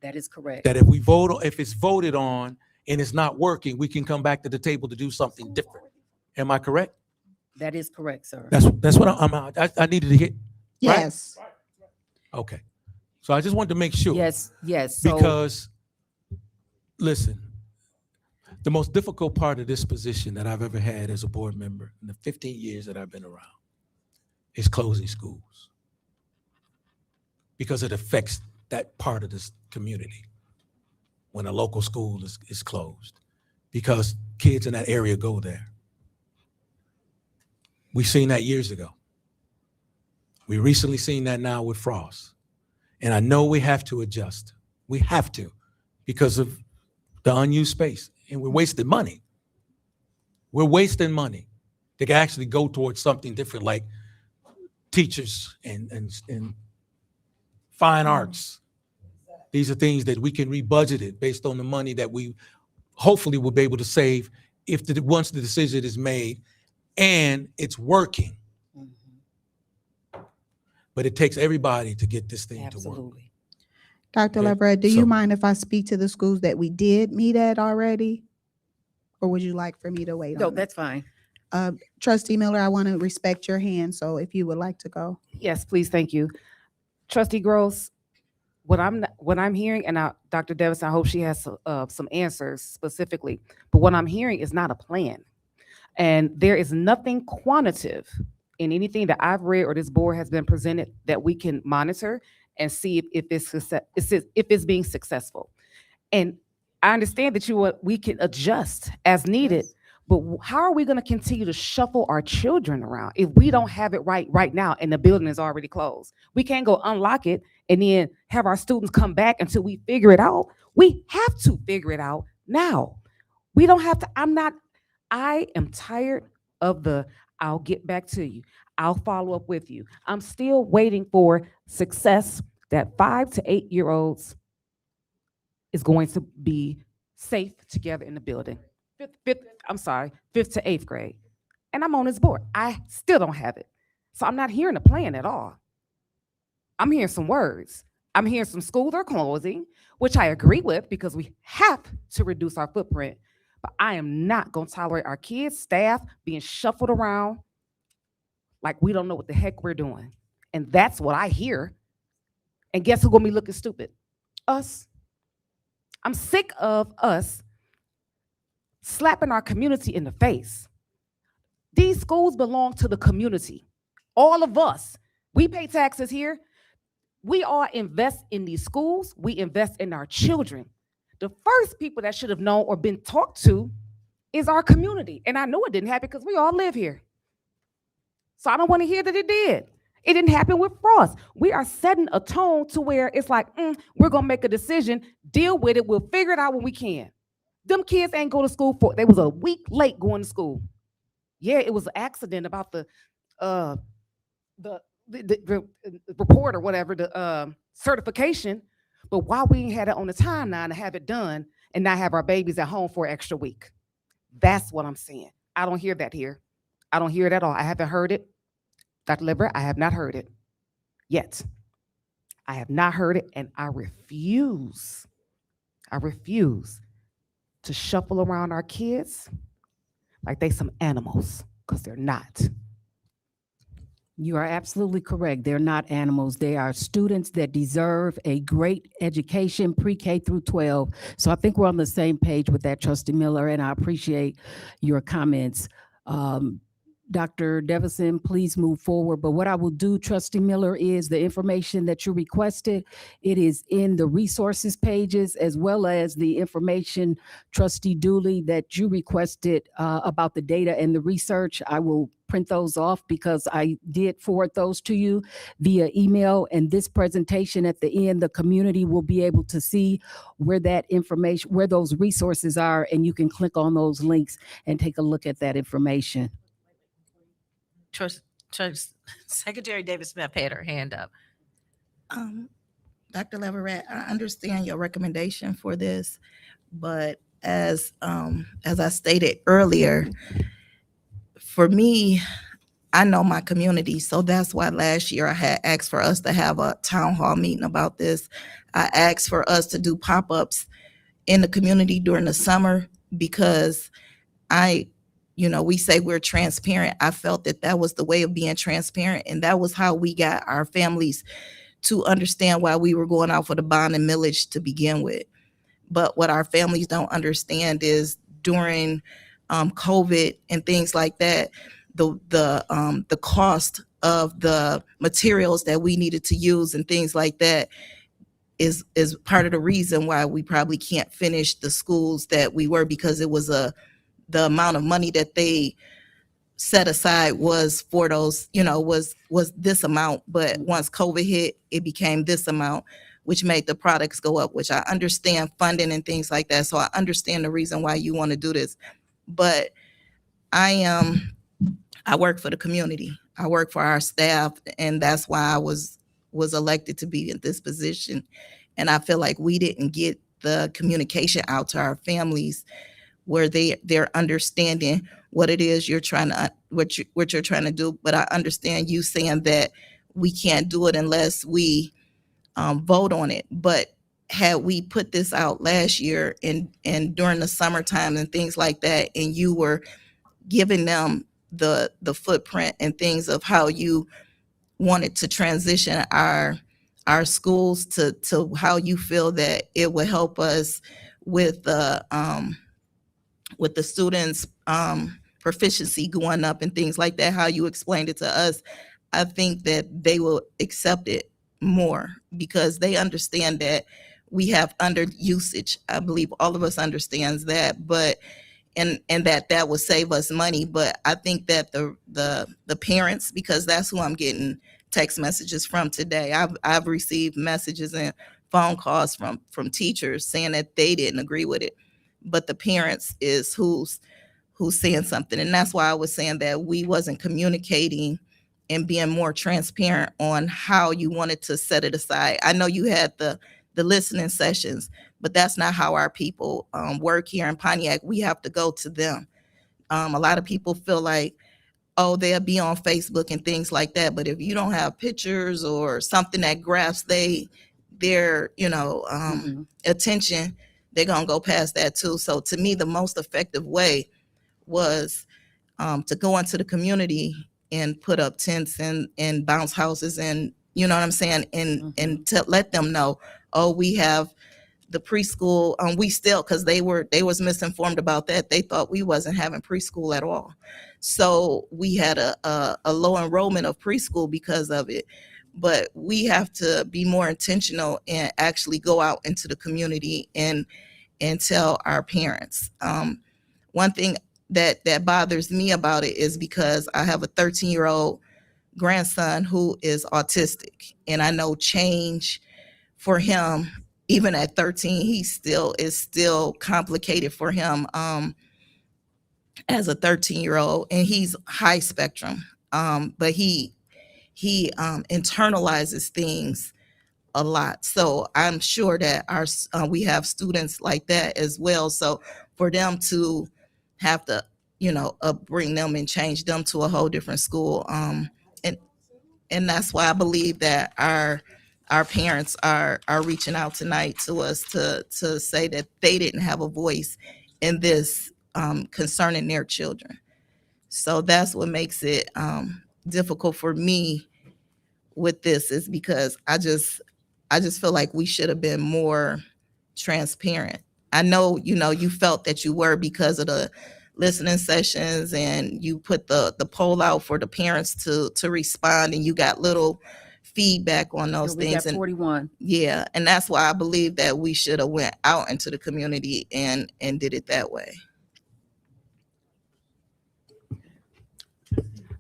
That is correct. That if it's voted on and it's not working, we can come back to the table to do something different. Am I correct? That is correct, sir. That's what I needed to hit. Yes. Right? Okay. So I just wanted to make sure. Yes, yes. So, Because, listen, the most difficult part of this position that I've ever had as a board member in the 15 years that I've been around is closing schools. Because it affects that part of this community when a local school is closed. Because kids in that area go there. We've seen that years ago. We recently seen that now with Frost. And I know we have to adjust. We have to because of the unused space, and we're wasting money. We're wasting money that can actually go towards something different, like teachers and fine arts. These are things that we can rebudget it based on the money that we hopefully will be able to save if once the decision is made and it's working. But it takes everybody to get this thing to work. Absolutely. Dr. Okay, Leverett, do so- you mind if I speak to the schools that we did meet at already? Or would you like for me to wait No, on it? that's fine. Trustee Miller, I want to respect your hand, so if you would like to go. Yes, please, thank you. Trustee Gross, what I'm hearing, and Dr. Davis, I hope she has some answers specifically, but what I'm hearing is not a plan. And there is nothing quantitative in anything that I've read or this board has been presented that we can monitor and see if it's being successful. And I understand that we can adjust as needed, but how are we going to continue to shuffle our children around if we don't have it right now and the building is already closed? We can't go unlock it and then have our students come back until we figure it out. We have to figure it out now. We don't have to. I am tired of I'll get back to you. I'll follow up with you. I'm still waiting for success that 5 to 8 year olds is going to be safe together in the building. Fifth to eighth grade. And I'm on this board. I still don't have it. So I'm not hearing a plan at all. I'm hearing some words. I'm hearing some schools are closing, which I agree with because we have to reduce our footprint. But I am not going to tolerate our kids, staff being shuffled around like we don't know what the heck we're doing. And that's what I hear. And guess who's going to be looking stupid? Us. I'm sick of us slapping our community in the face. These schools belong to the community. All of us. We pay taxes here. We all invest in these schools. We invest in our children. The first people that should have known or been talked to is our community. And I know it didn't happen because we all live here. So I don't want to hear that it did. It didn't happen with Frost. We are setting a tone to where it's like, we're going to make a decision, deal with it. We'll figure it out when we can. Them kids ain't go to school they was a week late going to school. Yeah, it was an accident about the report or whatever, the certification. But why we ain't had it on the timeline to have it done and not have our babies at home for an extra week? That's what I'm saying. I don't hear that here. I don't hear it at all. I haven't heard it. Dr. Leverett, I have not heard it yet. I have not heard it, and I refuse to shuffle around our kids like they some animals, because they're not. You are absolutely correct. They're not animals. They are students that deserve a great education, pre-K through 12. So I think we're on the same page with that, Trustee Miller, and I appreciate your comments. Dr. Devison, please move forward. But what I will do, Trustee Miller, is the information that you requested, it is in the resources pages as well as the information, Trustee Dooley, that you requested about the data and the research. I will print those off because I did forward those to you via email. And this presentation at the end, the community will be able to see where that information, where those resources are, and you can click on those links and take a look at that information. Secretary Davis Smith had her hand up. Dr. Leverett, I understand your recommendation for this, but as I stated earlier, for me, I know my community, so that's why last year I had asked for us to have a town hall meeting about this. I asked for us to do pop-ups in the community during the summer because we say we're transparent. I felt that was the way of being transparent, and that was how we got our families to understand why we were going out for the bond and millage to begin with. But what our families don't understand is during COVID and things like that, the cost of the materials that we needed to use and things like that is part of the reason why we probably can't finish the schools that we were, because it was the amount of money that they set aside was for those, was this amount. But once COVID hit, it became this amount, which made the products go up, which I understand funding and things like that. So I understand the reason why you want to do this. But I work for the community. I work for our staff, and that's why I was elected to be in this position. And I feel like we didn't get the communication out to our families where they're understanding what it is you're trying to what you're trying to do. But I understand you saying that we can't do it unless we vote on it. But had we put this out last year and during the summertime and things like that, and you were giving them the footprint and things of how you wanted to transition our schools to how you feel that it would help us with the students proficiency going up and things like that, how you explained it to us, I think that they will accept it more because they understand that we have under usage. I believe all of us understands that, but and that would save us money. But I think that the parents, because that's who I'm getting text messages from today. I've received messages and phone calls from teachers saying that they didn't agree with it, but the parents is who's saying something. And that's why I was saying that we wasn't communicating and being more transparent on how you wanted to set it aside. I know you had the listening sessions, but that's not how our people work here in Pontiac. We have to go to them. A lot of people feel like, oh, they'll be on Facebook and things like that. But if you don't have pictures or something that grabs their attention, they're going to go past that too. So to me, the most effective way was to go into the community and put up tents and bounce houses and, you know what I'm saying? And to let them know, oh, we have the preschool. We still, because they was misinformed about that. They thought we wasn't having preschool at all. So we had a low enrollment of preschool because of it. But we have to be more intentional and actually go out into the community and tell our parents. One thing that bothers me about it is because I have a 13-year-old grandson who is autistic, and I know change for him, even at 13, is still complicated for him as a 13-year-old, and he's high spectrum, but he internalizes things a lot. So I'm sure that we have students like that as well. So for them to have to, bring them and change them to a whole different school, and that's why I believe that our parents are reaching out tonight to us to say that they didn't have a voice in this concerning their children. So that's what makes it difficult for me with this, is because I just feel like we should have been more transparent. I know, you felt that you were because of the listening sessions, and you put the poll out for the parents to respond, and you got little feedback on those We things. got 41. Yeah, and that's why I believe that we should have went out into the community and did it that way.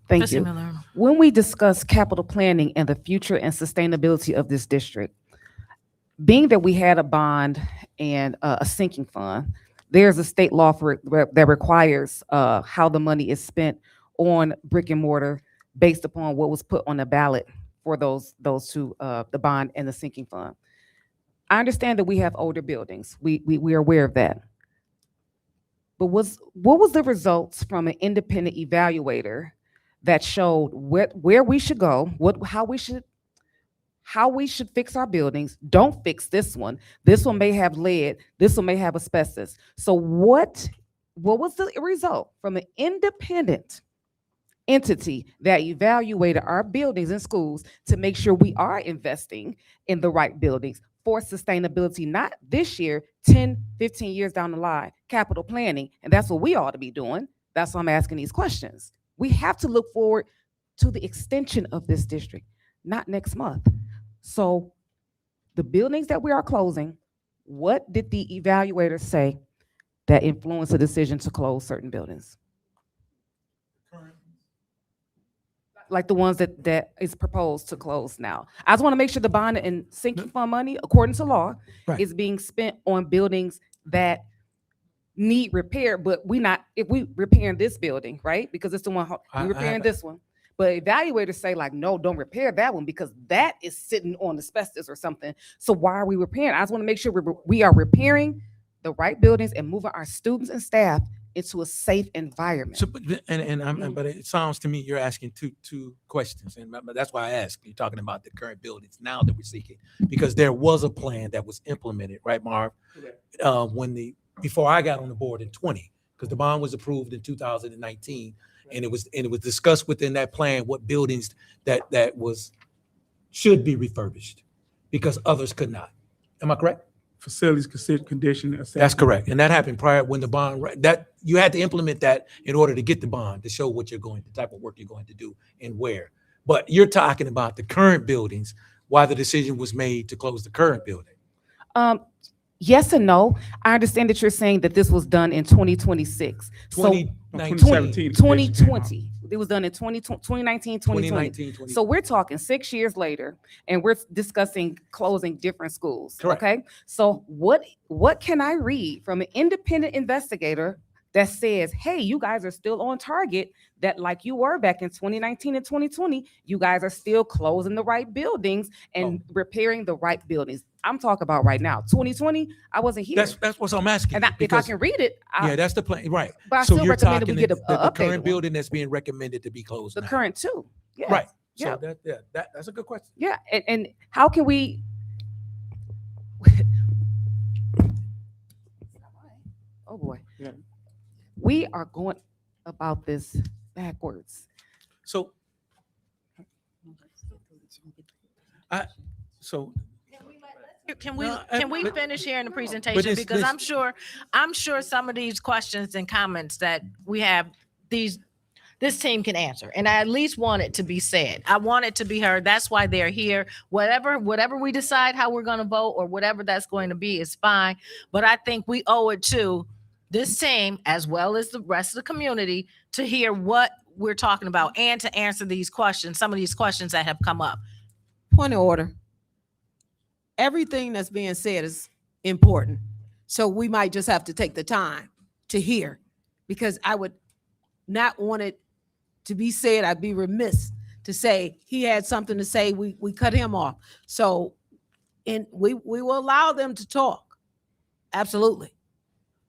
Thank Trustee you. Miller. When we discuss capital planning and the future and sustainability of this district, being that we had a bond and a sinking fund, there's a state law that requires how the money is spent on brick and mortar based upon what was put on the ballot for those two, the bond and the sinking fund. I understand that we have older buildings. We are aware of that. But what was the results from an independent evaluator that showed where we should go, how we should fix our buildings? Don't fix this one. This one may have lead. This one may have asbestos. So what was the result from an independent entity that evaluated our buildings and schools to make sure we are investing in the right buildings for sustainability, not this year, 10, 15 years down the line, capital planning? And that's what we ought to be doing. That's why I'm asking these questions. We have to look forward to the extension of this district, not next month. So the buildings that we are closing, what did the evaluators say that influenced the decision to close certain buildings? Like the ones that is proposed to close now. I just want to make sure the bond and sinking fund money, according to law, Right. is being spent on buildings that need repair, but if we repairing this building, right? Because it's the one, I- we repairing I- this one. But evaluators say like, no, don't repair that one because that is sitting on asbestos or something. So why are we repairing? I just want to make sure we are repairing the right buildings and moving our students and staff into a safe environment. So, but it sounds to me you're asking two questions, and that's why I asked. You're talking about the current buildings now that we're seeking, because there was a plan that was implemented, right, Marv? Before I got on the board in 20, because the bond was approved in 2019, and it was discussed within that plan what buildings that should be refurbished, because others could not. Am I correct? Facilities condition assessment. That's correct. And that happened prior when the bond, that you had to implement that in order to get the bond to show what the type of work you're going to do and where. But you're talking about the current buildings, why the decision was made to close the current building. Yes and no. I understand that you're saying that this was done in 2026. 2019. 2020. It was done in 2019, 2020. 2020. So we're talking 6 years later, and we're discussing closing different schools. Correct. Okay. So what can I read from an independent investigator that says, hey, you guys are still on target, that like you were back in 2019 and 2020, you guys are still closing the right buildings and repairing the right buildings. I'm talking about right now. 2020, I wasn't here. That's what I'm asking. And if I because- can read it, Yeah, that's the plan, right. But I So still you're recommend that talking we get the a updated current one. building that's being recommended to be closed The now. current two. Yes. Right. Yeah. So that's a good question. Yeah. And how can we? Oh boy. Yeah. We are going about this backwards. So Can we No, but- finish hearing the but presentation? it's- Because this- I'm sure some of these questions and comments that we have, this team can answer. And I at least want it to be said. I want it to be heard. That's why they're here. Whatever we decide how we're going to vote or whatever that's going to be is fine. But I think we owe it to this team as well as the rest of the community to hear what we're talking about and to answer these questions, some of these questions that have come up. Point of order. Everything that's being said is important. So we might just have to take the time to hear, because I would not want it to be said. I'd be remiss to say he had something to say. We cut him off. So, and we will allow them to talk. Absolutely.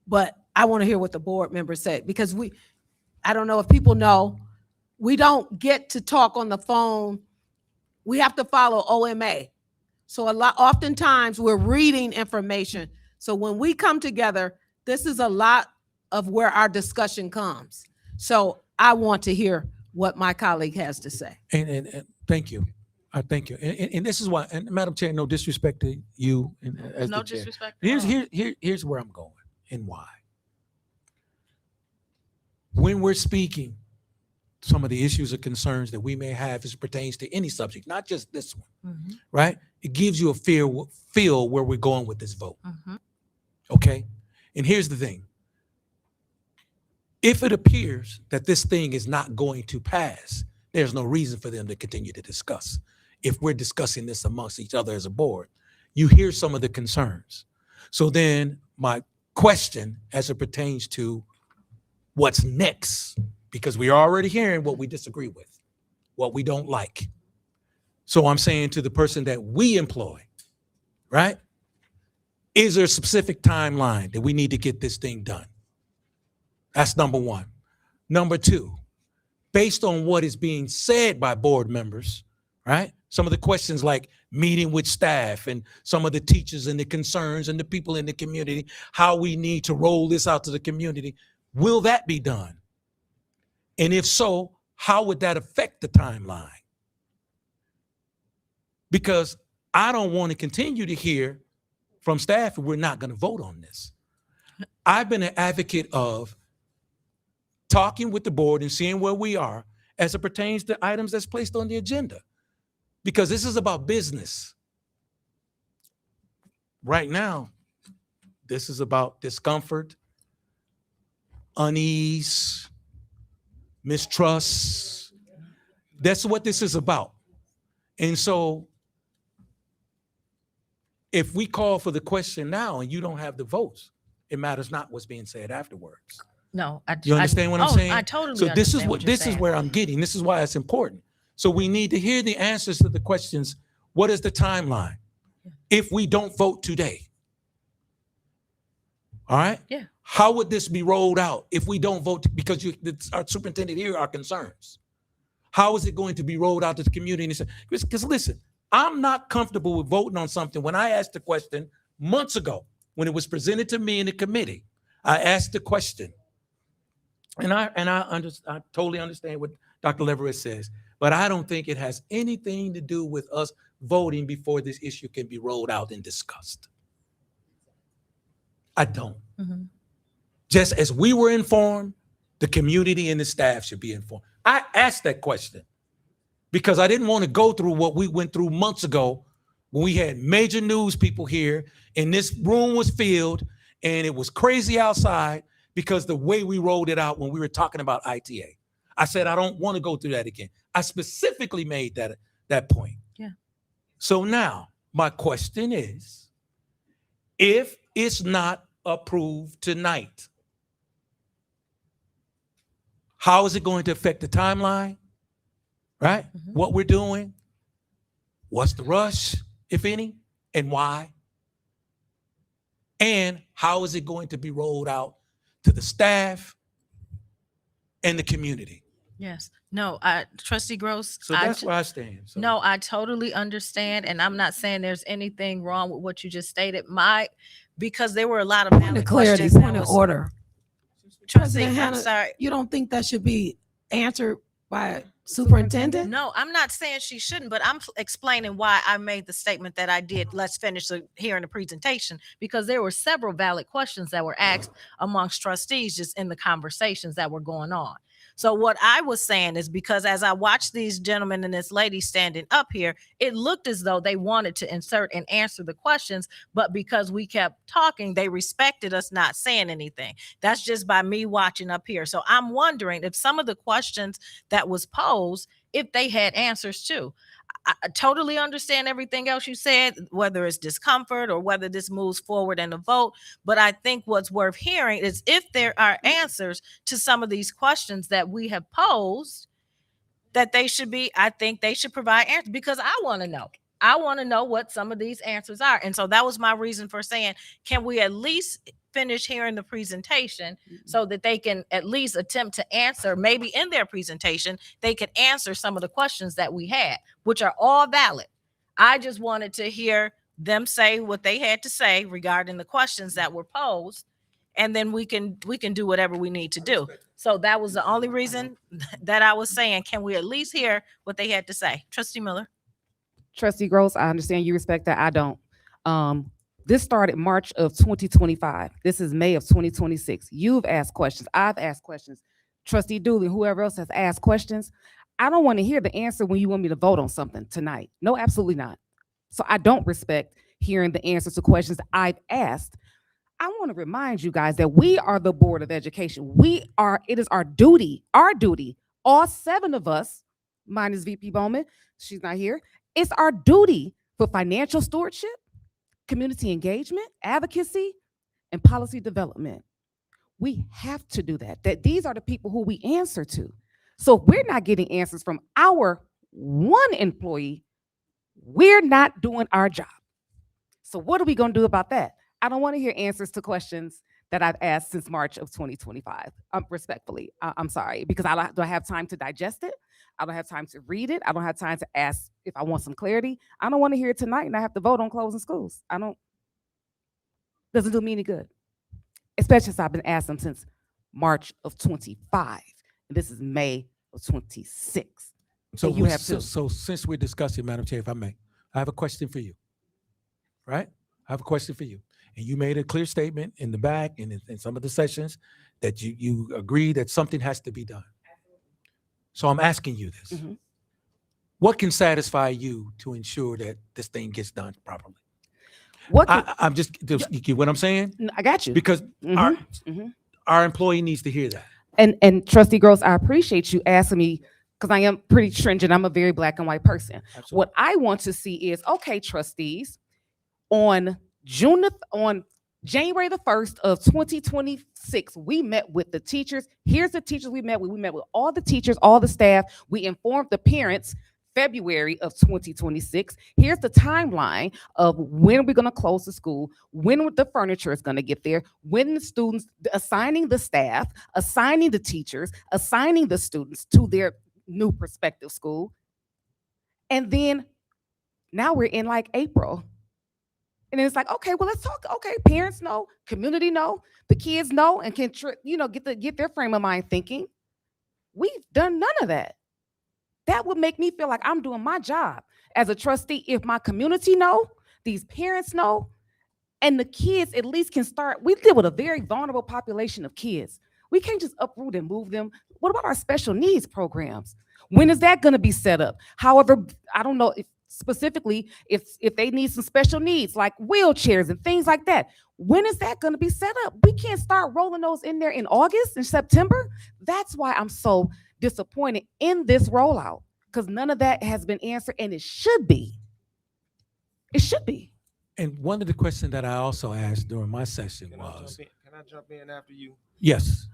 But I want to hear what the board members said, because I don't know if people know, we don't get to talk on the phone. We have to follow OMA. So oftentimes we're reading information. So when we come together, this is a lot of where our discussion comes. So I want to hear what my colleague has to say. And thank you. I thank you. And this is why, and Madam Chair, no disrespect to you and as No the chair. disrespect at all. Here's where I'm going and why. When we're speaking, some of the issues or concerns that we may have as it pertains to any subject, not just this one, Mhm. right? It gives you a feel where we're going with this vote. Mhm. Okay? And here's the thing. If it appears that this thing is not going to pass, there's no reason for them to continue to discuss. If we're discussing this amongst each other as a board, you hear some of the concerns. So then my question as it pertains to what's next, because we're already hearing what we disagree with, what we don't like. So I'm saying to the person that we employ, right? Is there a specific timeline that we need to get this thing done? That's number one. Number two, based on what is being said by board members, right? Some of the questions like meeting with staff and some of the teachers and the concerns and the people in the community, how we need to roll this out to the community. Will that be done? And if so, how would that affect the timeline? Because I don't want to continue to hear from staff if we're not going to vote on this. I've been an advocate of talking with the board and seeing where we are as it pertains to items that's placed on the agenda. Because this is about business. Right now, this is about discomfort, unease, mistrust. That's what this is about. And so if we call for the question now and you don't have the votes It matters not what's being said afterwards. No, You understand what I'm saying? I totally So this is understand what you're this is saying. where I'm getting. This is why it's important. So we need to hear the answers to the questions. What is the timeline? If we don't vote today, all right? Yeah. How would this be rolled out if we don't vote? Because our superintendent here are concerns. How is it going to be rolled out to the community? Because listen, I'm not comfortable with voting on something. When I asked the question months ago, when it was presented to me in the committee, I asked the question, and I totally understand what Dr. Leverett says, but I don't think it has anything to do with us voting before this issue can be rolled out and discussed. I don't. Mhm. Just as we were informed, the community and the staff should be informed. I asked that question because I didn't want to go through what we went through months ago when we had major news people here and this room was filled and it was crazy outside because the way we rolled it out when we were talking about ITA. I said, I don't want to go through that again. I specifically made that point. Yeah. So now my question is, if it's not approved tonight, how is it going to affect the timeline? Right? Mhm. What we're doing? What's the rush, if any, and why? And how is it going to be rolled out to the staff and the community? Yes. No, Trustee Gross. So that's where I stand. So No, I totally understand, and I'm not saying there's anything wrong with what you just stated. Because there were a lot of Point of valid clarity, questions that point of was- order. Trustee, President I'm Hannah, sorry. you don't think that should be answered by superintendent? No, I'm not saying she shouldn't, but I'm explaining why I made the statement that I did. Let's finish hearing the presentation, because there were several valid questions that were asked amongst trustees just in the conversations that were going on. So what I was saying is, because as I watched these gentlemen and this lady standing up here, it looked as though they wanted to insert and answer the questions, but because we kept talking, they respected us not saying anything. That's just by me watching up here. So I'm wondering if some of the questions that was posed, if they had answers too. I totally understand everything else you said, whether it's discomfort or whether this moves forward in a vote. But I think what's worth hearing is if there are answers to some of these questions that we have posed, that I think they should provide answers, because I want to know. I want to know what some of these answers are. And so that was my reason for saying, can we at least finish hearing the presentation so that they can at least attempt to answer, maybe in their presentation, they could answer some of the questions that we had, which are all valid. I just wanted to hear them say what they had to say regarding the questions that were posed, and then we can do whatever we need to do. So that was the only reason that I was saying, can we at least hear what they had to say? Trustee Miller. Trustee Gross, I understand you respect that. I don't. This started March of 2025. This is May of 2026. You've asked questions. I've asked questions. Trustee Dooley, whoever else has asked questions. I don't want to hear the answer when you want me to vote on something tonight. No, absolutely not. So I don't respect hearing the answers to questions I've asked. I want to remind you guys that we are the Board of Education. It is our duty, all 7 of us, minus VP Bowman, she's not here. It's our duty for financial stewardship, community engagement, advocacy, and policy development. We have to do that. These are the people who we answer to. So if we're not getting answers from our one employee, we're not doing our job. So what are we going to do about that? I don't want to hear answers to questions that I've asked since March of 2025. Respectfully, I'm sorry, because I don't have time to digest it. I don't have time to read it. I don't have time to ask if I want some clarity. I don't want to hear it tonight and I have to vote on closing schools. Doesn't do me any good, especially since I've been asking them since March of 25. And this is May of 26. So And you have too. So since we're discussing, Madam Chair, if I may, I have a question for you. Right? I have a question for you. And you made a clear statement in the back and in some of the sessions that you agree that something has to be done. So I'm asking you this. Mhm. What can satisfy you to ensure that this thing gets done properly? I'm just, you get what I'm saying? I got you. Because our employee needs to hear that. And Trustee Gross, I appreciate you asking me, because I am pretty stringent. I'm a very black and white person. Absolutely. What I want to see is, okay, trustees, on January the 1st of 2026, we met with the teachers. Here's the teachers we met with. We met with all the teachers, all the staff. We informed the parents February of 2026. Here's the timeline of when we're going to close the school, when the furniture is going to get there, when the students, assigning the staff, assigning the teachers, assigning the students to their new prospective school. And then now we're in like April. And then it's like, okay, well, let's talk. Okay, parents know, community know, the kids know, and can get their frame of mind thinking. We've done none of that. That would make me feel like I'm doing my job as a trustee if my community know, these parents know, and the kids at least can start. We live with a very vulnerable population of kids. We can't just uproot and move them. What about our special needs programs? When is that going to be set up? However, I don't know if specifically if they need some special needs like wheelchairs and things like that. When is that going to be set up? We can't start rolling those in there in August and September. That's why I'm so disappointed in this rollout, because none of that has been answered, and it should be. It should be. And one of the questions that I also asked during my session was, Can I jump in after you? yes,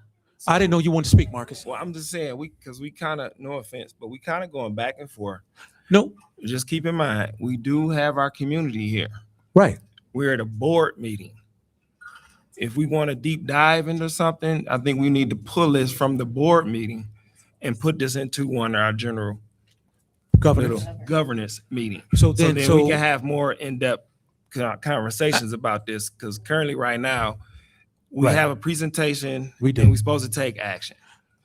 I didn't know you wanted to speak, Marcus. Well, I'm just saying because we kind of, no offense, but we kind of going back and forth. No. Just keep in mind, we do have our community here. Right. We're at a board meeting. If we want to deep dive into something, I think we need to pull this from the board meeting and put this into one of our general governance meeting. So then we can have more in-depth conversations about this, because currently right now, we have a presentation and we're supposed to take action.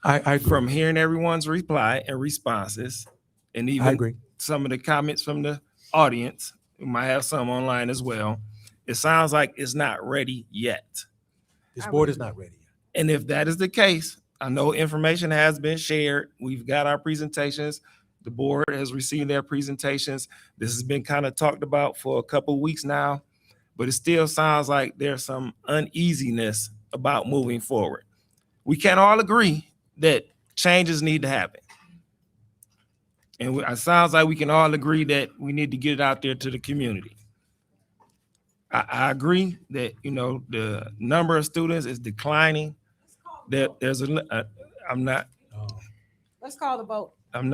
I from hearing everyone's reply and responses, and even some of the comments from the audience, we might have some online as well. It sounds like it's not ready yet. This board is not ready yet. And if that is the case, I know information has been shared. We've got our presentations. The board has received their presentations. This has been kind of talked about for a couple of weeks now, but it still sounds like there's some uneasiness about moving forward. We can all agree that changes need to happen. And it sounds like we can all agree that we need to get it out there to the community. I agree that, the number of students is declining. That there's I'm not. Let's call the vote. I'm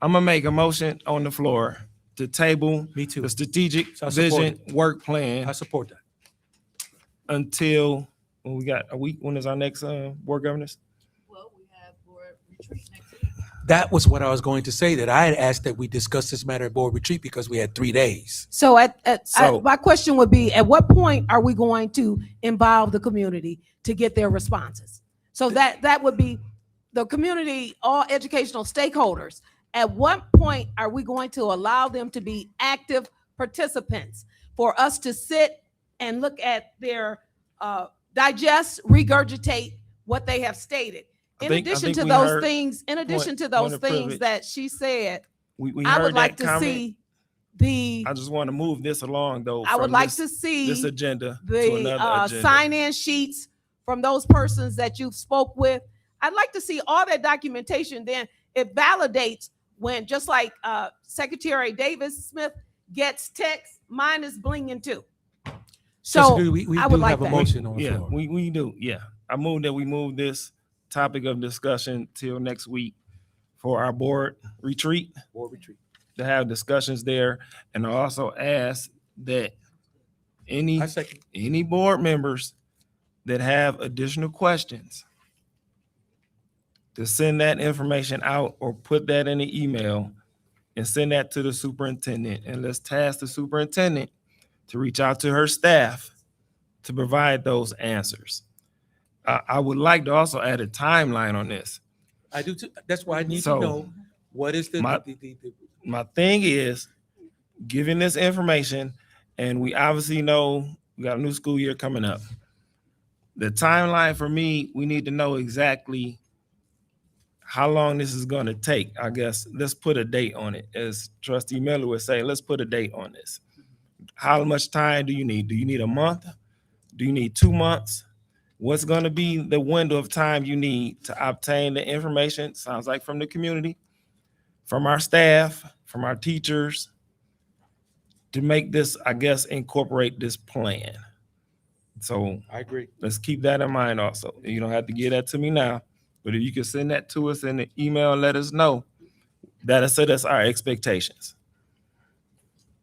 gonna make a motion on the floor to table the strategic vision work plan. I support that. Until when we got a week. When is our next board governance? Well, we have board retreat next week. That was what I was going to say, that I had asked that we discuss this matter at board retreat because we had 3 days. So my question would be, at what point are we going to involve the community to get their responses? So that would be the community, all educational stakeholders. At what point are we going to allow them to be active participants for us to sit and look at their digest, regurgitate what they have stated? In addition to those things that she said, I would like to see I just want to move this along though. I would like to see this agenda to the another agenda. sign-in sheets from those persons that you spoke with. I'd like to see all that documentation. Then it validates when, just like Secretary Davis Smith gets text, mine is blinging too. So we I would do like have a that. motion on the Yeah, floor. we do. Yeah, I move that we move this topic of discussion till next week for our board retreat. To have discussions there, and I also ask that any board members that have additional questions to send that information out or put that in the email and send that to the superintendent. And let's task the superintendent to reach out to her staff to provide those answers. I would like to also add a timeline on this. I do too. That's why I need to know what is my thing is, given this information, and we obviously know we got a new school year coming up. The timeline for me, we need to know exactly how long this is going to take. I guess let's put a date on it. As Trustee Miller would say, let's put a date on this. How much time do you need? Do you need a month? Do you need 2 months? What's going to be the window of time you need to obtain the information? Sounds like from the community, from our staff, from our teachers, to make this, I guess, incorporate this plan. So I agree. let's keep that in mind also. You don't have to give that to me now, but if you can send that to us in the email and let us know, that'll set us our expectations.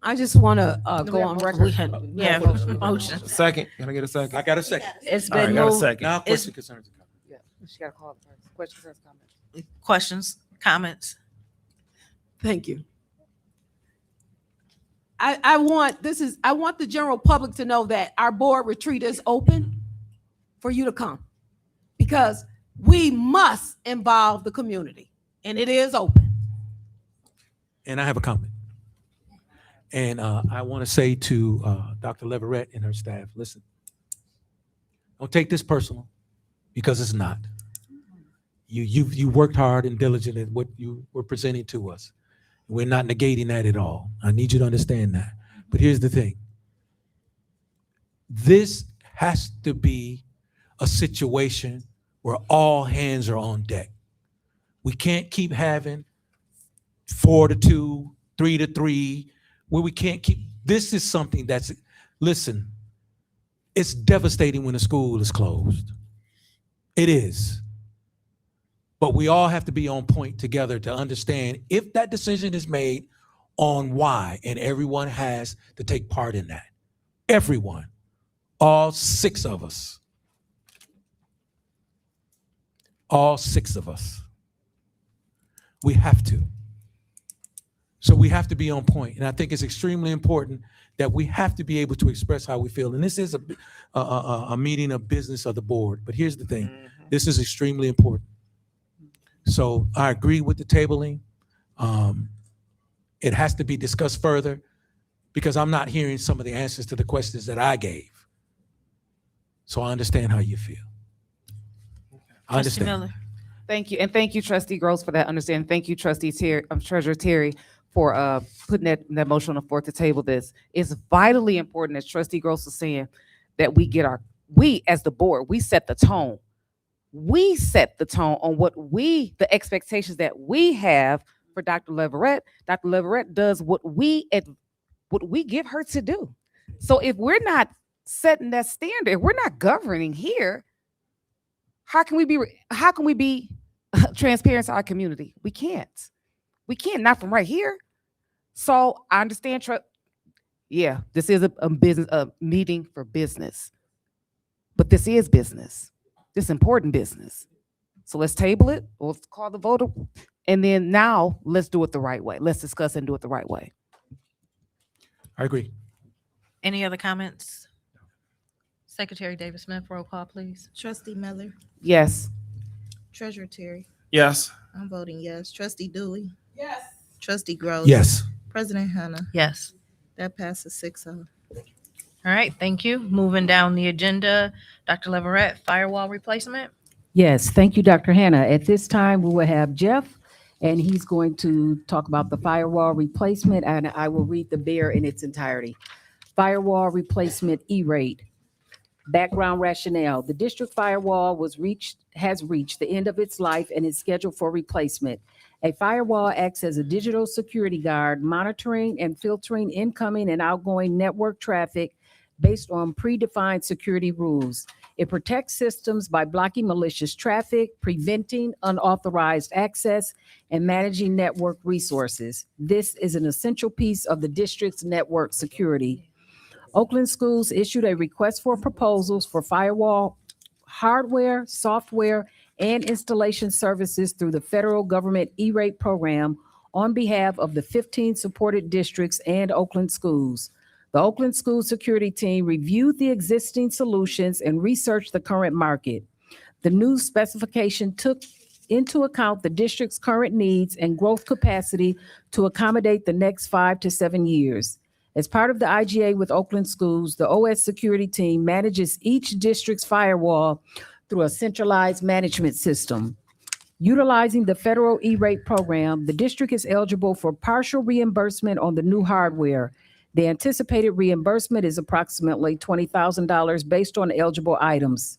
I just want to go on record. Yeah, motion. Second, can I get a second? I got a second. It's All right, been got a moved. second. Now, It's- question, concerns, and comments. Yeah, she gotta call it first. Questions, comments. Questions, comments? Thank you. I want the general public to know that our board retreat is open for you to come, because we must involve the community, and it is open. And I have a comment. And I want to say to Dr. Leverett and her staff, listen, don't take this personal, because it's not. You worked hard and diligent at what you were presenting to us. We're not negating that at all. I need you to understand that. But here's the thing. This has to be a situation where all hands are on deck. We can't keep having 4-2, 3-3, where we can't keep. This is something that's, listen, it's devastating when a school is closed. It is. But we all have to be on point together to understand if that decision is made on why, and everyone has to take part in that. Everyone, all 6 of us. All 6 of us. We have to. So we have to be on point. And I think it's extremely important that we have to be able to express how we feel. And this is a meeting of business of the board. But here's the thing. This is extremely important. So I agree with the tabling. It has to be discussed further, because I'm not hearing some of the answers to the questions that I gave. So I understand how you feel. I Trustee understand. Miller. Thank you. And thank you, Trustee Gross, for that understanding. Thank you, Trustee Terry, Treasurer Terry, for putting that motion on the floor to table this. It's vitally important, as Trustee Gross was saying, that we as the board, we set the tone. We set the tone on the expectations that we have for Dr. Leverett. Dr. Leverett does what we give her to do. So if we're not setting that standard, we're not governing here, how can we be transparent to our community? We can't, not from right here. So I understand, this is a meeting for business, but this is business. This important business. So let's table it. Let's call the vote. And then now let's do it the right way. Let's discuss and do it the right way. I agree. Any other comments? Secretary Davis Smith, roll call, please. Trustee Miller, Yes. Treasurer Terry, Yes. I'm voting yes. Trustee Dooley, Yes. Trustee Gross. Yes. President Hannah. Yes. That passes 6-0. All right, thank you. Moving down the agenda, Dr. Leverett, firewall replacement. Yes, thank you, Dr. Hannah. At this time, we will have Jeff, and he's going to talk about the firewall replacement, and I will read the bear in its entirety. Firewall replacement E-rate. Background rationale. The district firewall has reached the end of its life and is scheduled for replacement. A firewall acts as a digital security guard, monitoring and filtering incoming and outgoing network traffic based on predefined security rules. It protects systems by blocking malicious traffic, preventing unauthorized access, and managing network resources. This is an essential piece of the district's network security. Oakland Schools issued a request for proposals for firewall hardware, software, and installation services through the federal government E-rate program on behalf of the 15 supported districts and Oakland Schools. The Oakland School Security Team reviewed the existing solutions and researched the current market. The new specification took into account the district's current needs and growth capacity to accommodate the next 5 to 7 years. As part of the IGA with Oakland Schools, the OS Security Team manages each district's firewall through a centralized management system. Utilizing the federal E-rate program, the district is eligible for partial reimbursement on the new hardware. The anticipated reimbursement is approximately $20,000 based on eligible items.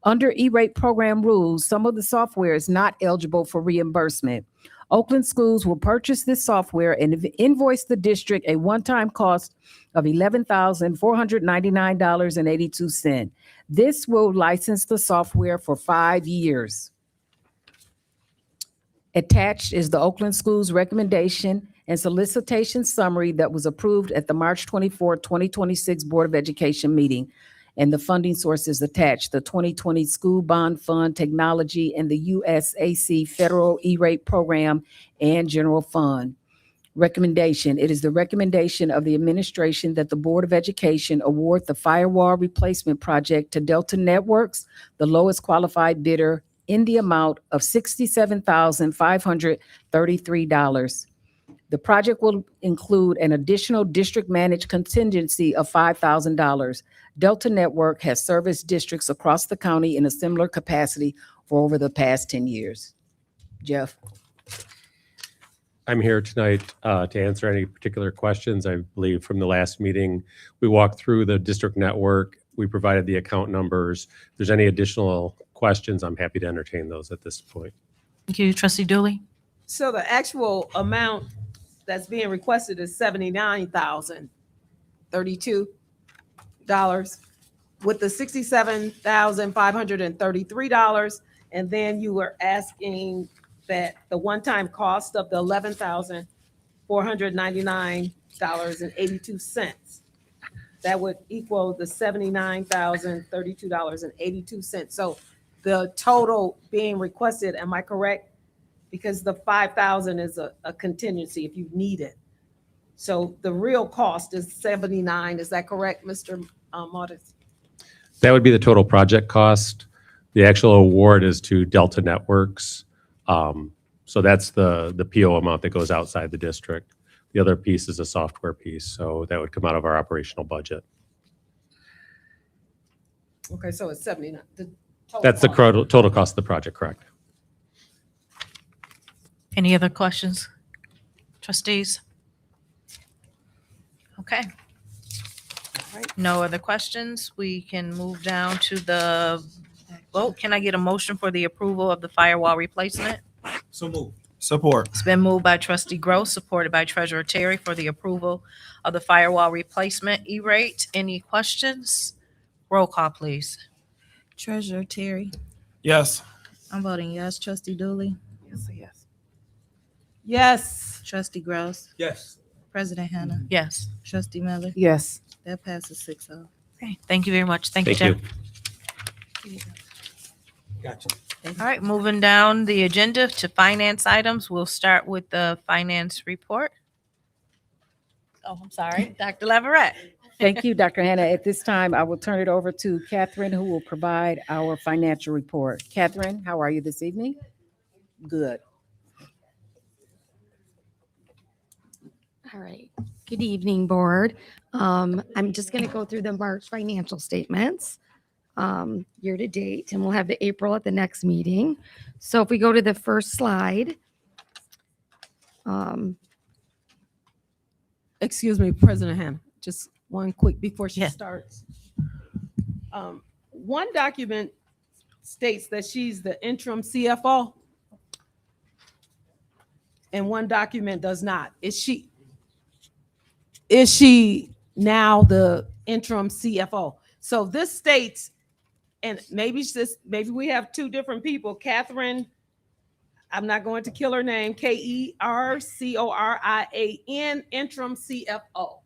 Under E-rate program rules, some of the software is not eligible for reimbursement. Oakland Schools will purchase this software and invoice the district a one-time cost of $11,499.82. This will license the software for 5 years. Attached is the Oakland Schools recommendation and solicitation summary that was approved at the March 24, 2026 Board of Education meeting. And the funding source is attached: the 2020 School Bond Fund, Technology, and the USAC Federal E-rate Program and General Fund. Recommendation: it is the recommendation of the administration that the Board of Education award the firewall replacement project to Delta Networks, the lowest qualified bidder, in the amount of $67,533. The project will include an additional district-managed contingency of $5,000. Delta Network has serviced districts across the county in a similar capacity for over the past 10 years. Jeff? I'm here tonight to answer any particular questions. I believe from the last meeting, we walked through the district network. We provided the account numbers. If there's any additional questions, I'm happy to entertain those at this point. Thank you, Trustee Dooley. So the actual amount that's being requested is $79,032 with the $67,533. And then you were asking that the one-time cost of the $11,499.82. That would equal the $79,032.82. So the total being requested, am I correct? Because the 5,000 is a contingency if you need it. So the real cost is 79. Is that correct, Mr. Modis? That would be the total project cost. The actual award is to Delta Networks. So that's the PO amount that goes outside the district. The other piece is a software piece. So that would come out of our operational budget. Okay, so it's 79. That's the total cost of the project, correct? Any other questions, trustees? Okay. No other questions. We can move down to the vote. Can I get a motion for the approval of the firewall replacement? So move. Support. It's been moved by Trustee Gross, supported by Treasurer Terry, for the approval of the firewall replacement E-rate. Any questions? Roll call, please. Treasurer Terry. Yes. I'm voting yes. Trustee Dooley. Yes, yes. Yes. Trustee Gross. Yes. President Hannah. Yes. Trustee Miller. Yes. That passes 6-0. Okay, thank you very much. Thank you, Thank Jeff. you. Gotcha. All right, moving down the agenda to finance items. We'll start with the finance report. Oh, I'm sorry, Dr. Leverett. Thank you, Dr. Hannah. At this time, I will turn it over to Catherine, who will provide our financial report. Catherine, how are you this evening? Good. All right. Good evening, board. I'm just going to go through the March financial statements year to date, and we'll have the April at the next meeting. So if we go to the first slide. Excuse me, President Hannah, just one quick before she starts. One document states that she's the interim CFO, and one document does not. Is she now the interim CFO? So this states, and maybe we have two different people. Catherine, I'm not going to kill her name, Kercorian, interim CFO.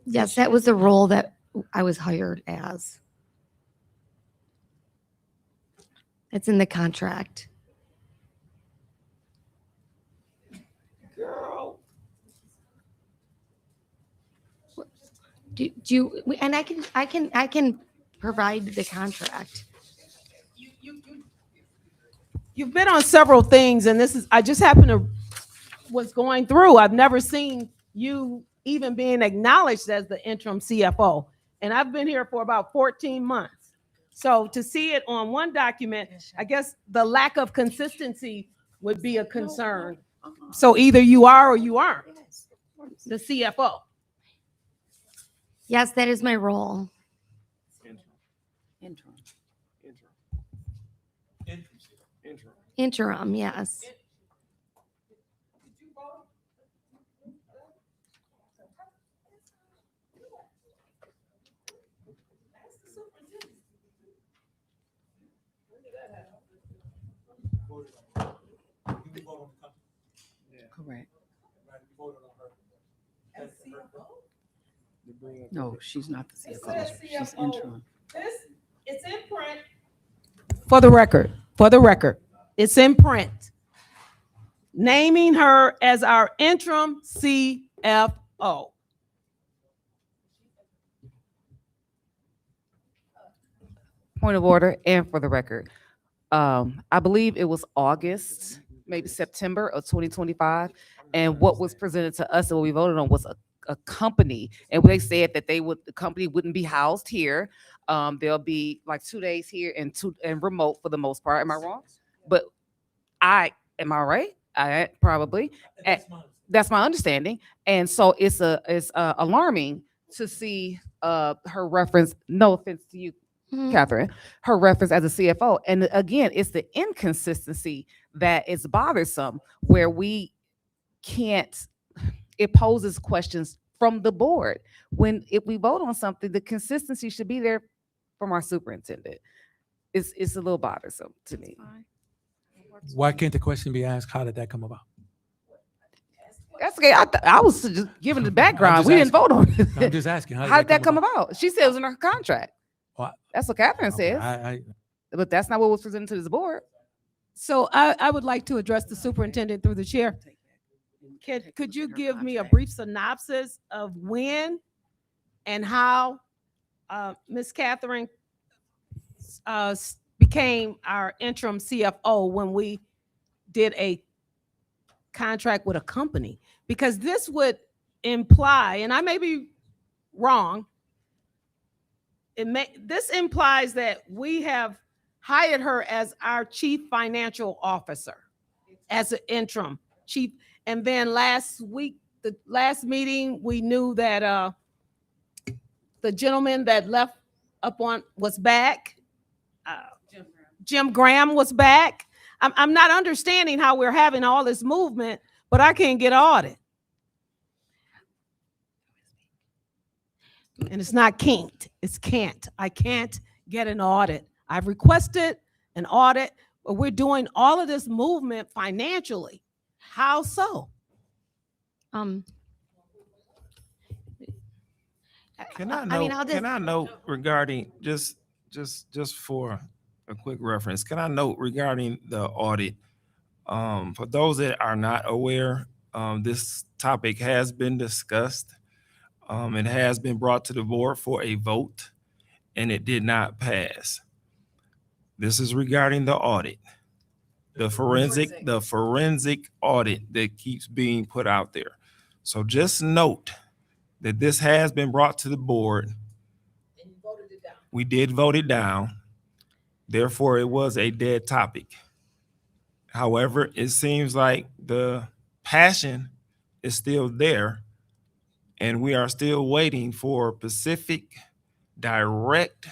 Yes, that was the role that I was hired as. It's in the contract. Girl. Do you, and I can provide the contract. You've been on several things, and I just happened to was going through. I've never seen you even being acknowledged as the interim CFO, and I've been here for about 14 months. So to see it on one document, I guess the lack of consistency would be a concern. So either you are or you aren't the CFO. Yes, that is my role. Interim, yes. Correct. No, she's not the CFO. She's interim. It's in print. For the record, it's in print. Naming her as our interim CFO. Point of order, and for the record, I believe it was August, maybe September of 2025, and what was presented to us and what we voted on was a company, and they said that the company wouldn't be housed here. There'll be like 2 days here and remote for the most part. Am I wrong? But am I right? I probably. That's my understanding, and so it's alarming to see her reference. No offense to you, Catherine, her reference as a CFO. And again, it's the inconsistency that is bothersome, where it poses questions from the board. If we vote on something, the consistency should be there from our superintendent. It's a little bothersome to me. Why can't the question be asked, how did that come about? That's okay. I was just giving the background. just We didn't vote on it. I'm just asking, How did that come about? She said it was in her contract. Well, That's what Catherine okay, says. But that's not what was presented to this board. So I would like to address the superintendent through the chair. Could you give me a brief synopsis of when and how Ms. Catherine became our interim CFO when we did a contract with a company? Because this would imply, and I may be wrong, this implies that we have hired her as our chief financial officer, as an interim chief. And then last week, the last meeting, we knew that the gentleman that left was back. Jim Graham was back. I'm not understanding how we're having all this movement, but I can't get an audit. And it's not can't, it's can't. I can't get an audit. I've requested an audit, but we're doing all of this movement financially. How so? Can I I mean, note, I'll can I note regarding just for a quick reference, can I note regarding the audit? For those that are not aware, this topic has been discussed. It has been brought to the board for a vote, and it did not pass. This is regarding the audit, the forensic audit that keeps being put out there. So just note that this has been brought to the board. We did vote it down. Therefore, it was a dead topic. However, it seems like the passion is still there, and we are still waiting for specific, direct,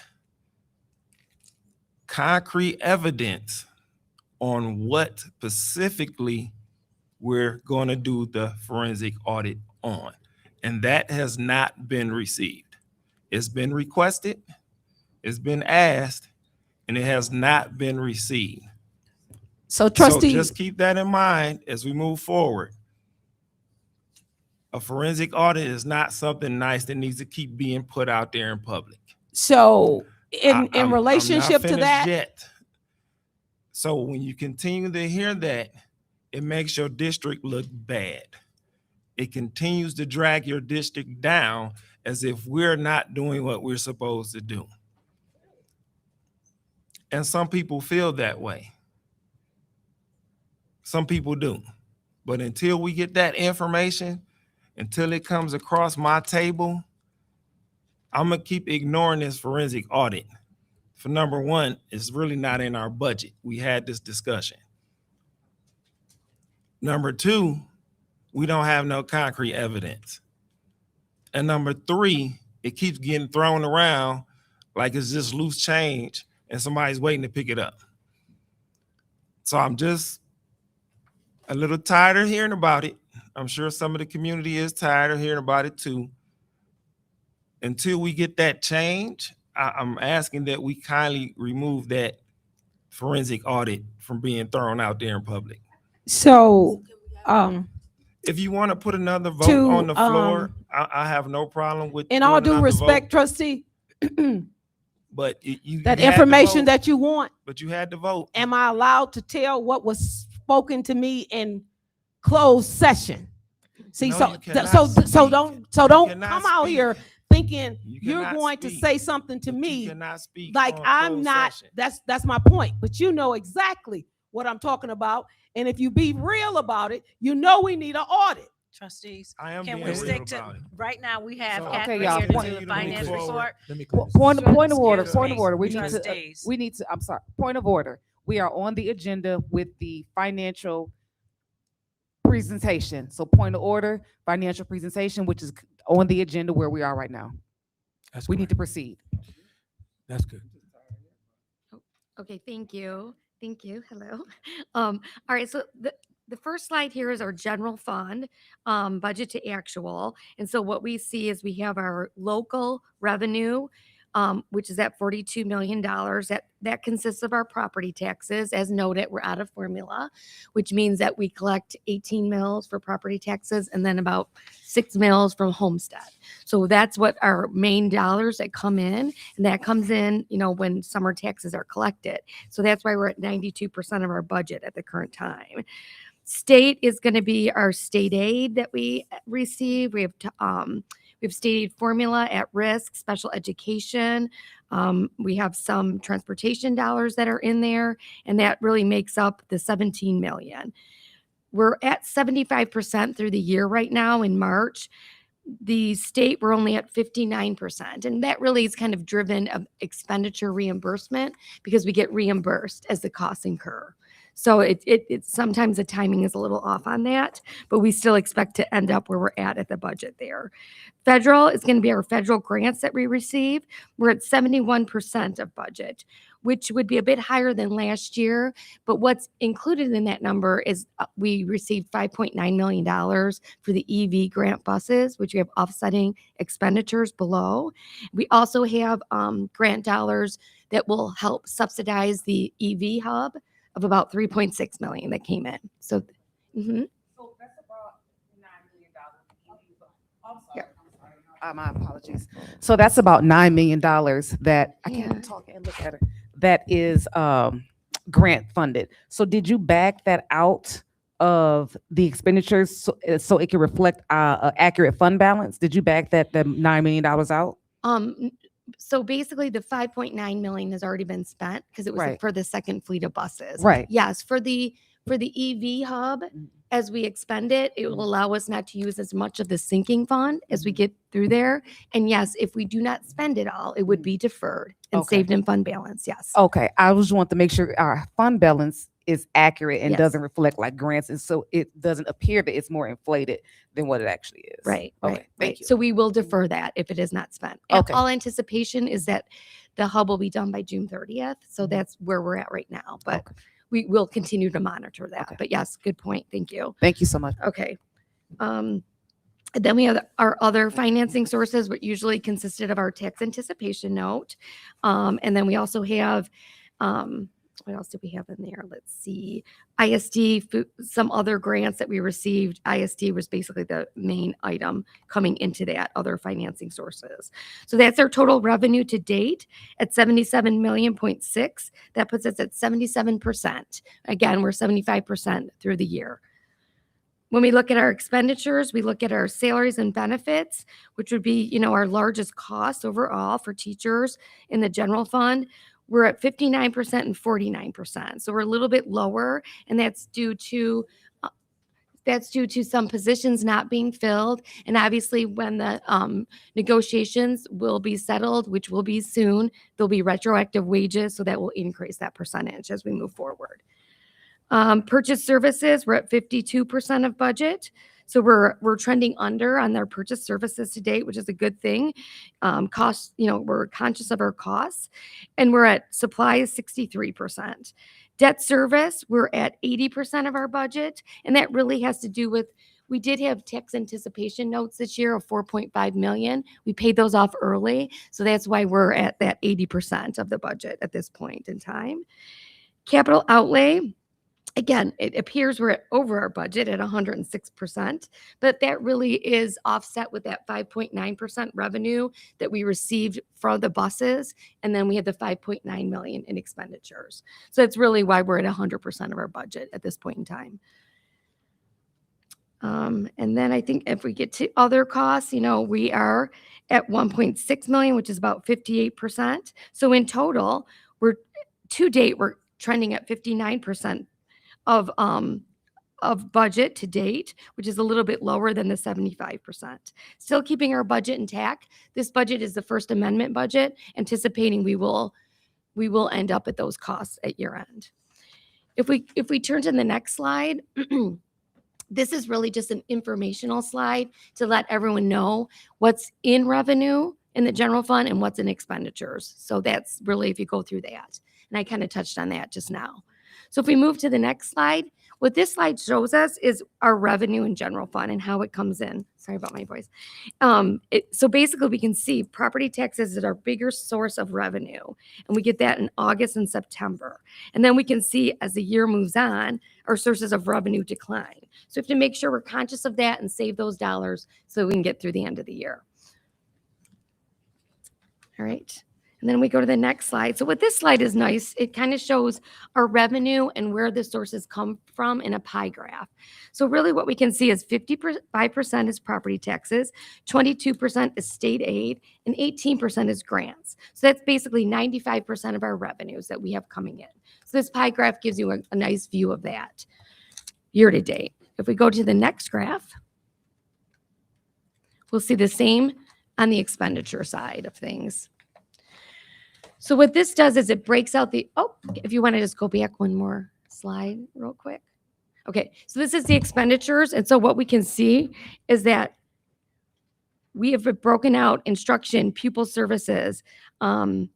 concrete evidence on what specifically we're going to do the forensic audit on. And that has not been received. It's been requested, it's been asked, and it has not been received. So trustee, So just keep that in mind as we move forward. A forensic audit is not something nice that needs to keep being put out there in public. so in I'm not relationship to finished that, yet. So when you continue to hear that, it makes your district look bad. It continues to drag your district down as if we're not doing what we're supposed to do. And some people feel that way. Some people do. But until we get that information, until it comes across my table, I'm going to keep ignoring this forensic audit. For number one, it's really not in our budget. We had this discussion. Number two, we don't have no concrete evidence. And number three, it keeps getting thrown around like it's just loose change and somebody's waiting to pick it up. So I'm just a little tired of hearing about it. I'm sure some of the community is tired of hearing about it too. Until we get that change, I'm asking that we kindly remove that forensic audit from being thrown out there in public. So, If you want to put another vote To, on the floor, I have no problem with in doing all due another respect, vote, trustee, but you that had to information vote, that you want, but you had to vote. am I allowed to tell what was spoken to me in closed session? See, No, so you cannot so speak. don't cannot come out speak. here thinking you're cannot going to speak. say something to But me you cannot speak like on I'm closed not. session. That's my point. But you know exactly what I'm talking about, and if you be real about it, you know we need an audit. Trustees, I am can being we real stick to, about it. right now, we have So, Catherine y'all, here to point- do the continue to move finance forward. report. Let me clear this. Point of order, Excuse point of order. me, trustees. We need to, I'm sorry, point of order. We are on the agenda with the financial presentation. So point of order, financial presentation, which is on the agenda where we are right now. That's We need to correct. proceed. That's good. Okay, thank you. Thank you. Hello. All right, so the first slide here is our general fund, budget to actual. And so what we see is we have our local revenue, which is at $42 million. That consists of our property taxes. As noted, we're out of formula, which means that we collect 18 mills for property taxes and then about 6 mills from homestead. So that's what our main dollars that come in, and that comes in, when summer taxes are collected. So that's why we're at 92% of our budget at the current time. State is going to be our state aid that we receive. We have state aid formula, at risk, special education. We have some transportation dollars that are in there, and that really makes up the 17 million. We're at 75% through the year right now in March. The state, we're only at 59%. And that really is kind of driven of expenditure reimbursement because we get reimbursed as the costs incur. So it's sometimes the timing is a little off on that, but we still expect to end up where we're at the budget there. Federal is going to be our federal grants that we receive. We're at 71% of budget, which would be a bit higher than last year. But what's included in that number is we received $5.9 million for the EV grant buses, which we have offsetting expenditures below. We also have grant dollars that will help subsidize the EV hub of about 3.6 million that came in. So, So that's about $9 million. My apologies. So that's about $9 million that I can't talk and look at it. That is grant funded. So did you back that out of the expenditures so it can reflect an accurate fund balance? Did you back the $9 million out? So basically the 5.9 million has already been spent because it was Right. for the second fleet of buses. Right. Yes, for the EV hub, as we expend it, it will allow us not to use as much of the sinking fund as we get through there. And yes, if we do not spend it all, it would be deferred and Okay. saved in fund balance. Yes. Okay, I just want to make sure our fund balance is accurate and Yes. doesn't reflect like grants, and so it doesn't appear that it's more inflated than what it actually is. Right. Okay, Right. thank Right. you. So we will defer that if it is not spent. And Okay. all anticipation is that the hub will be done by June 30th. So that's where we're at right now. But we will continue to monitor that. Okay. But yes, good point. Thank you. Thank you so much. Okay. Then we have our other financing sources, which usually consisted of our tax anticipation note. And then we also have, what else did we have in there? Let's see. ISD, some other grants that we received. ISD was basically the main item coming into that other financing sources. So that's our total revenue to date at 77.6 million. That puts us at 77%. Again, we're 75% through the year. When we look at our expenditures, we look at our salaries and benefits, which would be, our largest cost overall for teachers in the general fund. We're at 59% and 49%. So we're a little bit lower, and that's due to some positions not being filled. And obviously when the negotiations will be settled, which will be soon, there'll be retroactive wages. So that will increase that percentage as we move forward. Purchase services, we're at 52% of budget. So we're trending under on their purchase services to date, which is a good thing. Cost, we're conscious of our costs, and we're at supplies 63%. Debt service, we're at 80% of our budget, and that really has to do with we did have tax anticipation notes this year of 4.5 million. We paid those off early, so that's why we're at that 80% of the budget at this point in time. Capital outlay, again, it appears we're over our budget at 106%, but that really is offset with that 5.9% revenue that we received from the buses, and then we had the 5.9 million in expenditures. So that's really why we're at 100% of our budget at this point in time. And then I think if we get to other costs, we are at 1.6 million, which is about 58%. So in total, to date, we're trending at 59% of budget to date, which is a little bit lower than the 75%. Still keeping our budget intact. This budget is the First Amendment budget, anticipating we will end up at those costs at year end. If we turn to the next slide, this is really just an informational slide to let everyone know what's in revenue in the general fund and what's in expenditures. So that's really if you go through that. And I kind of touched on that just now. So if we move to the next slide, what this slide shows us is our revenue in general fund and how it comes in. Sorry about my voice. So basically we can see property taxes is our bigger source of revenue. And we get that in August and September. And then we can see as the year moves on, our sources of revenue decline. So we have to make sure we're conscious of that and save those dollars so we can get through the end of the year. All right. And then we go to the next slide. So what this slide is nice, it kind of shows our revenue and where the sources come from in a pie graph. So really what we can see is 55% is property taxes, 22% is state aid, and 18% is grants. So that's basically 95% of our revenues that we have coming in. So this pie graph gives you a nice view of that year to date. If we go to the next graph, we'll see the same on the expenditure side of things. So what this does is it breaks out if you want to just go back one more slide real quick. Okay, so this is the expenditures. And so what we can see is that we have broken out instruction, pupil services. We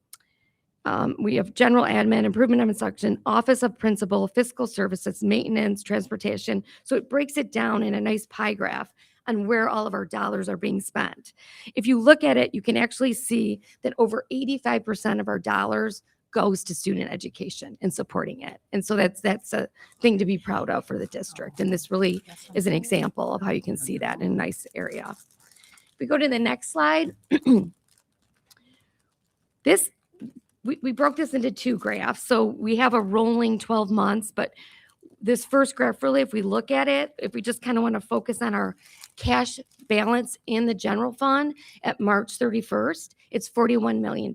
have general admin, improvement of instruction, office of principal, fiscal services, maintenance, transportation. So it breaks it down in a nice pie graph on where all of our dollars are being spent. If you look at it, you can actually see that over 85% of our dollars goes to student education and supporting it. And so that's a thing to be proud of for the district. And this really is an example of how you can see that in a nice area. If we go to the next slide, we broke this into two graphs. So we have a rolling 12 months, but this first graph, really, if we look at it, if we just kind of want to focus on our cash balance in the general fund at March 31st, it's $41 million.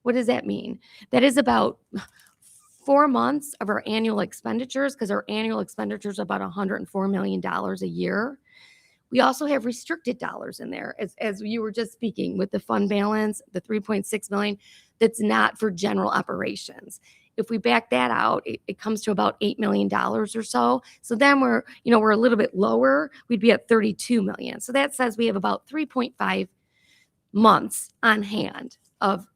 What does that mean? That is about 4 months of our annual expenditures, because our annual expenditures are about $104 million a year. We also have restricted dollars in there, as you were just speaking, with the fund balance, the 3.6 million, that's not for general operations. If we back that out, it comes to about $8 million or so. So then we're a little bit lower. We'd be at 32 million. So that says we have about 3.5 months on hand of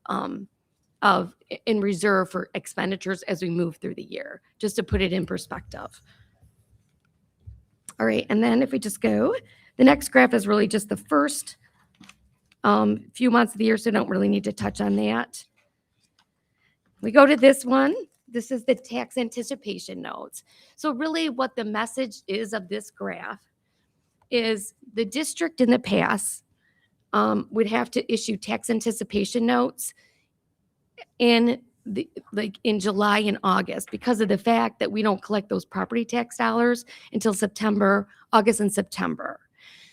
in reserve for expenditures as we move through the year, just to put it in perspective. All right, and then if we just go, the next graph is really just the first few months of the year, so I don't really need to touch on that. We go to this one. This is the tax anticipation notes. So really what the message is of this graph is the district in the past would have to issue tax anticipation notes in July and August because of the fact that we don't collect those property tax dollars until August and September.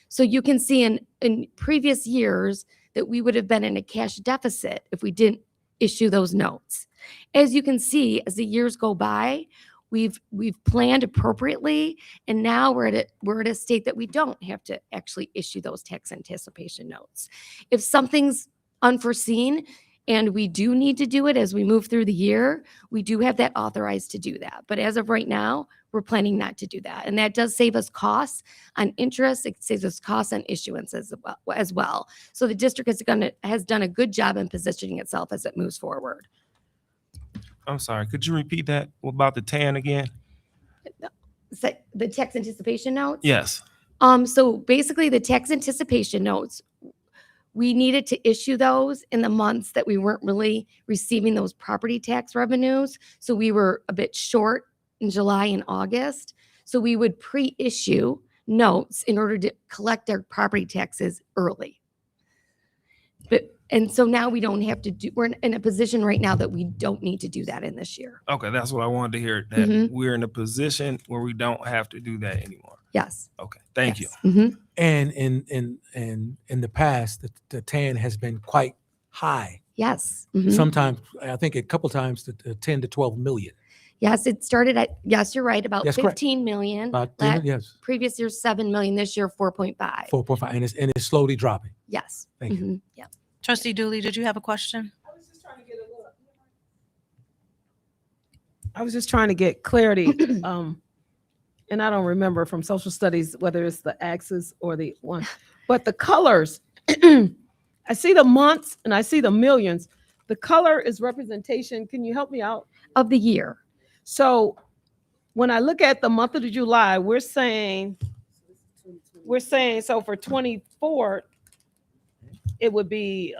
So you can see in previous years that we would have been in a cash deficit if we didn't issue those notes. As you can see, as the years go by, we've planned appropriately, and now we're at a state that we don't have to actually issue those tax anticipation notes. If something's unforeseen, and we do need to do it as we move through the year, we do have that authorized to do that. But as of right now, we're planning not to do that. And that does save us costs on interest. It saves us costs on issuance as well. So the district has done a good job in positioning itself as it moves forward. I'm sorry, could you repeat that about the TAN again? So the tax anticipation notes? Yes. So basically the tax anticipation notes, we needed to issue those in the months that we weren't really receiving those property tax revenues. So we were a bit short in July and August. So we would pre-issue notes in order to collect our property taxes early. And so now we don't have to do, we're in a position right now that we don't need to do that in this year. Okay, that's what I wanted to hear, that Mhm. we're in a position where we don't have to do that anymore. Yes. Okay, thank you. Mhm. And in the past, the TAN has been quite high. Yes. Mhm. Sometimes, I think a couple times, the 10 to 12 million. Yes, it started at, yes, you're right, about That's correct. 15 million. About 10, yes. Previous year, 7 million, this year, 4.5. 4.5, and it's slowly dropping. Yes. Thank you. Mhm. Yep. Trustee Dooley, did you have a question? I was just trying to get clarity. And I don't remember from social studies whether it's the axis or the one, but the colors. I see the months and I see the millions. The color is representation. Can you help me out? Of the year. So when I look at the month of July, we're saying so for 24, it would be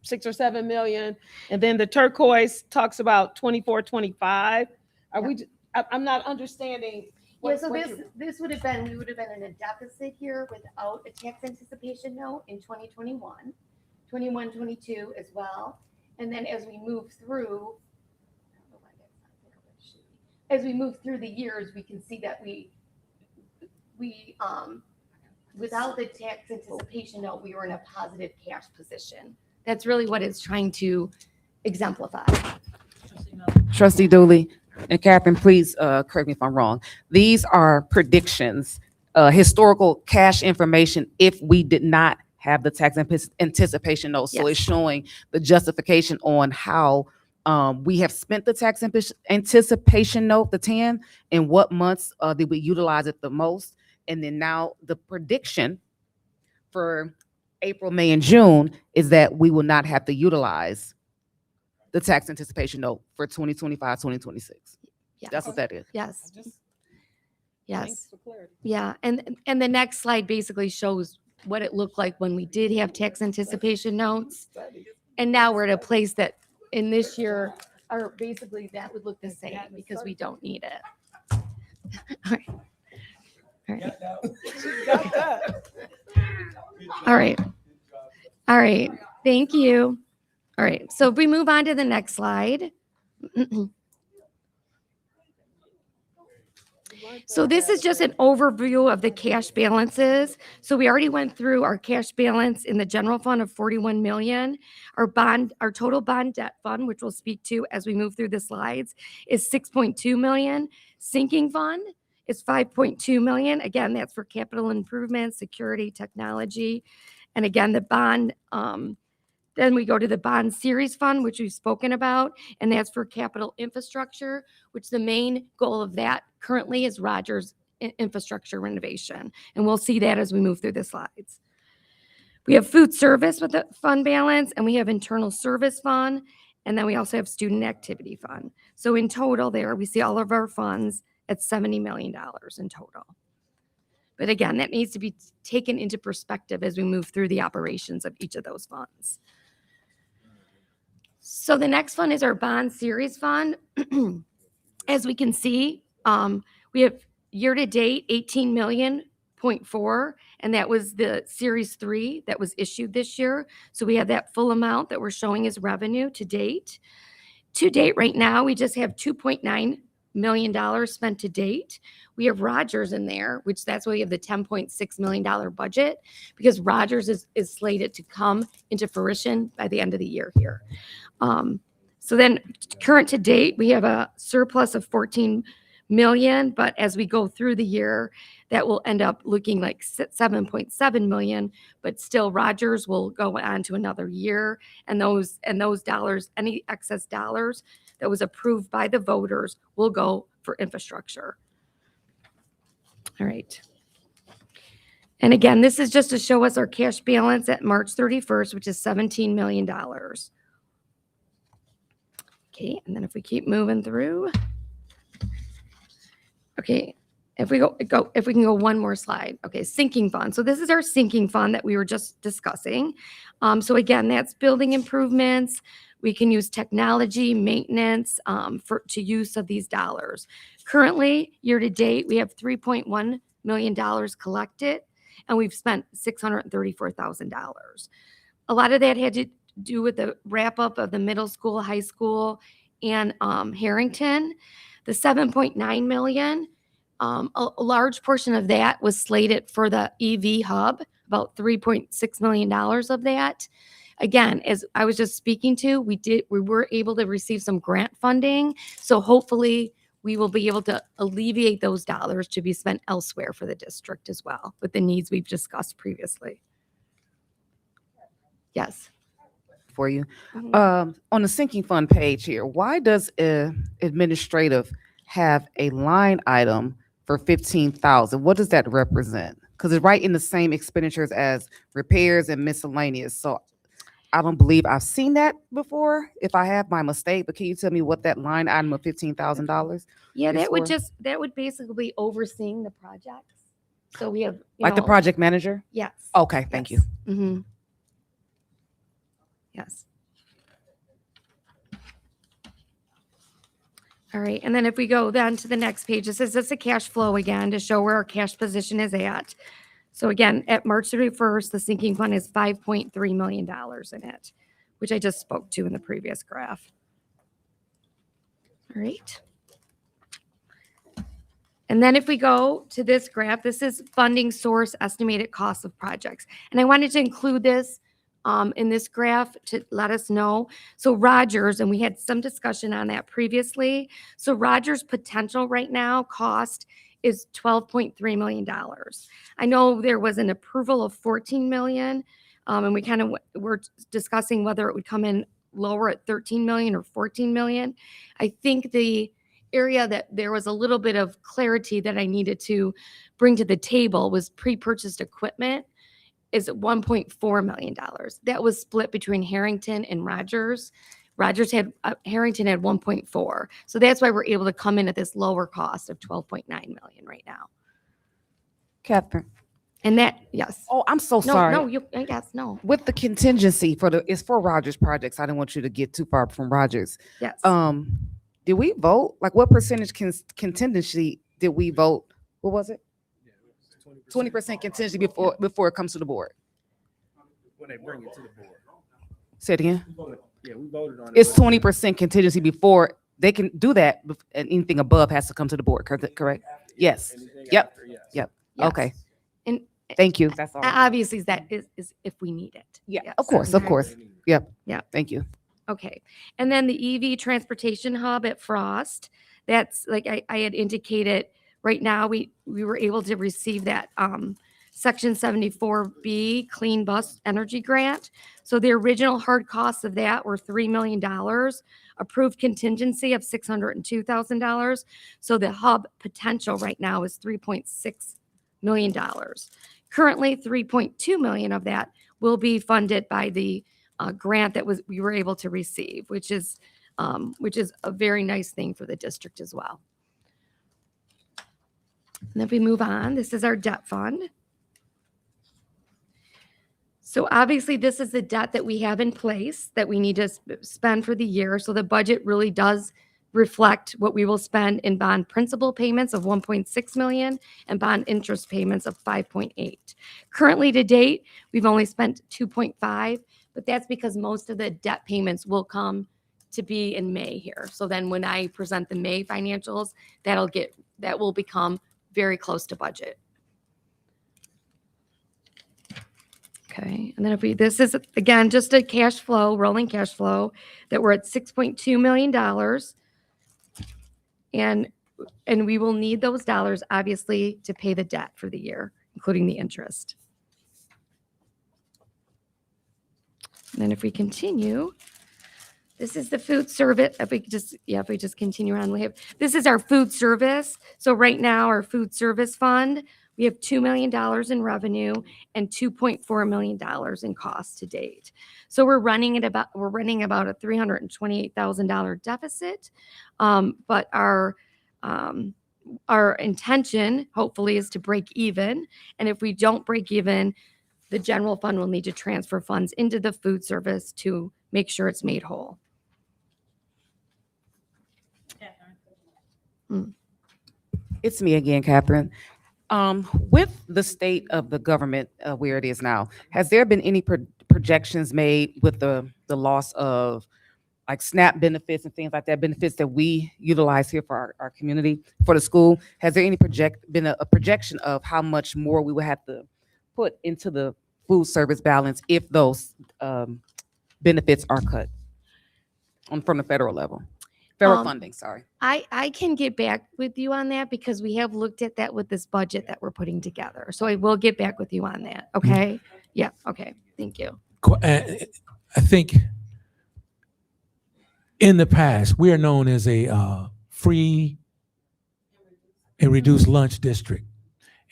6 or 7 million. And then the turquoise talks about 24, 25. Are we, I'm not understanding. Yeah, so this would have been, we would have been in a deficit here without a tax anticipation note in 2021, 21, 22 as well. And then as we move through, the years, we can see that we without the tax anticipation note, we were in a positive cash position. That's really what it's trying to exemplify. Trustee Dooley and Catherine, please correct me if I'm wrong. These are predictions, historical cash information if we did not have the tax anticipation note. So it's showing the justification on how we have spent the tax anticipation note, the TAN, and what months did we utilize it the most. And then now the prediction for April, May, and June is that we will not have to utilize the tax anticipation note for 2025, 2026. Yes. That's what that is. Yes. Yes. Yeah. And the next slide basically shows what it looked like when we did have tax anticipation notes. And now we're at a place that in this year are basically that would look the same because we don't need it. All right. All right. All right. All right. Thank you. All right. So if we move on to the next slide. So this is just an overview of the cash balances. So we already went through our cash balance in the general fund of 41 million. Our total bond debt fund, which we'll speak to as we move through the slides, is 6.2 million. Sinking fund is 5.2 million. Again, that's for capital improvements, security, technology. And again, the bond, then we go to the bond series fund, which we've spoken about, and that's for capital infrastructure, which the main goal of that currently is Rogers infrastructure renovation. And we'll see that as we move through the slides. We have food service with the fund balance, and we have internal service fund, and then we also have student activity fund. So in total there, we see all of our funds at $70 million in total. But again, that needs to be taken into perspective as we move through the operations of each of those funds. So the next fund is our bond series fund. As we can see, we have year-to-date 18 million. 0.4, and that was the series 3 that was issued this year. So we have that full amount that we're showing as revenue to date. To date right now, we just have $2.9 million spent to date. We have Rogers in there, which that's why we have the $10.6 million budget, because Rogers is slated to come into fruition by the end of the year here. So then current to date, we have a surplus of million, but as we go through the year, that will end up looking like 7.7 million, but still Rogers will go on to another year. And those dollars, any excess dollars that was approved by the voters will go for infrastructure. All right. And again, this is just to show us our cash balance at March 31st, which is $17 million. Okay, and then if we keep moving through. Okay, if we can go one more slide. Okay, sinking fund. So this is our sinking fund that we were just discussing. So again, that's building improvements. We can use technology, maintenance to use of these dollars. Currently, year to date, we have $3.1 million collected, and we've spent $634,000. A lot of that had to do with the wrap up of the middle school, high school, and Harrington. The 7.9 million, a large portion of that was slated for the EV hub, about $3.6 million of that. Again, as I was just speaking to, we were able to receive some grant funding. So hopefully we will be able to alleviate those dollars to be spent elsewhere for the district as well, with the needs we've discussed previously. Yes. For you. On the sinking fund page here, why does administrative have a line item for 15,000? What does that represent? Because it's right in the same expenditures as repairs and miscellaneous. So I don't believe I've seen that before. If I have, my mistake, but can you tell me what that line item of $15,000? Yeah, is that would basically be overseeing the projects. So we have like the project manager? Yes. Okay, thank you. Mm-hmm. Yes. All right, and then if we go then to the next page, this is just a cash flow again to show where our cash position is at. So again, at March 31st, the sinking fund is $5.3 million in it, which I just spoke to in the previous graph. All right. And then if we go to this graph, this is funding source estimated cost of projects. And I wanted to include this in this graph to let us know. So Rogers, and we had some discussion on that previously. So Rogers' potential right now cost is $12.3 million. I know there was an approval of 14 million, and we kind of were discussing whether it would come in lower at 13 million or 14 million. I think the area that there was a little bit of clarity that I needed to bring to the table was pre-purchased equipment is $1.4 million. That was split between Harrington and Rogers. Harrington had 1.4. So that's why we're able to come in at this lower cost of 12.9 million right now. Catherine. And that, yes. Oh, I'm so sorry. No, yes, no. With the contingency it's for Rogers projects. I didn't want you to get too far from Rogers. Yes. Did we vote? Like what percentage contingency did we vote? What was it? 20% contingency before it comes to the board. When they bring it to the board. Say it again. Yeah, we voted on it. It's 20% contingency before they can do that, and anything above has to come to the board. Correct? Yes. Yep. Yes. Yep. Yes. Okay. And Thank you. That's all. obviously that is if we need it. Yeah. Yes. Of course. Of course. Yep. Yeah. Thank you. Okay. And then the EV transportation hub at Frost, that's like I had indicated, right now we were able to receive that Section 74B Clean Bus Energy Grant. So the original hard costs of that were $3 million, approved contingency of $602,000. So the hub potential right now is $3.6 million. Currently, $3.2 million of that will be funded by the grant that we were able to receive, which is a very nice thing for the district as well. And if we move on, this is our debt fund. So obviously, this is the debt that we have in place that we need to spend for the year. So the budget really does reflect what we will spend in bond principal payments of 1.6 million and bond interest payments of 5.8. Currently to date, we've only spent 2.5, but that's because most of the debt payments will come to be in May here. So then when I present the May financials, that will become very close to budget. Okay, and then this is again just a cash flow, rolling cash flow, that we're at $6.2 million. And And we will need those dollars, obviously, to pay the debt for the year, including the interest. And then if we continue, this is the food service. If we just continue on, this is our food service. So right now, our food service fund, we have $2 million in revenue and $2.4 million in costs to date. So we're running about a $328,000 deficit. But our intention, hopefully, is to break even. And if we don't break even, the general fund will need to transfer funds into the food service to make sure it's made whole. It's me again, Catherine. With the state of the government where it is now, has there been any projections made with the loss of like SNAP benefits and things like that, benefits that we utilize here for our community, for the school? Has there been a projection of how much more we would have to put into the food service balance if those benefits are cut from the federal level? Federal funding, sorry. I can get back with you on that because we have looked at that with this budget that we're putting together. So I will get back with you on that. Okay. Yeah. Okay. Thank you. I think in the past, we are known as a free and reduced lunch district.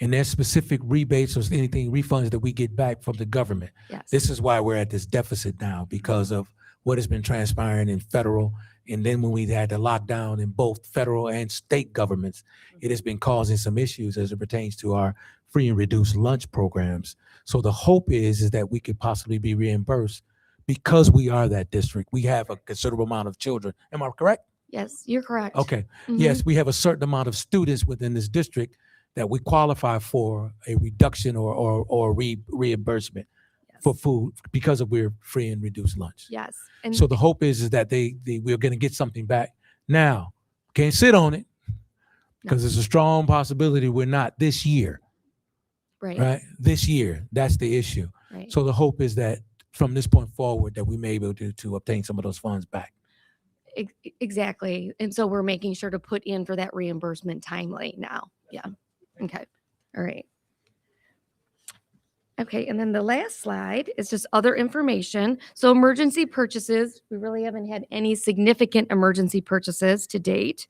And there's specific rebates or anything, refunds that we get back from the government. Yes. This is why we're at this deficit now, because of what has been transpiring in federal. And then when we had the lockdown in both federal and state governments, it has been causing some issues as it pertains to our free and reduced lunch programs. So the hope is that we could possibly be reimbursed because we are that district. We have a considerable amount of children. Am I correct? Yes, you're correct. Okay. Mhm. Yes, we have a certain amount of students within this district that we qualify for a reduction or reimbursement for food because of we're free and reduced lunch. Yes. And So the hope is that we're going to get something back. Now, can't sit on it because there's a strong possibility we're not this year. Right? This year, that's the issue. Right. So the hope is that from this point forward that we may be able to obtain some of those funds back. Exactly. And so we're making sure to put in for that reimbursement timely now. Yeah. Okay. All right. Okay. And then the last slide is just other information. So emergency purchases, we really haven't had any significant emergency purchases to date.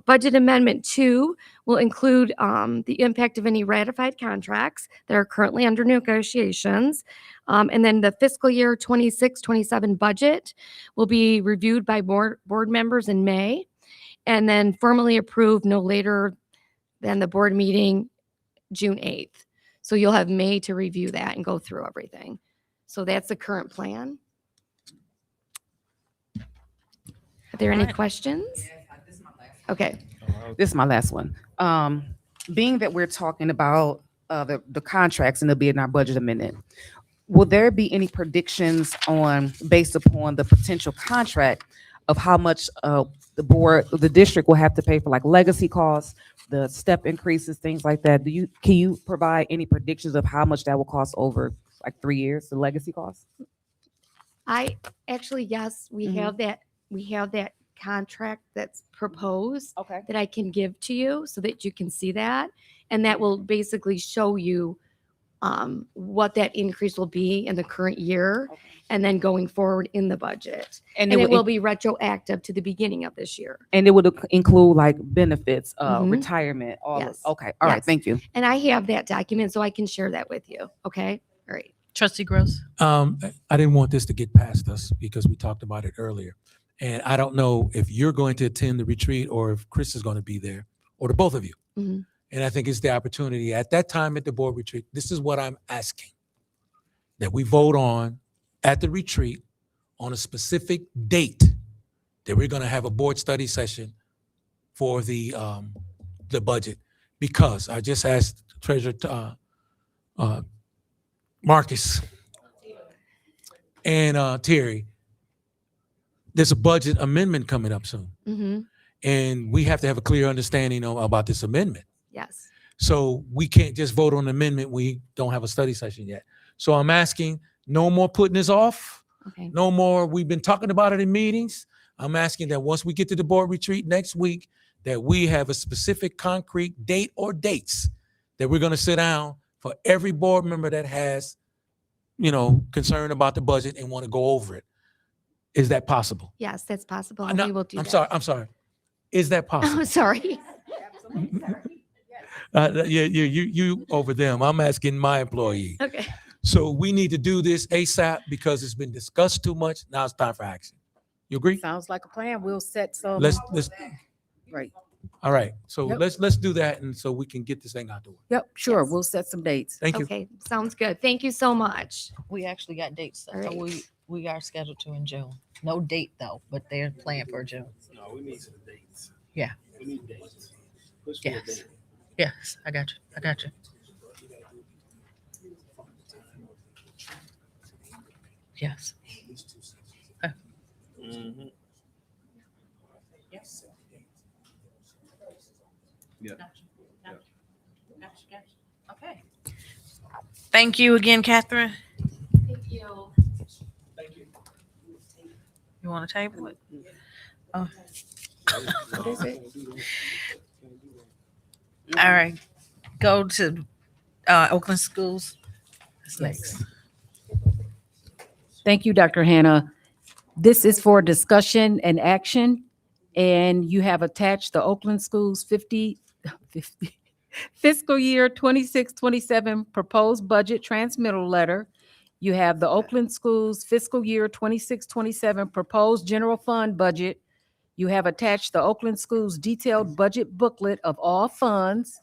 Budget Amendment 2 will include the impact of any ratified contracts that are currently under negotiations. And then the fiscal year 26-27 budget will be reviewed by board members in May and then formally approved no later than the board meeting June 8th. So you'll have May to review that and go through everything. So that's the current plan. Are there any questions? Okay. This is my last one. Being that we're talking about the contracts and they'll be in our budget amendment, will there be any predictions based upon the potential contract of how much the district will have to pay for like legacy costs, the step increases, things like that? Can you provide any predictions of how much that will cost over like 3 years, the legacy costs? Yes, we have that. We have that contract that's proposed that I can give to you so that you can see that. And that will basically show you what that increase will be in the current year and then going forward in the budget. And it will be retroactive to the beginning of this year. And it would include like benefits, Mhm. retirement, all Yes. okay. All right, Yes. thank you. And I have that document so I can share that with you. Okay. All right. Trustee Gross. I didn't want this to get past us because we talked about it earlier. And I don't know if you're going to attend the retreat or if Chris is going to be there or the both of you. Mhm. And I think it's the opportunity at that time at the board retreat. This is what I'm asking, that we vote on at the retreat on a specific date that we're going to have a board study session for the budget. Because I just asked Treasurer Marcus and Terry, there's a budget amendment coming up soon. Mm-hmm. And we have to have a clear understanding about this amendment. Yes. So we can't just vote on the amendment. We don't have a study session yet. So I'm asking no more putting this off. Okay. No more. We've been talking about it in meetings. I'm asking that once we get to the board retreat next week, that we have a specific concrete date or dates that we're gonna sit down for every board member that has, concern about the budget and want to go over it. Is that possible? Yes, that's possible. No, We will do I'm that. sorry. I'm sorry. Is that possible? Oh, sorry. You over them. I'm asking my employee. Okay. So we need to do this ASAP because it's been discussed too much. Now it's time for action. You agree? Sounds like a plan. We'll set some. Let's, Right. all right. So Yep. let's do that. And so we can get this thing out the way. Yep, sure. Yes. We'll set some dates. Thank you. Okay, sounds good. Thank you so much. We actually got dates. All right. We are scheduled to in June. No date though, but they're planned for June. No, we need some dates. Yeah. We need dates. Push for a Yes. date. Yes, I got you. Yes. Mhm. Yeah. Okay. Thank you again, Catherine. Thank you. You want to table it? Oh. What is it? All right. Go to Oakland Schools. That's next. Thank you, Dr. Hannah. This is for discussion and action, and you have attached the Oakland Schools 50 fiscal year 26-27 proposed budget transmittal letter. You have the Oakland Schools fiscal year 26-27 proposed general fund budget. You have attached the Oakland Schools detailed budget booklet of all funds.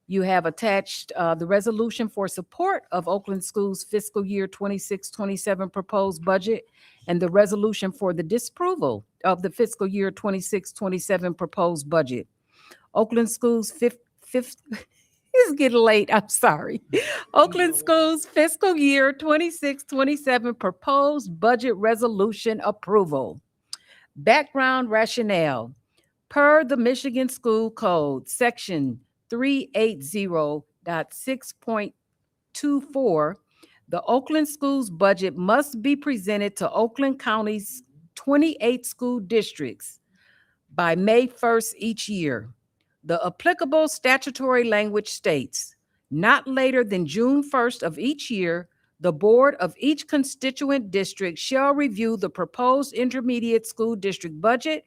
You have attached the resolution for support of Oakland Schools fiscal year 26-27 proposed budget and the resolution for the disapproval of the fiscal year 26-27 proposed budget. Oakland Schools it's getting late, I'm sorry. Oakland Schools fiscal year 26-27 proposed budget resolution approval. Background rationale. Per the Michigan School Code, section 380.6.24, the Oakland Schools budget must be presented to Oakland County's 28 school districts by May 1st each year. The applicable statutory language states, not later than June 1st of each year, the board of each constituent district shall review the proposed intermediate school district budget,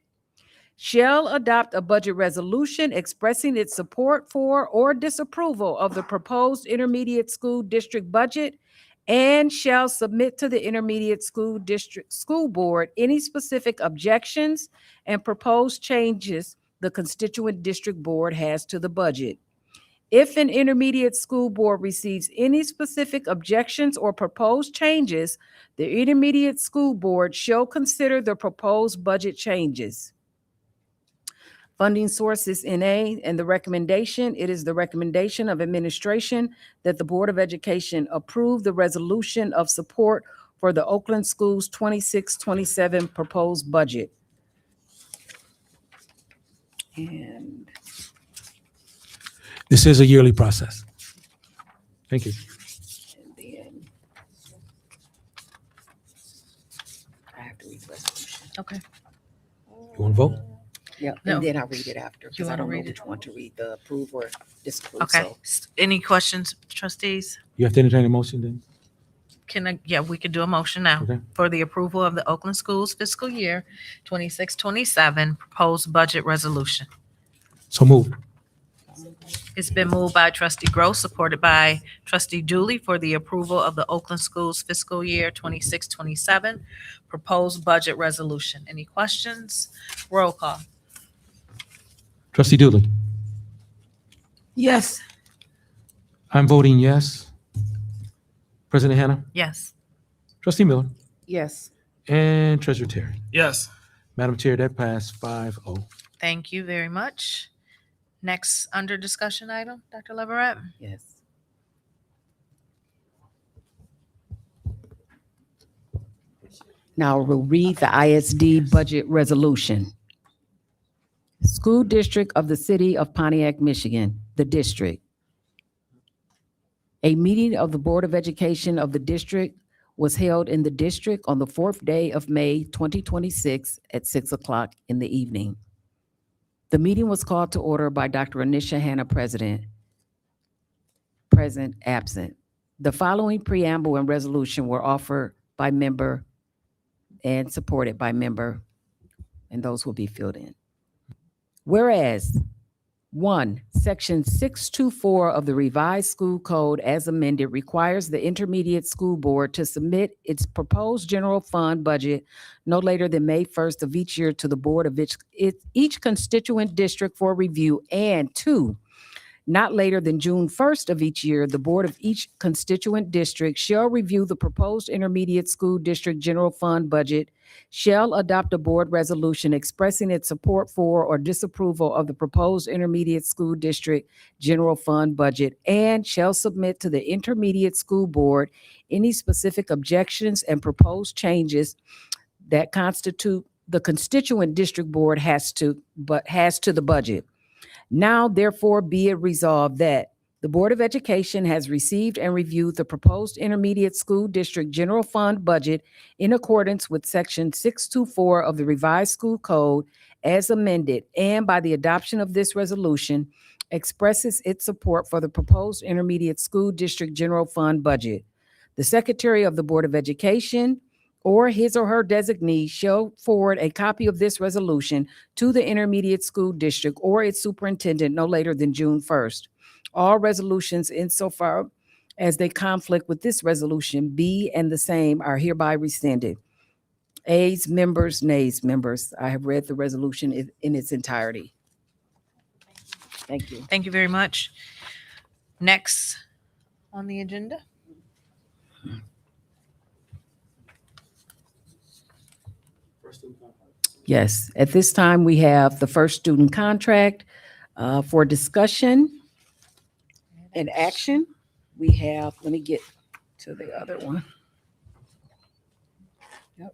shall adopt a budget resolution expressing its support for or disapproval of the proposed intermediate school district budget, and shall submit to the intermediate school district school board any specific objections and proposed changes the constituent district board has to the budget. If an intermediate school board receives any specific objections or proposed changes, the intermediate school board shall consider the proposed budget changes. Funding sources NA, and the recommendation, it is the recommendation of administration that the Board of Education approve the resolution of support for the Oakland Schools 26-27 proposed budget. And This is a yearly process. Thank you. then I have to read the resolution. Okay. You want to vote? Yeah, No. and then I'll read it after, because I wanna don't know read it? which one to read, the approve or disapprove. Okay. So Any questions, trustees? You have to entertain a motion then? We could do a motion now Okay. for the approval of the Oakland Schools fiscal year 26-27 proposed budget resolution. So move. It's been moved by trustee Gross, supported by trustee Dooley for the approval of the Oakland Schools fiscal year 26-27 proposed budget resolution. Any questions? Roll call. Trustee Dooley. Yes. I'm voting yes. President Hannah. Yes. Trustee Miller. Yes. And Treasurer Terry. Yes. Madam Chair, that passed 5-0. Thank you very much. Next, under discussion item, Dr. Leverett. yes. Now we'll read the ISD budget resolution. School District of the City of Pontiac, Michigan, the district. A meeting of the Board of Education of the district was held in the district on the 4th day of May 2026 at 6 o'clock in the evening. The meeting was called to order by Dr. Anisha Hanna, President. Present, absent. The following preamble and resolution were offered by member and supported by member, and those will be filled in. Whereas, 1, Section 624 of the Revised School Code as amended requires the Intermediate School Board to submit its proposed general fund budget no later than May 1st of each year to the board of each constituent district for review, and 2, not later than June 1st of each year, the board of each constituent district shall review the proposed intermediate school district general fund budget, shall adopt a board resolution expressing its support for or disapproval of the proposed intermediate school district general fund budget, and shall submit to the intermediate school board any specific objections and proposed changes that constitute the constituent district board has to the budget. Now, therefore, be it resolved that the Board of Education has received and reviewed the proposed intermediate school district general fund budget in accordance with Section 624 of the Revised School Code as amended, and by the adoption of this resolution, expresses its support for the proposed intermediate school district general fund budget. The Secretary of the Board of Education or his or her designee shall forward a copy of this resolution to the intermediate school district or its superintendent no later than June 1st. All resolutions insofar as they conflict with this resolution, B and the same, are hereby rescinded. Ayes, members, nays, members. I have read the resolution in its entirety. Thank you. Thank you very much. Next on the agenda. Yes, at this time, we have the first student contract for discussion and action. We have, let me get to the other one. Yep.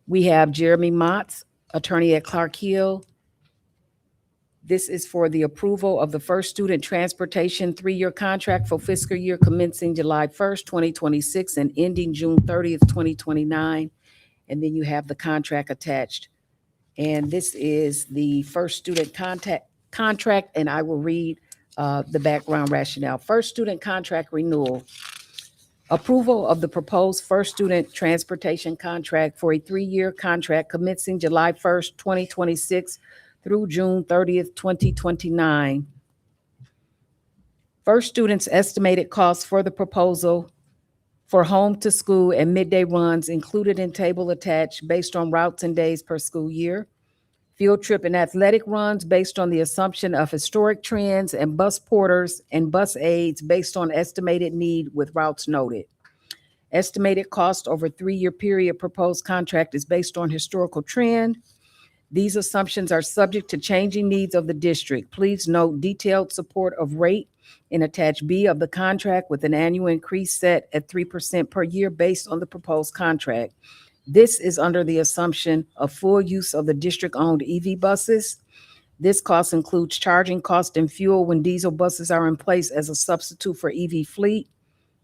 We have Jeremy Motts, attorney at Clark Hill. This is for the approval of the first student transportation 3-year contract for fiscal year commencing July 1st, 2026 and ending June 30th, 2029. And then you have the contract attached. And this is the first student contract, and I will read the background rationale. First student contract renewal. Approval of the proposed first student transportation contract for a 3-year contract commencing July 1st, 2026 through June 30th, 2029. First student's estimated cost for the proposal for home to school and midday runs included in table attached based on routes and days per school year. Field trip and athletic runs based on the assumption of historic trends and bus porters and bus aides based on estimated need with routes noted. Estimated cost over 3-year period proposed contract is based on historical trend. These assumptions are subject to changing needs of the district. Please note detailed support of rate in attached B of the contract with an annual increase set at 3% per year based on the proposed contract. This is under the assumption of full use of the district-owned EV buses. This cost includes charging cost and fuel when diesel buses are in place as a substitute for EV fleet.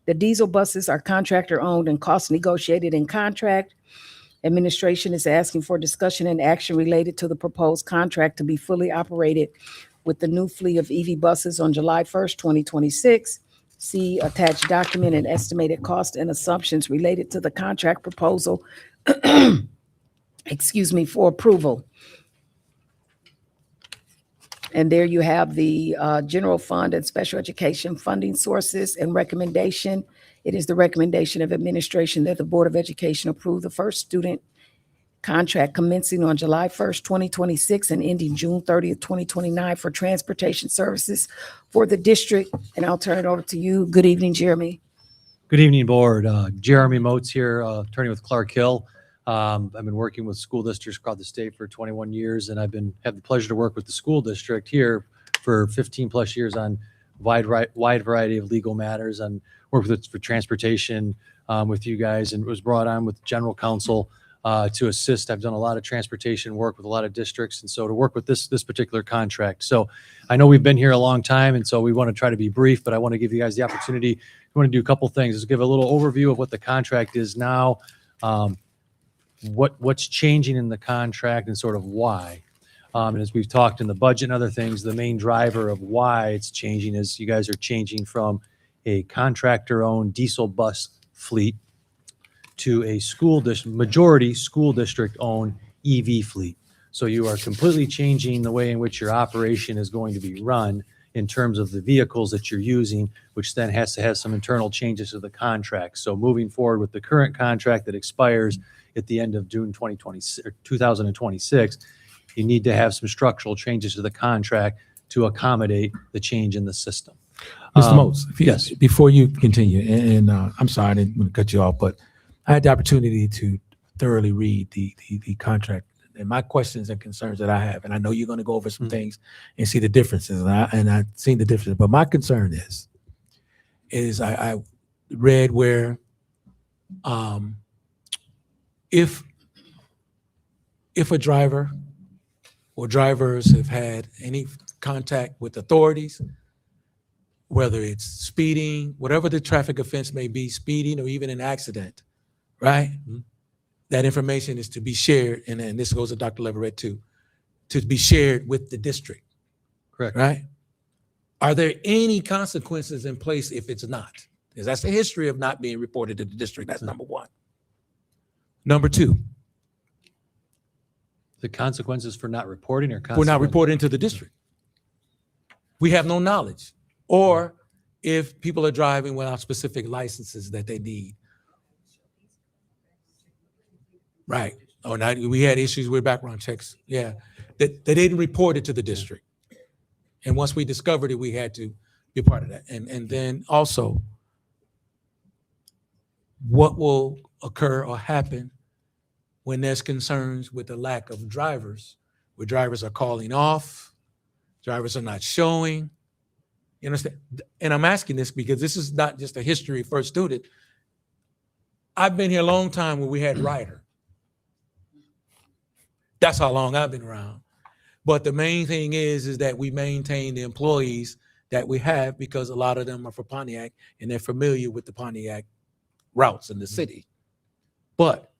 The diesel buses are contractor-owned and cost negotiated in contract. Administration is asking for discussion and action related to the proposed contract to be fully operated with the new fleet of EV buses on July 1st, 2026. See attached document and estimated cost and assumptions related to the contract proposal, for approval. And there you have the general fund and special education funding sources and recommendation. It is the recommendation of administration that the Board of Education approve the first student contract commencing on July 1st, 2026 and ending June 30th, 2029 for transportation services for the district. And I'll turn it over to you. Good evening, Jeremy. Good evening, Board. Jeremy Moats here, attorney with Clark Hill. I've been working with school districts across the state for 21 years, and I've had the pleasure to work with the school district here for 15 plus years on wide variety of legal matters, and worked with for transportation with you guys, and was brought on with general counsel to assist. I've done a lot of transportation work with a lot of districts, and so to work with this particular contract. So I know we've been here a long time, and so we want to try to be brief, but I want to give you guys the opportunity. We want to do a couple things. Just give a little overview of what the contract is now, what's changing in the contract, and sort of why. And as we've talked in the budget and other things, the main driver of why it's changing is you guys are changing from a contractor-owned diesel bus fleet to a majority school district-owned EV fleet. So you are completely changing the way in which your operation is going to be run in terms of the vehicles that you're using, which then has to have some internal changes to the contract. So moving forward with the current contract that expires at the end of June 2026, you need to have some structural changes to the contract to accommodate the change in the system. Mr. Moats, yes. Before you continue, and I'm sorry, I didn't want to cut you off, but I had the opportunity to thoroughly read the contract and my questions and concerns that I have. And I know you're going to go over some things and see the differences. And I've seen the differences. But my concern is I read where if a driver or drivers have had any contact with authorities, whether it's speeding, whatever the traffic offense may be, speeding or even an accident, right? That information is to be shared, and this goes to Dr. Leverett too, to be shared with the district. Correct. Right? Are there any consequences in place if it's not? Because that's the history of not being reported to the district. That's number one. Number two. The consequences for not reporting or We're not reporting to the district. We have no knowledge. Or if people are driving without specific licenses that they need. Right. Oh, now we had issues with background checks. Yeah. That they didn't report it to the district. And once we discovered it, we had to be part of that. And then also, what will occur or happen when there's concerns with the lack of drivers, where drivers are calling off, drivers are not showing. You understand? And I'm asking this because this is not just a history first student. I've been here a long time when we had Ryder. That's how long I've been around. But the main thing is that we maintain the employees that we have because a lot of them are for Pontiac and they're familiar with the Pontiac routes in the city. But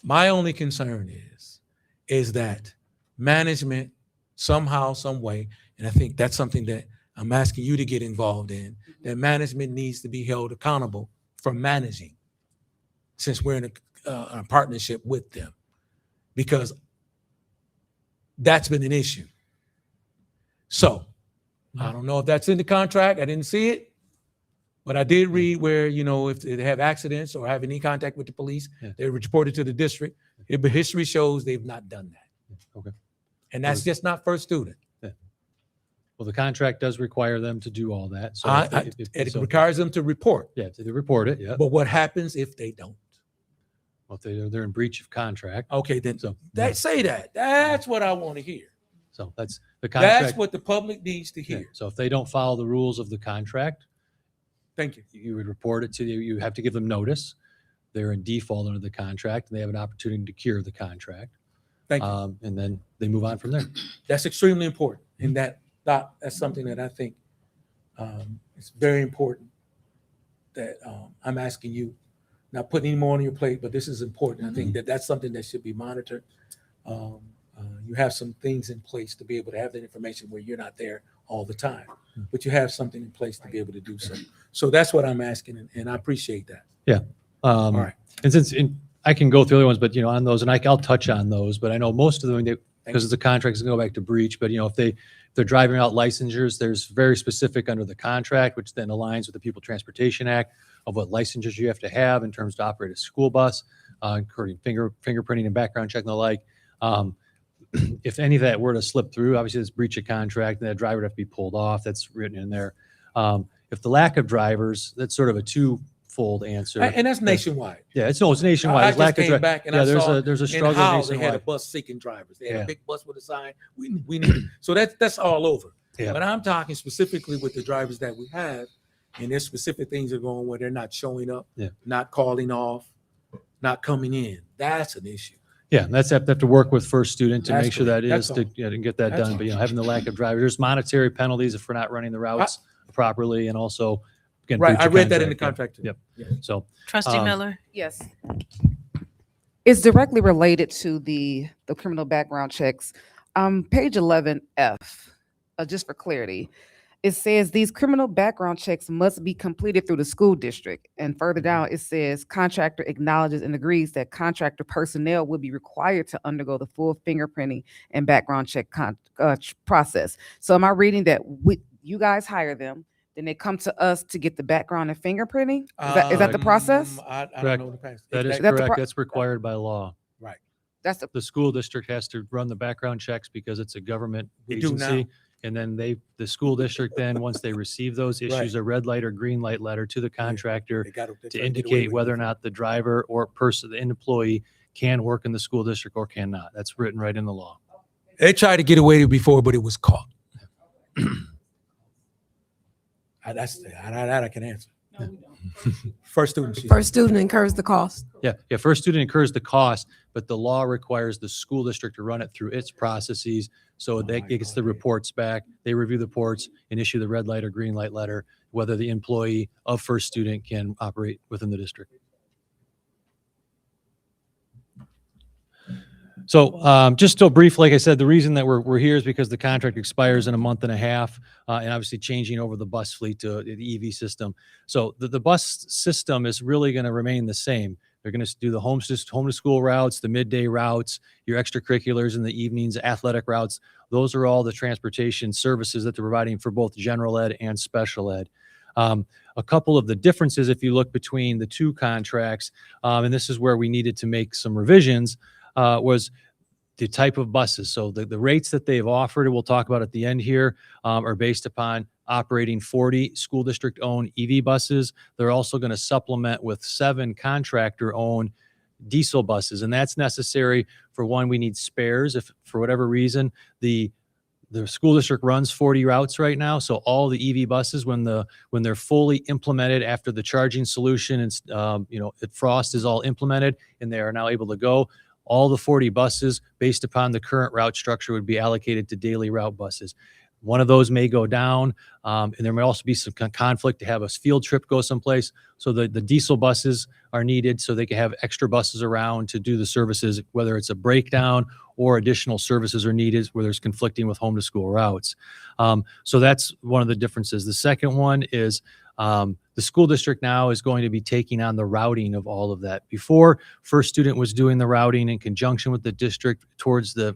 my only concern is that management somehow, some way, and I think that's something that I'm asking you to get involved in, that management needs to be held accountable for managing since we're in a partnership with them. Because that's been an issue. So I don't know if that's in the contract. I didn't see it, but I did read where, if they have accidents or have any contact with the police, they report it to the district. But history shows they've not done that. Okay. And that's just not first student. Well, the contract does require them to do all that. So it requires them to report. Yeah, to report it. Yeah. But what happens if they don't? Well, if they're in breach of contract. Okay, then say that. That's what I want to hear. So that's the contract. That's what the public needs to hear. Yeah. So if they don't follow the rules of the contract, thank you. You would report it to you have to give them notice. They're in default under the contract, and they have an opportunity to cure the contract. Thank you. And then they move on from there. That's extremely important, and that's something that I think it's very important that I'm asking you. Not putting any more on your plate, but this is important. I think that's something that should be monitored. You have some things in place to be able to have that information where you're not there all the time, but you have something in place to be able to do so. So that's what I'm asking, and I appreciate that. Yeah. All right. And since I can go through other ones, but on those, and I'll touch on those, but I know most of them, because the contract is going to go back to breach, but if they're driving out licensures, there's very specific under the contract, which then aligns with the People Transportation Act of what licensures you have to have in terms to operate a school bus, including fingerprinting and background check and the like. If any of that were to slip through, obviously it's breach of contract, and that driver would have to be pulled off. That's written in there. If the lack of drivers, that's sort of a twofold answer. And that's nationwide. Yeah, it's nationwide. I It's lack just of came back and I there's saw a in struggle Howell, they had a nationwide. bus seeking drivers. They had a big bus with a sign. We need it. So that's all over. Yeah. But I'm talking specifically with the drivers that we have, and there's specific things that are going where they're not showing up, not calling off, not coming in. That's an issue. Yeah, and that's have to work with first student to That's make sure that correct. is That's to get that That's done. all. But having the lack of drivers, there's monetary penalties if we're not running the routes properly, and also again, Right, breach I of read that in the contract. contract too. Yep. So Trustee Miller? Yes. It's directly related to the criminal background checks. Page 11F, just for clarity, it says these criminal background checks must be completed through the school district. And further down, it says contractor acknowledges and agrees that contractor personnel will be required to undergo the full fingerprinting and background check process. So am I reading that you guys hire them, then they come to us to get the background and fingerprinting? Is that the process? I don't Correct. know the past. That is Is that the correct. pro- That's required by law. Right. That's The school district has to run the background checks because it's a government We do agency. now. And then the school district then, once they receive those, issues a red light or green light letter to the contractor They gotta- to they try to get away indicate with whether it. or not the driver or person, the employee can work in the school district or cannot. That's written right in the law. They tried to get away with it before, but it was caught. That I can answer. First student. sheet. First student incurs the cost. Yeah, first student incurs the cost, but the law requires the school district to run it through its processes. So that gets the reports back, they review the reports and issue the red light or green light letter, whether the employee of first student can operate within the district. So just still brief, like I said, the reason that we're here is because the contract expires in a month and a half, and obviously changing over the bus fleet to the EV system. So the bus system is really going to remain the same. They're going to do the home to school routes, the midday routes, your extracurriculars in the evenings, athletic routes. Those are all the transportation services that they're providing for both general ed and special ed. A couple of the differences, if you look between the two contracts, and this is where we needed to make some revisions, was the type of buses. So the rates that they've offered, we'll talk about at the end here, are based upon operating 40 school district-owned EV buses. They're also going to supplement with 7 contractor-owned diesel buses, and that's necessary for one, we need spares if for whatever reason the school district runs 40 routes right now. So all the EV buses, when they're fully implemented after the charging solution and at Frost is all implemented and they are now able to go, all the 40 buses based upon the current route structure would be allocated to daily route buses. One of those may go down, and there may also be some conflict to have a field trip go someplace. So the diesel buses are needed so they can have extra buses around to do the services, whether it's a breakdown or additional services are needed where there's conflicting with home to school routes. So that's one of the differences. The second one is the school district now is going to be taking on the routing of all of that. Before, first student was doing the routing in conjunction with the district.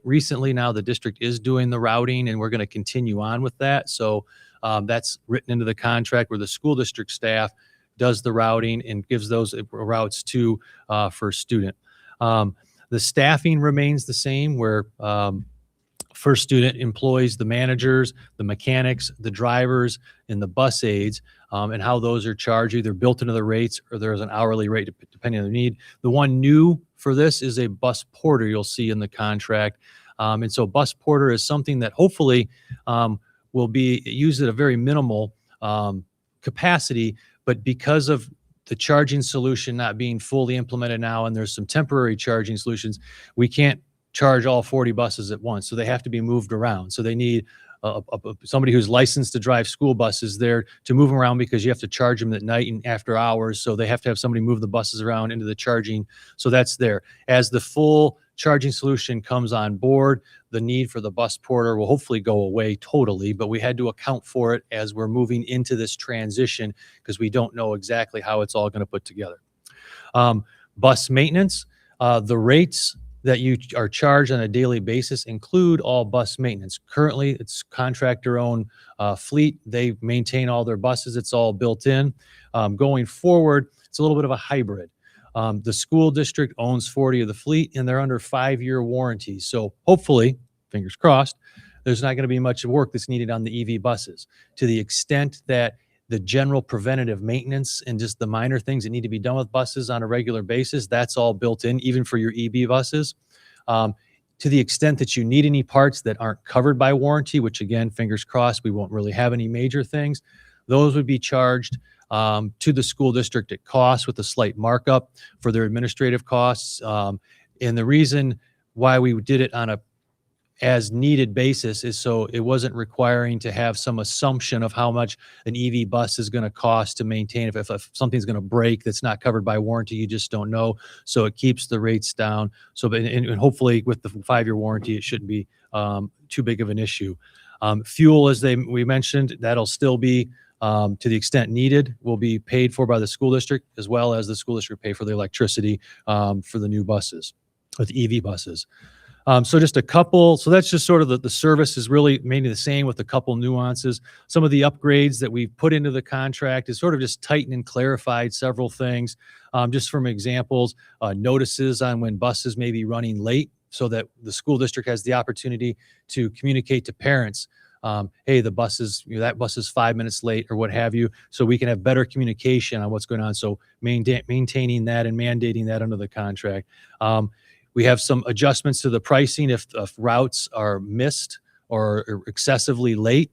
Recently now the district is doing the routing and we're going to continue on with that. So that's written into the contract where the school district staff does the routing and gives those routes to first student. The staffing remains the same where first student employs the managers, the mechanics, the drivers, and the bus aides, and how those are charged, either built into the rates or there's an hourly rate depending on the need. The one new for this is a bus porter you'll see in the contract. And so bus porter is something that hopefully will be used at a very minimal capacity, but because of the charging solution not being fully implemented now, and there's some temporary charging solutions, we can't charge all 40 buses at once. So they have to be moved around. So they need somebody who's licensed to drive school buses there to move them around because you have to charge them at night and after hours. So they have to have somebody move the buses around into the charging. So that's there. As the full charging solution comes on board, the need for the bus porter will hopefully go away totally, but we had to account for it as we're moving into this transition because we don't know exactly how it's all going to put together. Bus maintenance, the rates that you are charged on a daily basis include all bus maintenance. Currently, it's contractor-owned fleet. They maintain all their buses. It's all built in. Going forward, it's a little bit of a hybrid. The school district owns 40 of the fleet, and they're under 5-year warranties. So hopefully, fingers crossed, there's not going to be much work that's needed on the EV buses. To the extent that the general preventative maintenance and just the minor things that need to be done with buses on a regular basis, that's all built in, even for your EV buses. To the extent that you need any parts that aren't covered by warranty, which again, fingers crossed, we won't really have any major things, those would be charged to the school district at cost with a slight markup for their administrative costs. And the reason why we did it on a as needed basis is so it wasn't requiring to have some assumption of how much an EV bus is going to cost to maintain. If something's going to break that's not covered by warranty, you just don't know. So it keeps the rates down. So, and hopefully with the 5-year warranty, it shouldn't be too big of an issue. Fuel, as we mentioned, that'll still be, to the extent needed, will be paid for by the school district, as well as the school district pay for the electricity for the new buses, with EV buses. So just a couple, so that's just sort of the service is really mainly the same with a couple nuances. Some of the upgrades that we've put into the contract is sort of just tightened and clarified several things. Just from examples, notices on when buses may be running late, so that the school district has the opportunity to communicate to parents, hey, the bus is, that bus is 5 minutes late or what have you, so we can have better communication on what's going on. So maintaining that and mandating that under the contract. We have some adjustments to the pricing if routes are missed or excessively late.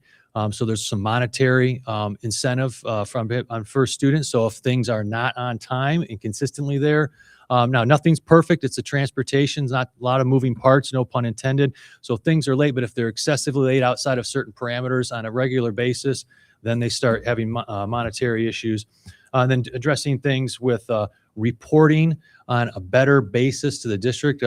So there's some monetary incentive on first students. So if things are not on time and consistently there, now nothing's perfect. It's a transportation, not a lot of moving parts, no pun intended. So things are late, but if they're excessively late outside of certain parameters on a regular basis, then they start having monetary issues. Then addressing things with reporting on a better basis to the district.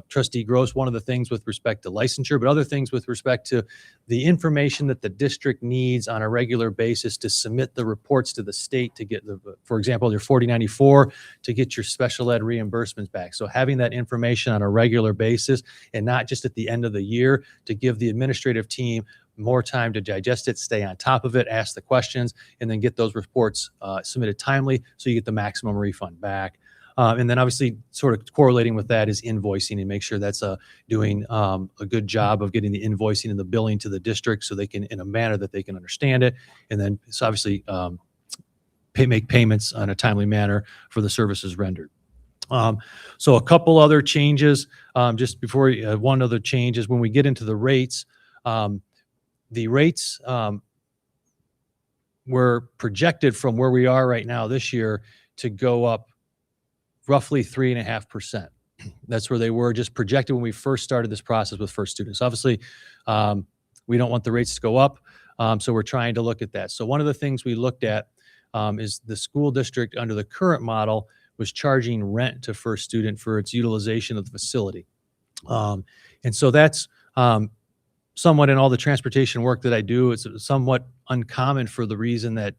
Trustee Gross, one of the things with respect to licensure, but other things with respect to the information that the district needs on a regular basis to submit the reports to the state to get, for example, your 4094 to get your special ed reimbursements back. So having that information on a regular basis and not just at the end of the year to give the administrative team more time to digest it, stay on top of it, ask the questions, and then get those reports submitted timely so you get the maximum refund back. And then obviously sort of correlating with that is invoicing, and make sure that's doing a good job of getting the invoicing and the billing to the district so they can, in a manner that they can understand it. And then it's obviously make payments on a timely manner for the services rendered. So a couple other changes, just before one other change is when we get into the rates, were projected from where we are right now this year to go up roughly 3.5%. That's where they were just projected when we first started this process with first students. Obviously, we don't want the rates to go up, so we're trying to look at that. So one of the things we looked at is the school district under the current model was charging rent to first student for its utilization of the facility. And so that's somewhat in all the transportation work that I do, it's somewhat uncommon for the reason that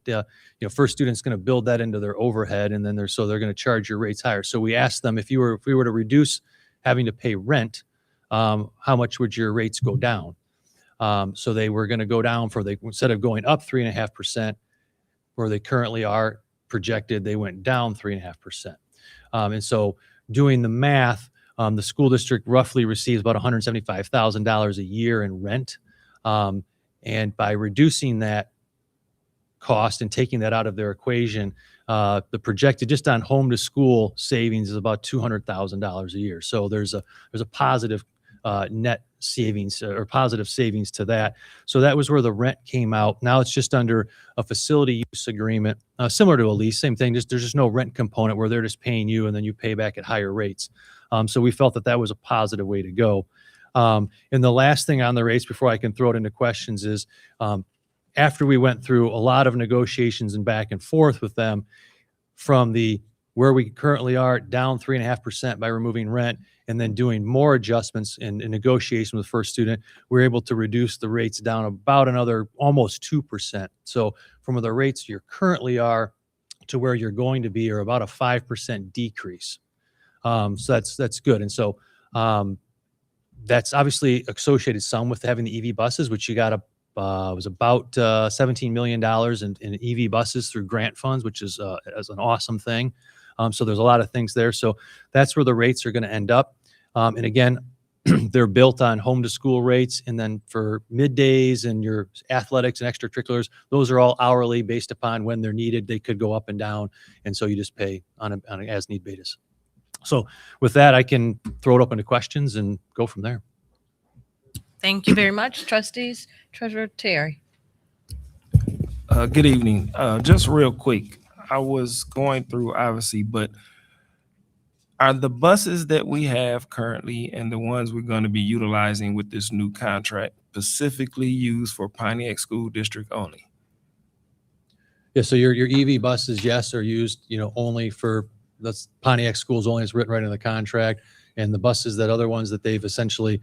first student's going to build that into their overhead, and then they're going to charge your rates higher. So we asked them, if we were to reduce having to pay rent, how much would your rates go down? So they were going to go down instead of going up 3.5%, where they currently are projected, they went down 3.5%. And so doing the math, the school district roughly receives about $175,000 a year in rent. And by reducing that cost and taking that out of their equation, the projected just on home to school savings is about $200,000 a year. So there's a positive net savings or positive savings to that. So that was where the rent came out. Now it's just under a facility use agreement, similar to a lease, same thing. There's just no rent component where they're just paying you and then you pay back at higher rates. So we felt that was a positive way to go. And the last thing on the rates before I can throw it into questions is after we went through a lot of negotiations and back and forth with them from where we currently are down 3.5% by removing rent and then doing more adjustments in negotiation with first student, we're able to reduce the rates down about another almost 2%. So from where the rates you currently are to where you're going to be are about a 5% decrease. So that's good. And so that's obviously associated some with having the EV buses, which you got was about $17 million in EV buses through grant funds, which is an awesome thing. So there's a lot of things there. So that's where the rates are going to end up. And again, they're built on home to school rates. And then for middays and your athletics and extracurriculars, those are all hourly based upon when they're needed. They could go up and down. And so you just pay on an as need basis. So with that, I can throw it open to questions and go from there. Thank you very much, trustees. Treasurer Terry. Good evening. Just real quick, I was going through obviously, but Are the buses that we have currently and the ones we're going to be utilizing with this new contract specifically used for Pontiac School District only? Yeah, so your EV buses, yes, are used, only for, that's Pontiac schools only, it's written right in the contract. And the buses, that other ones that they've essentially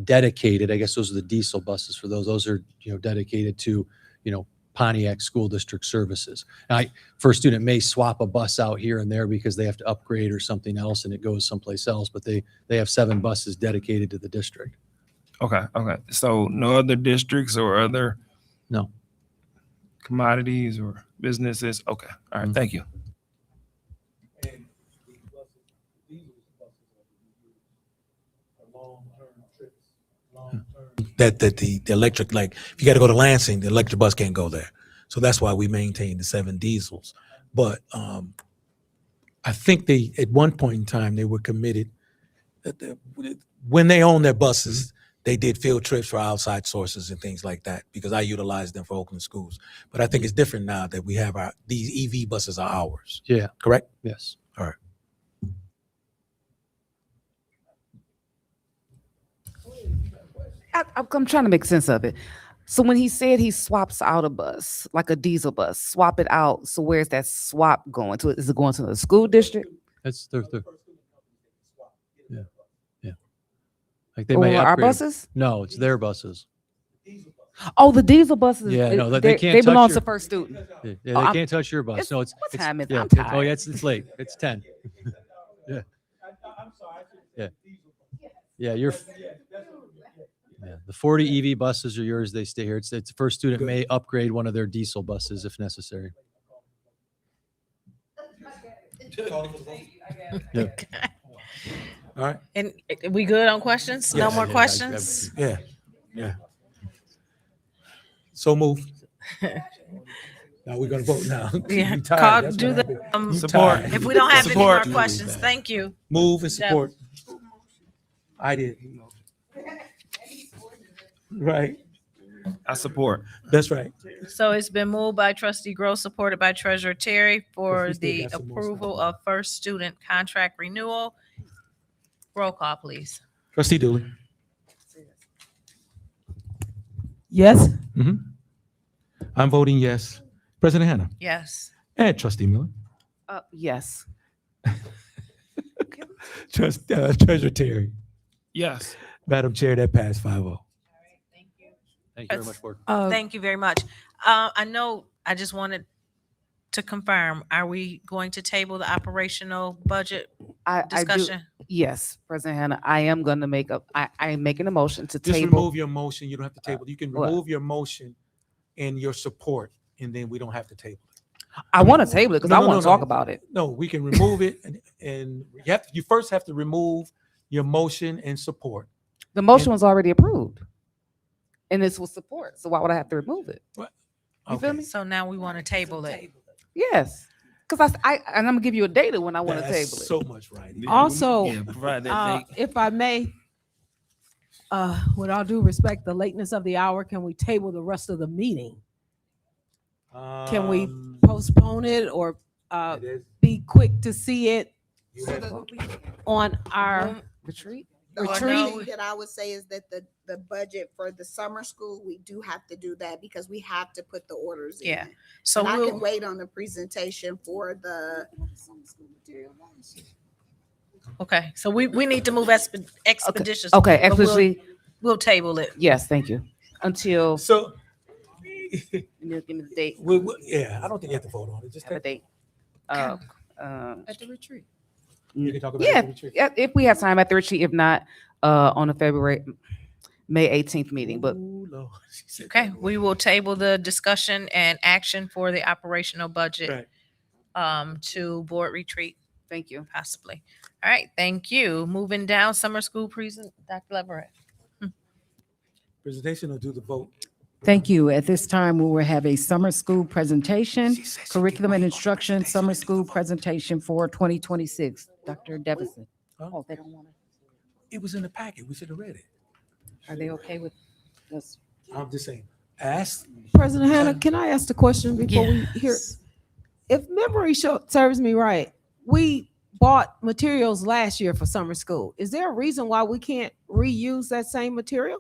dedicated, I guess those are the diesel buses for those are, dedicated to, Pontiac school district services. Now, for a student may swap a bus out here and there because they have to upgrade or something else and it goes someplace else, but they have 7 buses dedicated to the district. Okay. So no other districts or other No. commodities or businesses? Okay. All right. Thank you. That the electric, like if you got to go to Lansing, the electric bus can't go there. So that's why we maintain the 7 diesels. But I think they, at one point in time, they were committed that when they own their buses, they did field trips for outside sources and things like that, because I utilized them for Oakland schools. But I think it's different now that we have these EV buses are ours. Yeah. Correct? Yes. All right. I'm trying to make sense of it. So when he said he swaps out a bus, like a diesel bus, swap it out. So where's that swap going to? Is it going to the school district? That's yeah. Like they Or may our upgrade. buses? No, it's their buses. Oh, the diesel buses. Yeah, no, they can't They touch belong your- to First Student. Yeah, Oh, they I'm- can't touch your bus. it's- No, it's what it's- time is it? yeah, I'm oh tired. yeah, it's late. It's 10. Yeah. Yeah. Yeah, the 40 EV buses are yours. They stay here. It's the first student may upgrade one of their diesel buses if necessary. Yeah. All right. And we good on questions? No Yes. more Yeah, questions? Yeah. So move. Now we're gonna vote now. Yeah, You tired, call, that's do what the, happened. You Support. tired. if we don't have any more Support. questions, thank you. Move and support. I did. Right. I support. That's right. So it's been moved by trustee Gross, supported by treasurer Terry for we still the got some more approval of first student contract renewal. Roll call, please. Trustee Dooley. Yes. I'm voting yes. President Hannah. Yes. And Trustee Miller. Yes. Treasurer Terry. Yes. Madam Chair, that passed 5-0. Thank you very much, Board. Thank you very much. I know, I just wanted to confirm, are we going to table the operational budget I do. discussion? Yes, President Hannah, I am going to I am making a motion to Just table. remove your motion. You don't have to table. You can what? remove your motion and your support, and then we don't have to table it. I want to table it because No, I no, want no, to talk no. about it. No, we can remove it, and you first have to remove your motion and support. The motion was already approved. And this was support. So why would I have to remove it? You feel me? So now we want to table it. Yes. Because and I'm gonna give you a data when I want to That's table it. so much right. Also, Yeah, provide that date. if I may, with all due respect, the lateness of the hour, can we table the rest of the meeting? Can we postpone it or be quick to see it on our retreat? The only thing that I would say is that the budget for the summer school, we do have to do that because we have to put the orders in. Yeah. So And I we'll, can wait on the presentation for the. okay, so we need to move expeditiously. Okay, but we'll- expeditiously. We'll table it. Yes, thank you. Until So, give me the date. yeah, I don't think you have to vote on it. Just Have a take. date. At the retreat. You can talk about it Yeah, at the retreat. yeah, if we have time at the retreat, if not, on the May 18th meeting, but Ooh, Lord. She said Okay, that. we will table the discussion and action for the operational budget Right. to board retreat, thank you. possibly. All right, thank you. Moving down, summer school Dr. Leverett. Presentation or do the vote? Thank you. At this time, we will have a summer school presentation, curriculum and instruction, summer school presentation for 2026. Dr. Devison. Huh? Oh, they don't want to. It was in the packet. We should have read it. Are they okay with this? I'm just saying. Ask. President Hannah, can I ask the question before we hear? Yes. If memory serves me right, we bought materials last year for summer school. Is there a reason why we can't reuse that same material?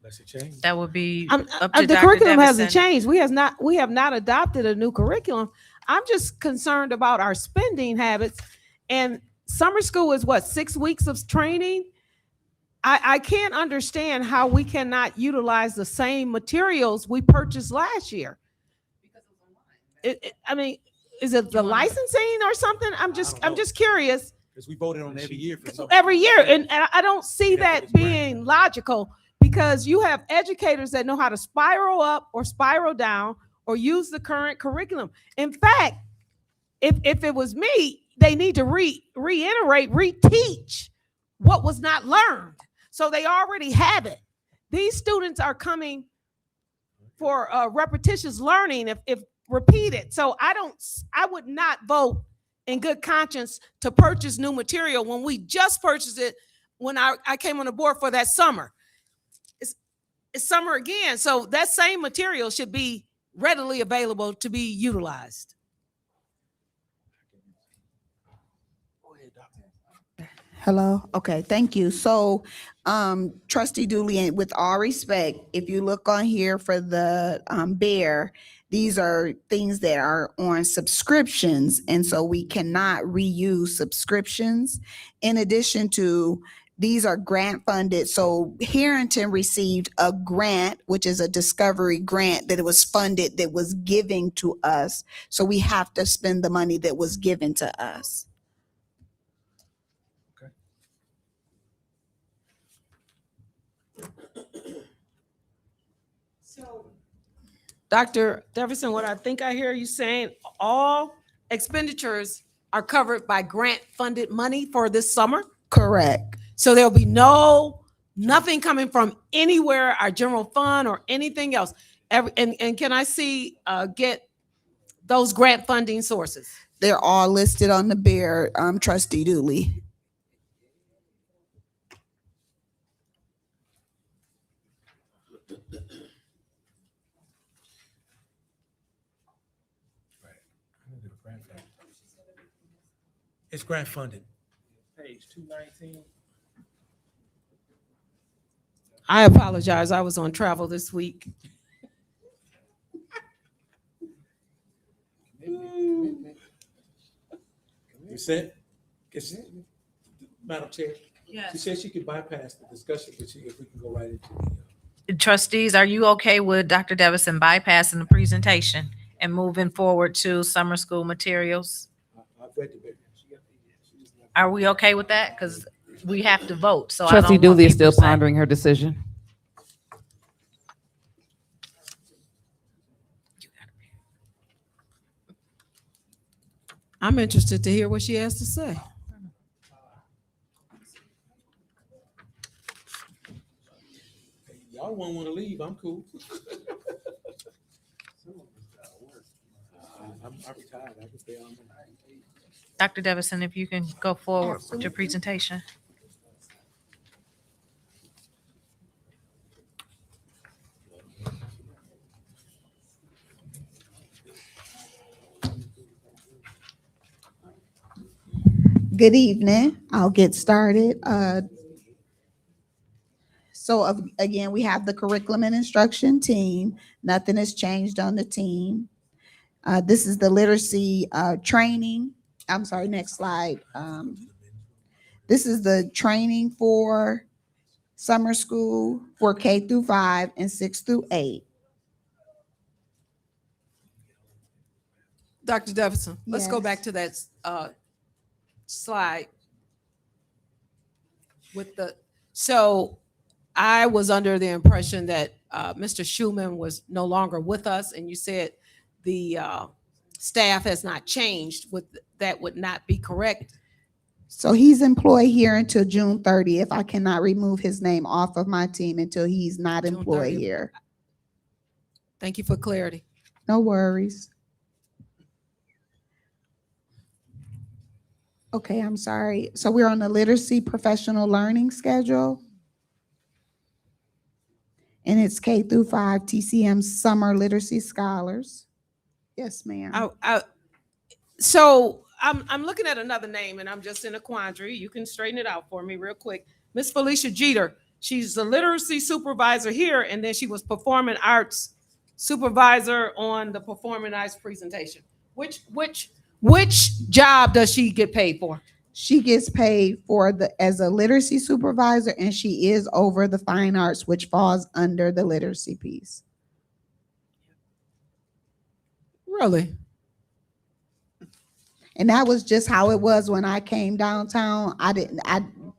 Unless it changed. That would be up to The Dr. curriculum hasn't Davison. changed. We have not adopted a new curriculum. I'm just concerned about our spending habits. And summer school is what, 6 weeks of training? I can't understand how we cannot utilize the same materials we purchased last year. I mean, is it the licensing or something? I'm just curious. Because we voted on it every year for something. Every year, and I don't see that being logical, because you have educators that know how to spiral up or spiral down or use the current curriculum. In fact, if it was me, they need to reiterate, reteach what was not learned. So they already have it. These students are coming for repetitious learning if repeated. So I would not vote in good conscience to purchase new material when we just purchased it when I came on the board for that summer. It's summer again. So that same material should be readily available to be utilized. Hello. Okay, thank you. So, Trustee Dooley, and with all respect, if you look on here for the bear, these are things that are on subscriptions, and so we cannot reuse subscriptions. In addition to, these are grant funded. So Harrington received a grant, which is a discovery grant that it was funded, that was giving to us. So we have to spend the money that was given to us. Dr. Jefferson, what I think I hear you saying, all expenditures are covered by grant funded money for this summer? Correct. So there'll be nothing coming from anywhere, our general fund or anything else. And can I see, get those grant funding sources? They're all listed on the bear, Trustee Dooley. It's grant funded. Page 219. I apologize. I was on travel this week. You said, Madam Chair? Yes. She said she could bypass the discussion, but if we can go right into the. Trustees, are you okay with Dr. Davison bypassing the presentation and moving forward to summer school materials? I've read the bit. Are we okay with that? Because we have to vote, so I Trustee don't want Dooley is people still saying- pondering her decision. I'm interested to hear what she has to say. Y'all won't want to leave, I'm cool. I'm retired, I can stay on. Dr. Davison, if you can go forward with your presentation. Good evening. I'll get started. Again, we have the curriculum and instruction team. Nothing has changed on the team. This is the literacy training. I'm sorry, next slide. This is the training for summer school for K through 5 and 6 through 8. Dr. Jefferson, let's go Yes. back to that slide with so I was under the impression that Mr. Schumann was no longer with us, and you said the staff has not changed. That would not be correct. So he's employed here until June 30th. I cannot remove his name off of my team until he's not June employed 30th. here. Thank you for clarity. No worries. Okay, I'm sorry. So we're on the literacy professional learning schedule. And it's K through 5 TCM summer literacy scholars. Yes, ma'am. So I'm looking at another name and I'm just in a quandary. You can straighten it out for me real quick. Miss Felicia Jeter. She's the literacy supervisor here, and then she was performing arts supervisor on the performing arts presentation. Which job does she get paid for? She gets paid for as a literacy supervisor, and she is over the fine arts, which falls under the literacy piece. Really? And that was just how it was when I came downtown.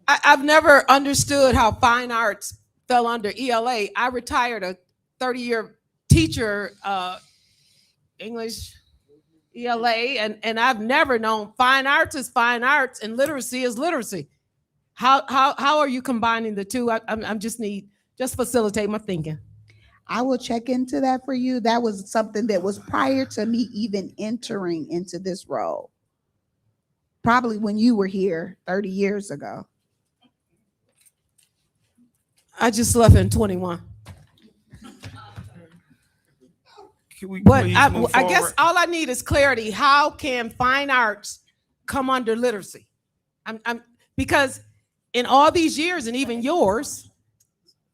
I've never understood how fine arts fell under ELA. I retired a 30-year teacher, English ELA, and I've never known fine arts is fine arts and literacy is literacy. How are you combining the two? I'm just facilitate my thinking. I will check into that for you. That was something that was prior to me even entering into this role. Probably when you were here 30 years ago. I just left in 21. Can we But please I move guess forward? all I need is clarity. How can fine arts come under literacy? Because in all these years, and even yours,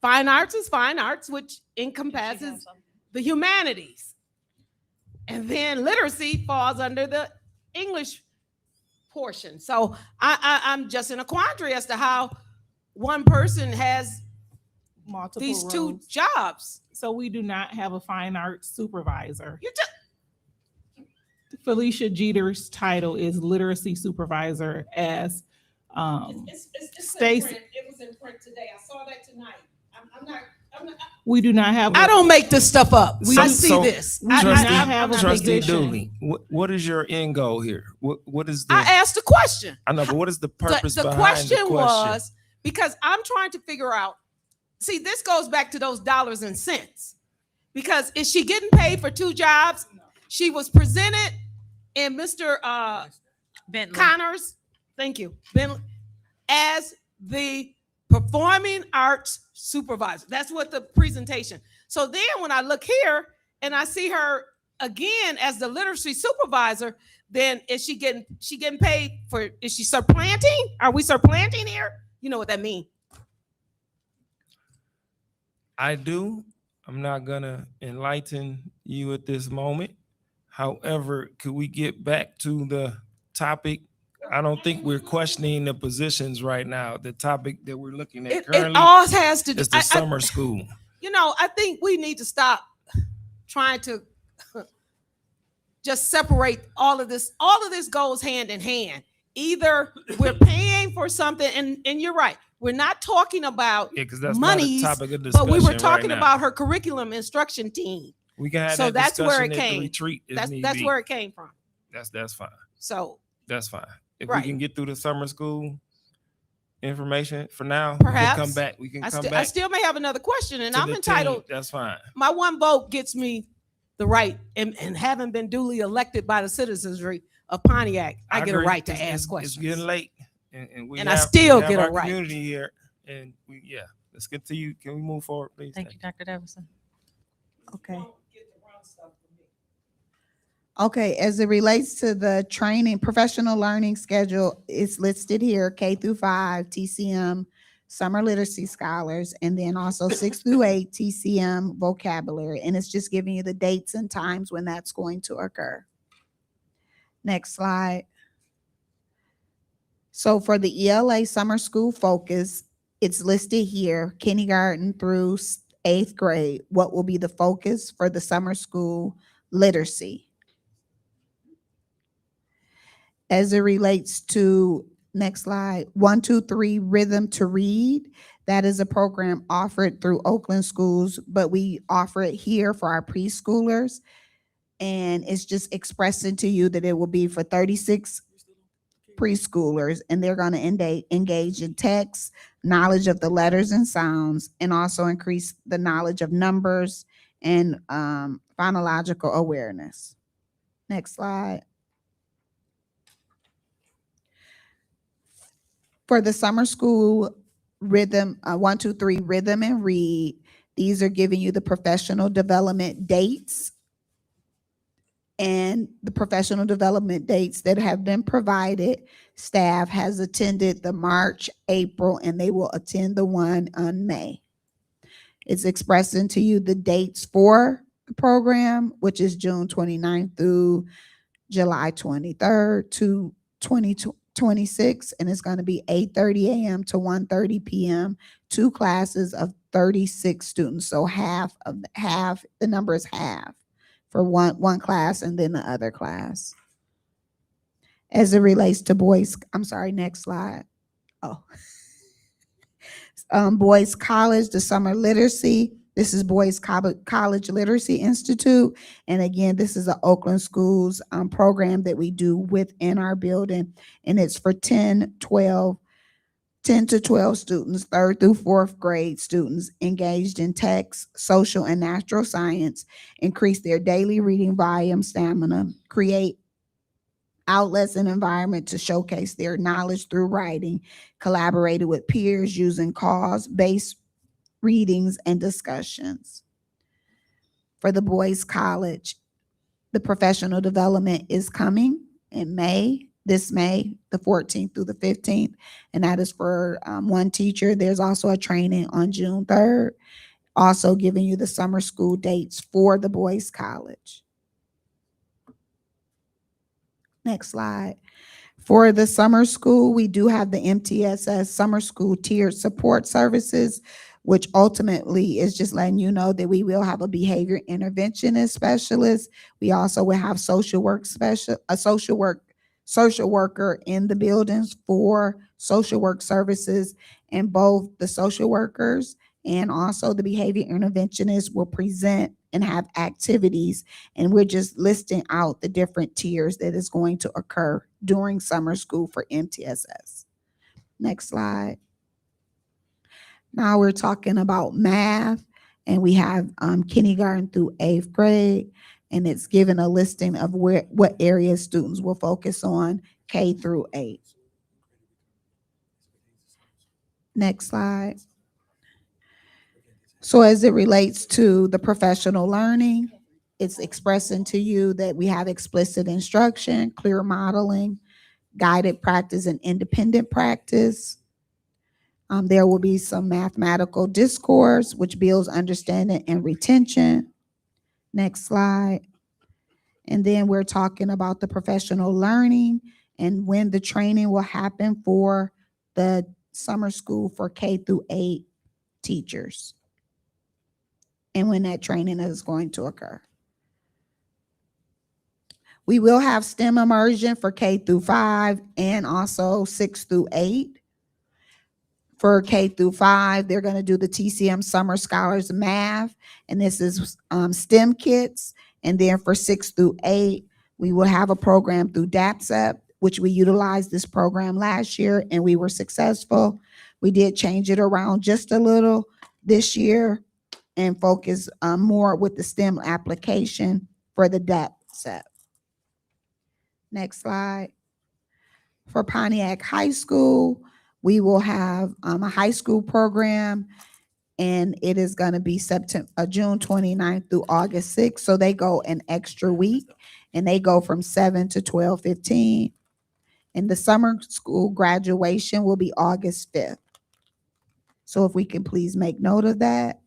fine arts is fine arts, which encompasses the humanities. And then literacy falls under the English portion. So I'm just in a quandary as to how one person has Multiple these two roles. jobs. So we do not have a fine arts supervisor. You just Felicia Jeter's title is literacy supervisor as Stacy. It was in print today. I saw that tonight. I'm not. We do not have. I don't make this stuff up. We I do- see So, this. we do not have a Trustee position. Dooley, what is your end goal here? What is the? I asked a question. I know, but what is the purpose The behind question the question? was because I'm trying to figure out. See, this goes back to those dollars and cents. Because is she getting paid for two jobs? She was presented in Mr. Connors, thank you, Bentley, as the performing arts supervisor. That's what the presentation. So then when I look here and I see her again as the literacy supervisor, then is she getting paid for, is she supplanting? Are we supplanting here? You know what that means. I do. I'm not gonna enlighten you at this moment. However, could we get back to the topic? I don't think we're questioning the positions right now. The topic that we're looking at It currently all has to do. is the summer school. You know, I think we need to stop trying to just separate all of this. All of this goes hand in hand. Either we're paying for something, and you're right. We're not talking about Yeah, because that's monies, not a topic of but discussion we were right talking now. about her curriculum instruction team. We can have So that that's where it discussion at the came. retreat if That's need that's be. where it came from. That's fine. So That's fine. If Right. we can get through the summer school information for now, perhaps we can come back. We can I come still- back. I still may have another question, and to I'm the entitled. team. That's fine. My one vote gets me the right, and having been duly elected by the citizenry of Pontiac, I get a agree. right to It's- ask questions. It's getting late, and we And I have- still we have get a our right. community here, and let's continue. Can we move forward, please? Thank you, Dr. Davison. Okay. Okay, as it relates to the training, professional learning schedule, it's listed here, K through 5, TCM, summer literacy scholars, and then also 6 through 8, TCM vocabulary. And it's just giving you the dates and times when that's going to occur. Next slide. So for the ELA summer school focus, it's listed here, kindergarten through 8th grade. What will be the focus for the summer school literacy? As it relates to, next slide, 1, 2, 3 Rhythm to Read. That is a program offered through Oakland Schools, but we offer it here for our preschoolers. And it's just expressing to you that it will be for 36 preschoolers, and they're going to engage in text, knowledge of the letters and sounds, and also increase the knowledge of numbers and phonological awareness. Next slide. For the summer school rhythm, 1, 2, 3 Rhythm and Read, these are giving you the professional development dates and the professional development dates that have been provided. Staff has attended the March, April, and they will attend the one on May. It's expressing to you the dates for the program, which is June 29th through July 23rd to 2026, and it's going to be 8:30 a.m. to 1:30 p.m. 2 classes of 36 students. So half, the number is half for one class and then the other class. As it relates to boys, I'm sorry, next slide. Oh. Boys College, the summer literacy. This is Boys College Literacy Institute. And again, this is an Oakland Schools program that we do within our building. And it's for 10 to 12 students, 3rd through 4th grade students engaged in text, social, and natural science, increase their daily reading volume, stamina, create outlets and environment to showcase their knowledge through writing, collaborated with peers using cause-based readings and discussions. For the Boys College, the professional development is coming in May, this May, the 14th through the 15th, and that is for one teacher. There's also a training on June 3rd, also giving you the summer school dates for the Boys College. Next slide. For the summer school, we do have the MTSS Summer School Tiered Support Services, which ultimately is just letting you know that we will have a behavior interventionist specialist. We also will have social worker in the buildings for social work services, and both the social workers and also the behavior interventionist will present and have activities, and we're just listing out the different tiers that is going to occur during summer school for MTSS. Next slide. Now we're talking about math, and we have kindergarten through 8th grade, and it's given a listing of what areas students will focus on K through 8. Next slide. So as it relates to the professional learning, it's expressing to you that we have explicit instruction, clear modeling, guided practice, and independent practice. There will be some mathematical discourse, which builds understanding and retention. Next slide. And then we're talking about the professional learning and when the training will happen for the summer school for K through 8 teachers, and when that training is going to occur. We will have STEM immersion for K through 5 and also 6 through 8. For K through 5, they're going to do the TCM Summer Scholars Math, and this is STEM kits. And then for 6 through 8, we will have a program through DAPSEP, which we utilized this program last year, and we were successful. We did change it around just a little this year and focus more with the STEM application for the DAPSEP. Next slide. For Pontiac High School, we will have a high school program, and it is going to be June 29th through August 6th. So they go an extra week, and they go from 7 to 12:15. And the summer school graduation will be August 5th. So if we can please make note of that.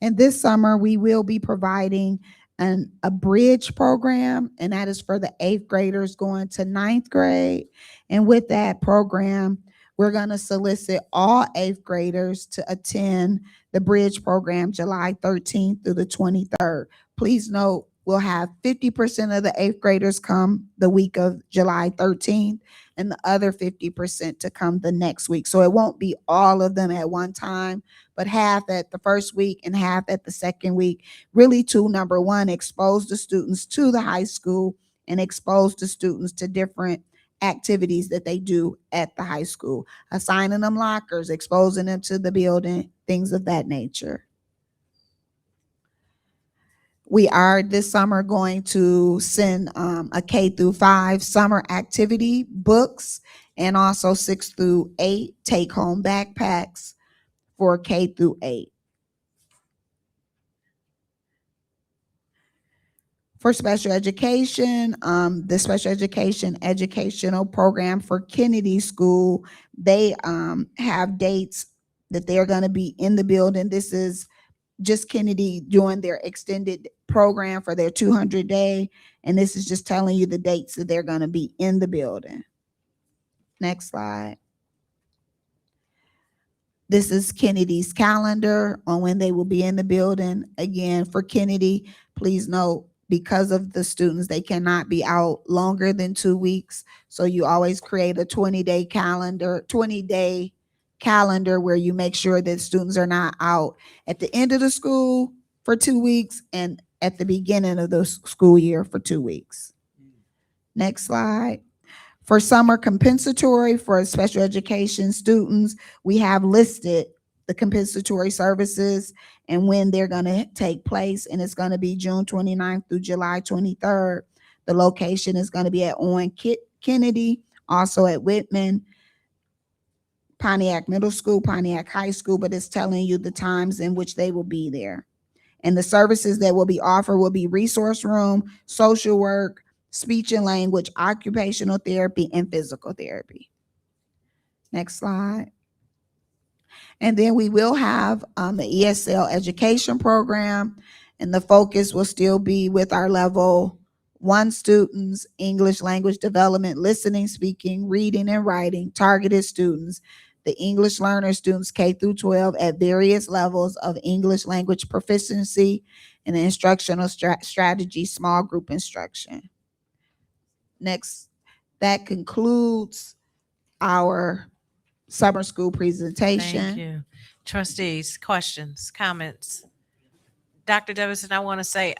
And this summer, we will be providing a bridge program, and that is for the 8th graders going to 9th grade. And with that program, we're going to solicit all 8th graders to attend the bridge program July 13th through the 23rd. Please note, we'll have 50% of the 8th graders come the week of July 13th and the other 50% to come the next week. So it won't be all of them at one time, but half at the first week and half at the second week, really to, number one, expose the students to the high school and expose the students to different activities that they do at the high school, assigning them lockers, exposing them to the building, things of that nature. We are this summer going to send a K through 5 summer activity books, and also 6 through 8 take home backpacks for K through 8. For special education, the special education educational program for Kennedy School, they have dates that they're going to be in the building. This is just Kennedy doing their extended program for their 200-day. And this is just telling you the dates that they're going to be in the building. Next slide. This is Kennedy's calendar on when they will be in the building. Again, for Kennedy, please note, because of the students, they cannot be out longer than 2 weeks. So you always create a 20-day calendar where you make sure that students are not out at the end of the school for 2 weeks and at the beginning of the school year for 2 weeks. Next slide. For summer compensatory for special education students, we have listed the compensatory services and when they're going to take place, and it's going to be June 29th through July 23rd. The location is going to be at Owen Kennedy, also at Whitman, Pontiac Middle School, Pontiac High School, but it's telling you the times in which they will be there. And the services that will be offered will be resource room, social work, speech and language, occupational therapy, and physical therapy. Next slide. And then we will have the ESL education program, and the focus will still be with our level 1 students, English language development, listening, speaking, reading, and writing, targeted students, the English learner students K through 12 at various levels of English language proficiency, and the instructional strategy, small group instruction. Next, that concludes our summer school presentation. Thank you. Trustees, questions, comments? Dr. Davidson, I want to say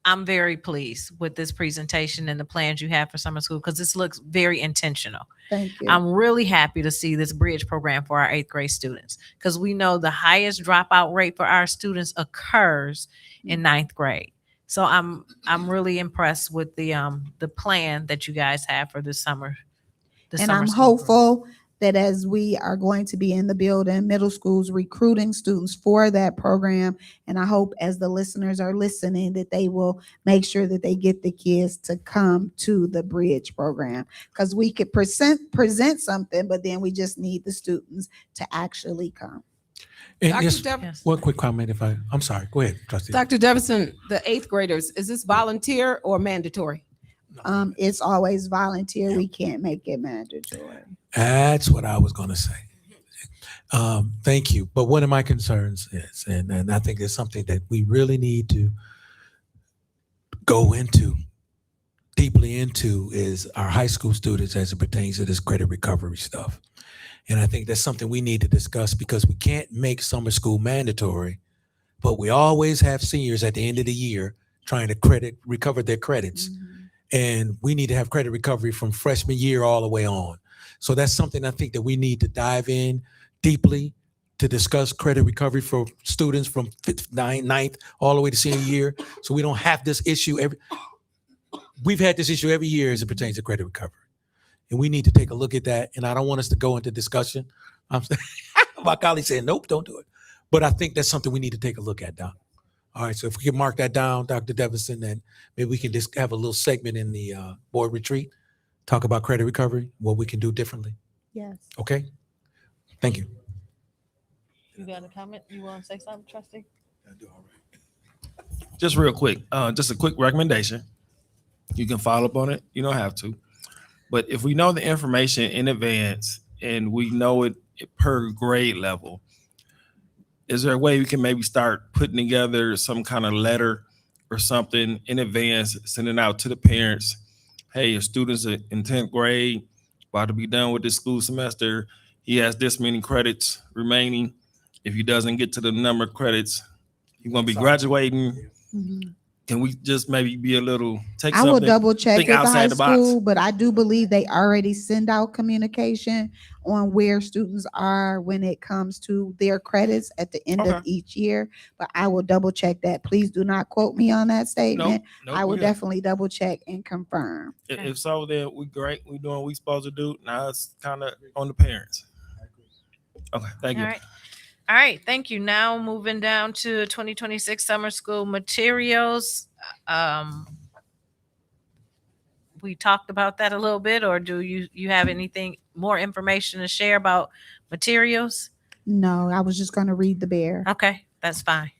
I'm very pleased with this presentation and the plans you have for summer school because this looks very intentional. Thank you. I'm really happy to see this bridge program for our 8th grade students because we know the highest dropout rate for our students occurs in 9th grade. So I'm really impressed with the plan that you guys have for this summer. And I'm hopeful that as we are going to be in the building, middle schools recruiting students for that program. And I hope as the listeners are listening that they will make sure that they get the kids to come to the bridge program. Because we could present something, but then we just need the students to actually come. And Dr. just Dev- one quick comment I'm sorry, go ahead, trustee. Dr. Deverson, the 8th graders, is this volunteer or mandatory? It's always volunteer. We can't make it mandatory. That's what I was going to say. Thank you. But one of my concerns is, and I think it's something that we really need to go deeply into, is our high school students as it pertains to this credit recovery stuff. And I think that's something we need to discuss because we can't make summer school mandatory, but we always have seniors at the end of the year trying to recover their credits. Mm-hmm. And we need to have credit recovery from freshman year all the way on. So that's something I think that we need to dive in deeply to discuss credit recovery for students from 5th, 9th, all the way to senior year. So we don't have this issue we've had this issue every year as it pertains to credit recovery. And we need to take a look at that. And I don't want us to go into discussion. My colleague said, nope, don't do it. But I think that's something we need to take a look at, Doc. All right, so if we can mark that down, Dr. Deverson, then maybe we can just have a little segment in the board retreat, talk about credit recovery, what we can do differently. Yes. Okay? Thank you. You got a comment? You want to say something, trustee? Just real quick, just a quick recommendation. You can follow up on it. You don't have to. But if we know the information in advance and we know it per grade level, is there a way we can maybe start putting together some kind of letter or something in advance, sending out to the parents, hey, your student's in 10th grade, about to be done with this school semester. He has this many credits remaining. If he doesn't get to the number of credits, he's going to be graduating. Mm-hmm. Can we just maybe be a little, I will double check with the high the box? school, but I do believe they already send out communication on where students are when it comes to their credits at the end of each year. But I will double check that. Please do not quote me on that statement. Nope, I will definitely double check and confirm. If so, then we great. We doing what we supposed to do. Now it's kind of on the parents. Okay, thank you. All right, thank you. Now moving down to 2026 summer school materials. We talked about that a little bit, or do you have anything more information to share about materials? No, I was just gonna read the bear. Okay, that's fine.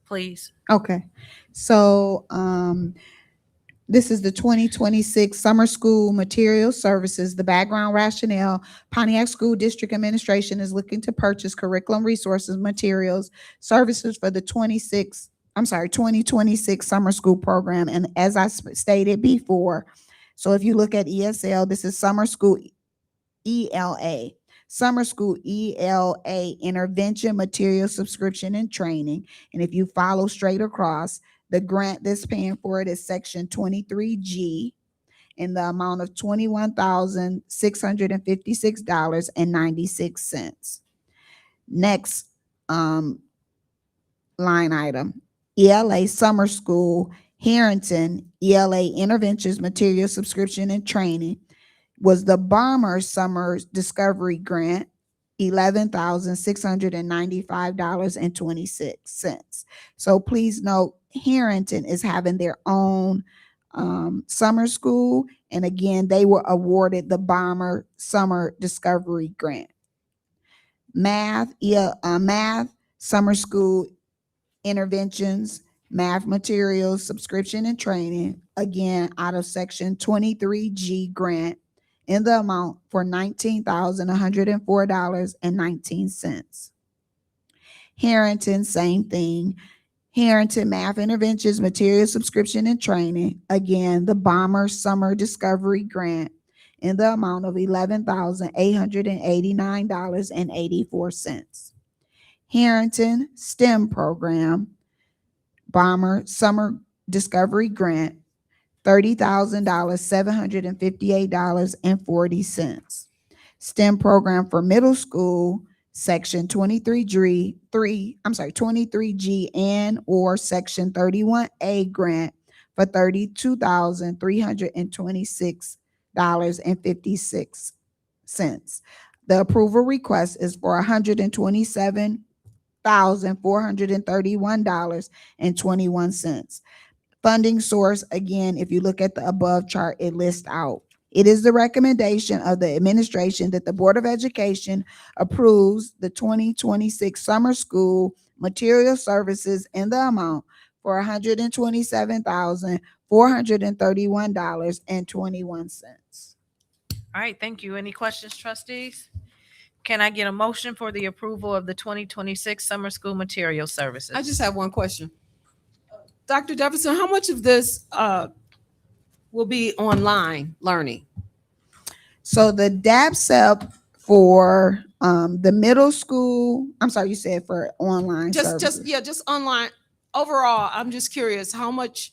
Please. Okay. So, this is the 2026 Summer School Material Services. The background rationale: Pontiac School District Administration is looking to purchase curriculum resources, materials, services for the 2026 summer school program. And as I stated before, so if you look at ESL, this is summer school ELA. Summer School ELA Intervention Material Subscription and Training. And if you follow straight across, the grant that's paying for it is Section 23G in the amount of $21,656.96. Next line item, ELA Summer School Harrington ELA Interventions Material Subscription and Training was the Bomber Summer Discovery Grant, $11,695.26. So please note, Harrington is having their own summer school, and again, they were awarded the Bomber Summer Discovery Grant. Math Summer School Interventions, Math Materials Subscription and Training, again out of Section 23G grant, in the amount for $19,104.19. Harrington, same thing. Harrington Math Interventions, Material Subscription and Training, again, the Bomber Summer Discovery Grant, in the amount of $11,889.84. Harrington STEM Program, Bomber Summer Discovery Grant, $30,000, $758.40. STEM program for middle school, Section 23G and or Section 31A grant for $32,326.56. The approval request is for $127,431.21. Funding source, again, if you look at the above chart, it lists out. It is the recommendation of the administration that the Board of Education approves the 2026 summer school material services in the amount for $127,431.21. All right, thank you. Any questions, trustees? Can I get a motion for the approval of the 2026 summer school material services? I just have one question. Dr. Jefferson, how much of this will be online learning? So the DAPSEP for the middle school, I'm sorry, you said for online services. Just online. Overall, I'm just curious how much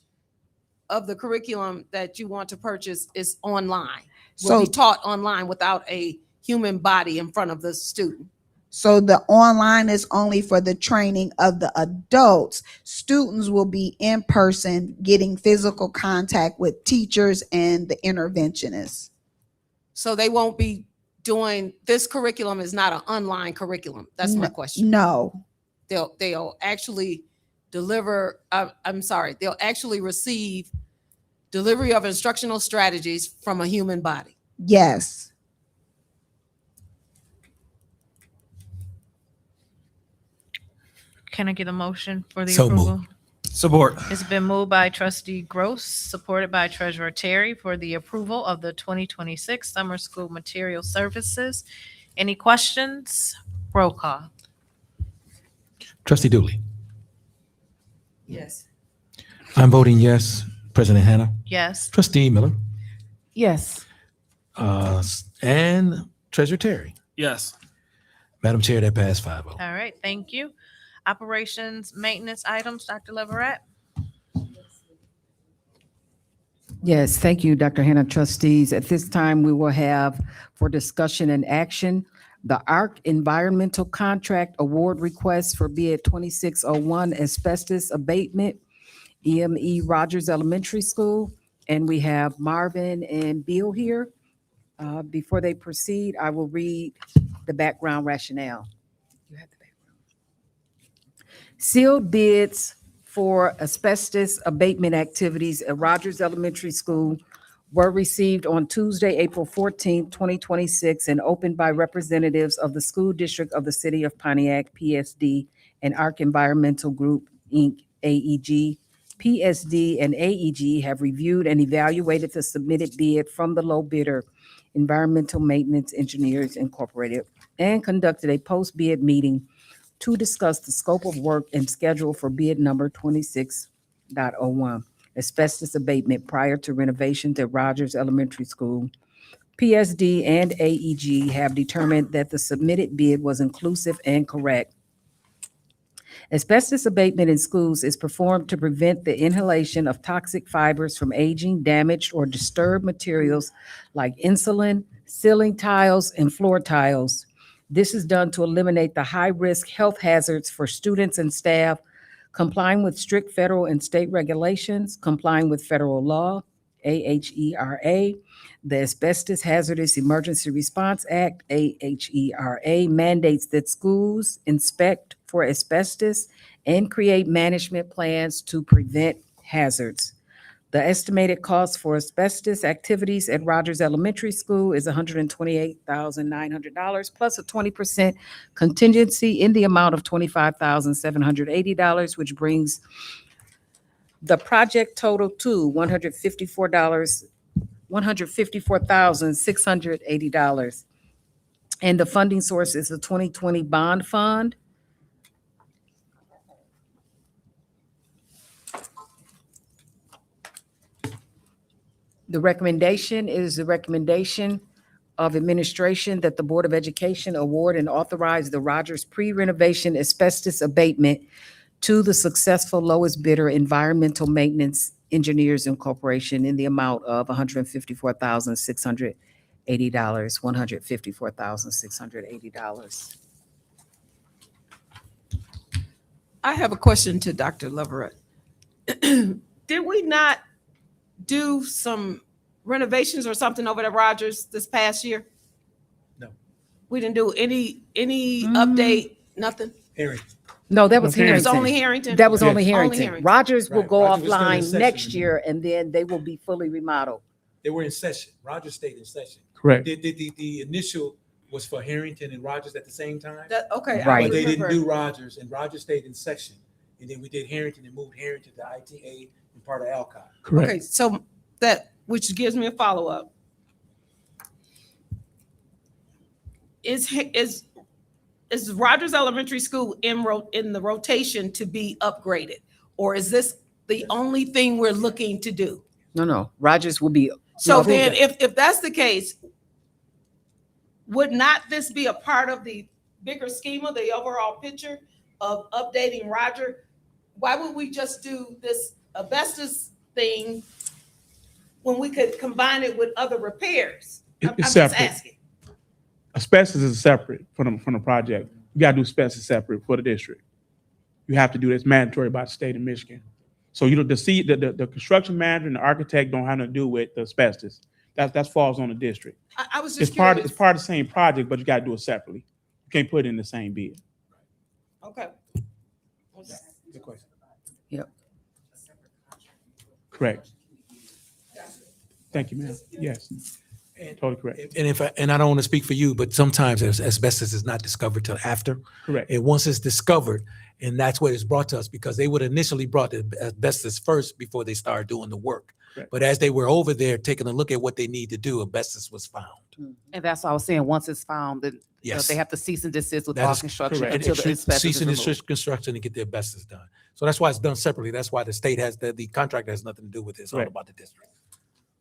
of the curriculum that you want to purchase is online, will be taught online without a human body in front of the student. So the online is only for the training of the adults. Students will be in person getting physical contact with teachers and the interventionists. So they won't be doing, this curriculum is not an online curriculum. That's my question. No. They'll actually deliver, they'll actually receive delivery of instructional strategies from a human body. Yes. Can I get a motion for the So approval? moved. Support. It's been moved by trustee Gross, supported by treasurer Terry, for the approval of the 2026 summer school material services. Any questions? Roll call. Trustee Dooley. Yes. I'm voting yes. President Hannah. Yes. Trustee Miller. Yes. And Treasurer Terry. Yes. Madam Chair, that passed 5-0. All right, thank you. Operations maintenance items, Dr. Leverett. Yes, thank you, Dr. Hannah. Trustees, at this time, we will have for discussion and action, the ARC Environmental Contract Award Request for bid 2601 asbestos abatement, EME Rogers Elementary School. And we have Marvin and Bill here. Before they proceed, I will read the background rationale. You have the background. Sealed bids for asbestos abatement activities at Rogers Elementary School were received on Tuesday, April 14th, 2026, and opened by representatives of the School District of the City of Pontiac, PSD, and Arc Environmental Group, Inc., AEG. PSD and AEG have reviewed and evaluated the submitted bid from the low bidder, Environmental Maintenance Engineers Incorporated, and conducted a post-bid meeting to discuss the scope of work and schedule for bid number 26.01, asbestos abatement prior to renovations at Rogers Elementary School. PSD and AEG have determined that the submitted bid was inclusive and correct. Asbestos abatement in schools is performed to prevent the inhalation of toxic fibers from aging, damaged, or disturbed materials like insulin, ceiling tiles, and floor tiles. This is done to eliminate the high-risk health hazards for students and staff, complying with strict federal and state regulations, complying with federal law, AHERA, the Asbestos Hazardous Emergency Response Act, AHERA, mandates that schools inspect for asbestos and create management plans to prevent hazards. The estimated cost for asbestos activities at Rogers Elementary School is $128,900 plus a 20% contingency in the amount of $25,780, which brings the project total to $154,680. And the funding source is the 2020 bond fund. The recommendation is the recommendation of administration that the Board of Education award and authorize the Rogers pre-renovation asbestos abatement to the successful lowest bidder, Environmental Maintenance Engineers Incorporation, in the amount of $154,680. $154,680. I have a question to Dr. Leverett. Did we not do some renovations or something over at Rogers this past year? No. We didn't do any update, nothing? Harrington. No, that was It was Harrington. only Harrington? That was Yes. only Harrington. Only Harrington. Rogers will Right. go Rogers was still in offline session next then. year, and then they will be fully remodeled. They were in session. Rogers stayed in session. Correct. The initial was for Harrington and Rogers at the same time. Okay. Right. But they didn't do Rogers, and Rogers stayed in session. And then we did Harrington and moved Harrington to ITA and part of Alcott. Correct. Okay, so that, which gives me a follow-up. Is Rogers Elementary School in the rotation to be upgraded? Or is this the only thing we're looking to do? No, Rogers will be. So no, then, if that's the case, would not this be a part of the bigger schema, the overall picture of updating Roger? Why would we just do this asbestos thing when we could combine it with other repairs? I'm just separate. asking. Asbestos is separate from the project. You gotta do asbestos separate for the district. You have to do this mandatory by the state of Michigan. So you know, the construction manager and the architect don't have nothing to do with the asbestos. That falls on the district. I was just It's part curious. of the same project, but you gotta do it separately. You can't put it in the same bid. Okay. Good question. Yep. Correct. Thank you, ma'am. Yes. Totally correct. And I don't want to speak for you, but sometimes asbestos is not discovered till after. Correct. And once it's discovered, and that's what it's brought to us, because they would initially brought the asbestos first before they started doing the work. Correct. But as they were over there taking a look at what they need to do, asbestos was found. And that's what I was saying, once it's found, then Yes. they have to cease and desist with That all is construction correct. until the And asbestos cease is and removed. desist construction and get the asbestos done. So that's why it's done separately. That's why the state has, the contract has nothing to do with it. It's all Right. about the district.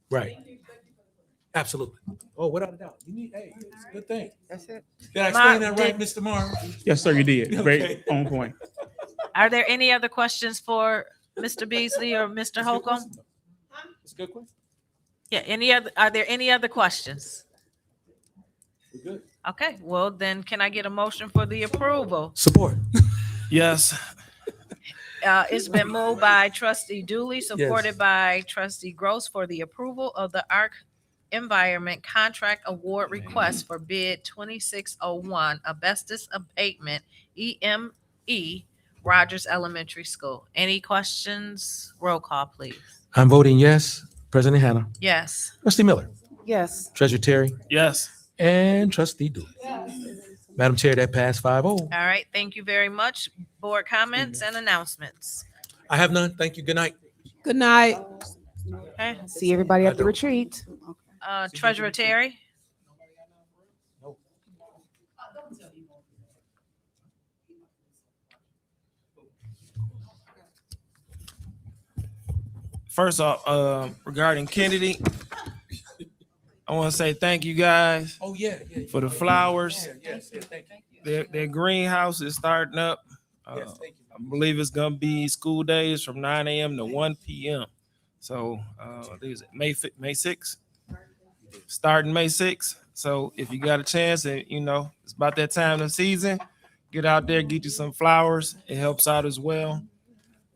Right. Absolutely. Oh, without a doubt. You need, hey, it's a good thing. That's it. Did I explain that right, Mr. Morrow? Yes, sir, you did. Okay. Great, on point. Are there any other questions for Mr. Beasley or Mr. Holcomb? It's a good question. Yeah, are there any other questions? We're good. Okay, well then can I get a motion for the approval? Support. Yes. It's been moved by trustee Dooley, supported by trustee Gross for the approval of the ARC Environment Contract Award Request for bid 2601 asbestos abatement EME Rogers Elementary School. Any questions? Roll call, please. I'm voting yes. President Hannah. Yes. Trustee Miller. Yes. Treasurer Terry. Yes. And Trustee Dooley. Madam Chair, that passed 5-0. All right, thank you very much. Board comments and announcements. I have none. Thank you. Good night. Good night. Okay. See everybody at the retreat. Treasurer Terry. First off, regarding Kennedy, I want to say thank you guys Oh, yeah. for the flowers. Yes, thank you. Their greenhouse is starting up. I believe it's gonna be school days from 9 a.m. to 1 p.m. So I think it's May 6th, starting May 6th. So if you got a chance and it's about that time of the season, get out there, get you some flowers. It helps out as well.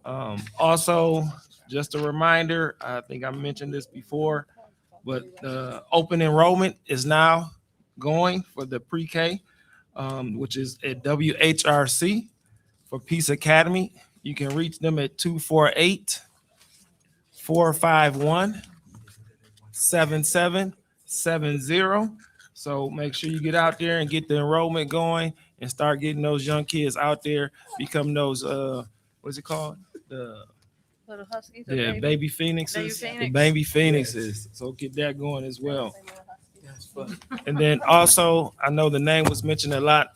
Also, just a reminder, I think I mentioned this before, but open enrollment is now going for the pre-K, which is at WHRC for Peace Academy. You can reach them at 248-451-7770. So make sure you get out there and get the enrollment going and start getting those young kids out there, become those, what's it called? The Little Huskies. baby phoenixes. Baby The Phoenix. baby phoenixes. So get that going as well. And then also, I know the name was mentioned a lot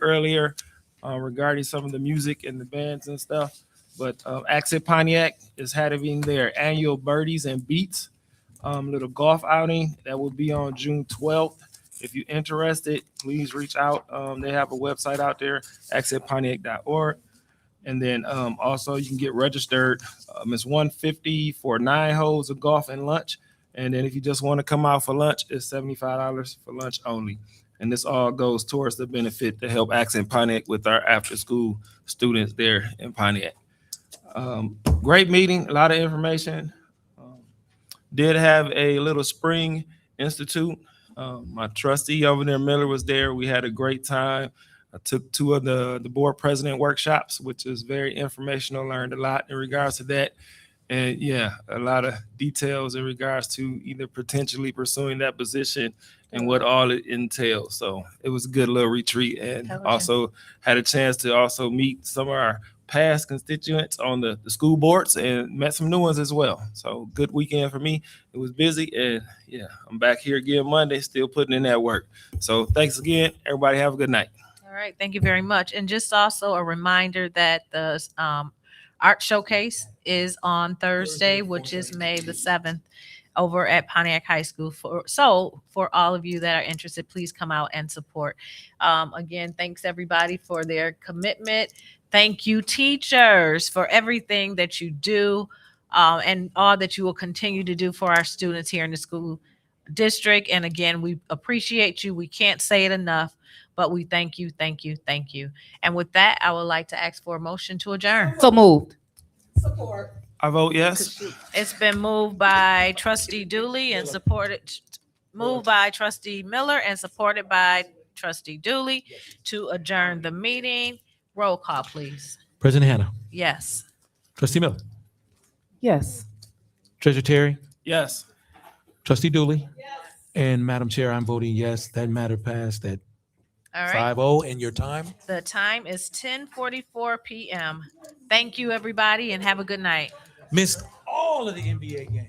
earlier regarding some of the music and the bands and stuff. But Accent Pontiac is having their annual Birdies and Beats little golf outing that will be on June 12th. If you're interested, please reach out. They have a website out there, accentpontiac.org. And then also you can get registered. It's $150 for 9 holes of golf and lunch. And then if you just want to come out for lunch, it's $75 for lunch only. And this all goes towards the benefit to help Accent Pontiac with our after school students there in Pontiac. Great meeting, a lot of information. Did have a little spring institute. My trustee over there, Miller, was there. We had a great time. I took 2 of the board president workshops, which is very informational, learned a lot in regards to that. And yeah, a lot of details in regards to either potentially pursuing that position and what all it entails. So it was a good little retreat, and also had a chance to also meet some of our past constituents on the school boards and met some new ones as well. So good weekend for me. It was busy, and yeah, I'm back here again Monday, still putting in that work. So thanks again. Everybody have a good night. All right, thank you very much. And just also a reminder that the art showcase is on Thursday, which is May the 7th, over at Pontiac High School. So for all of you that are interested, please come out and support. Again, thanks everybody for their commitment. Thank you, teachers, for everything that you do and all that you will continue to do for our students here in the school district. And again, we appreciate you. We can't say it enough, but we thank you, thank you, thank you. And with that, I would like to ask for a motion to adjourn. So moved. Support. I vote yes. It's been moved by Trustee Dooley and moved by Trustee Miller and supported by Trustee Dooley to adjourn the meeting. Roll call, please. President Hannah. Yes. Trustee Miller. Yes. Treasurer Terry. Yes. Trustee Dooley. And Madam Chair, I'm voting yes. That matter passed at All right. 5-0. And your time? The time is 10:44 p.m. Thank you, everybody, and have a good night. Missed all of the NBA games.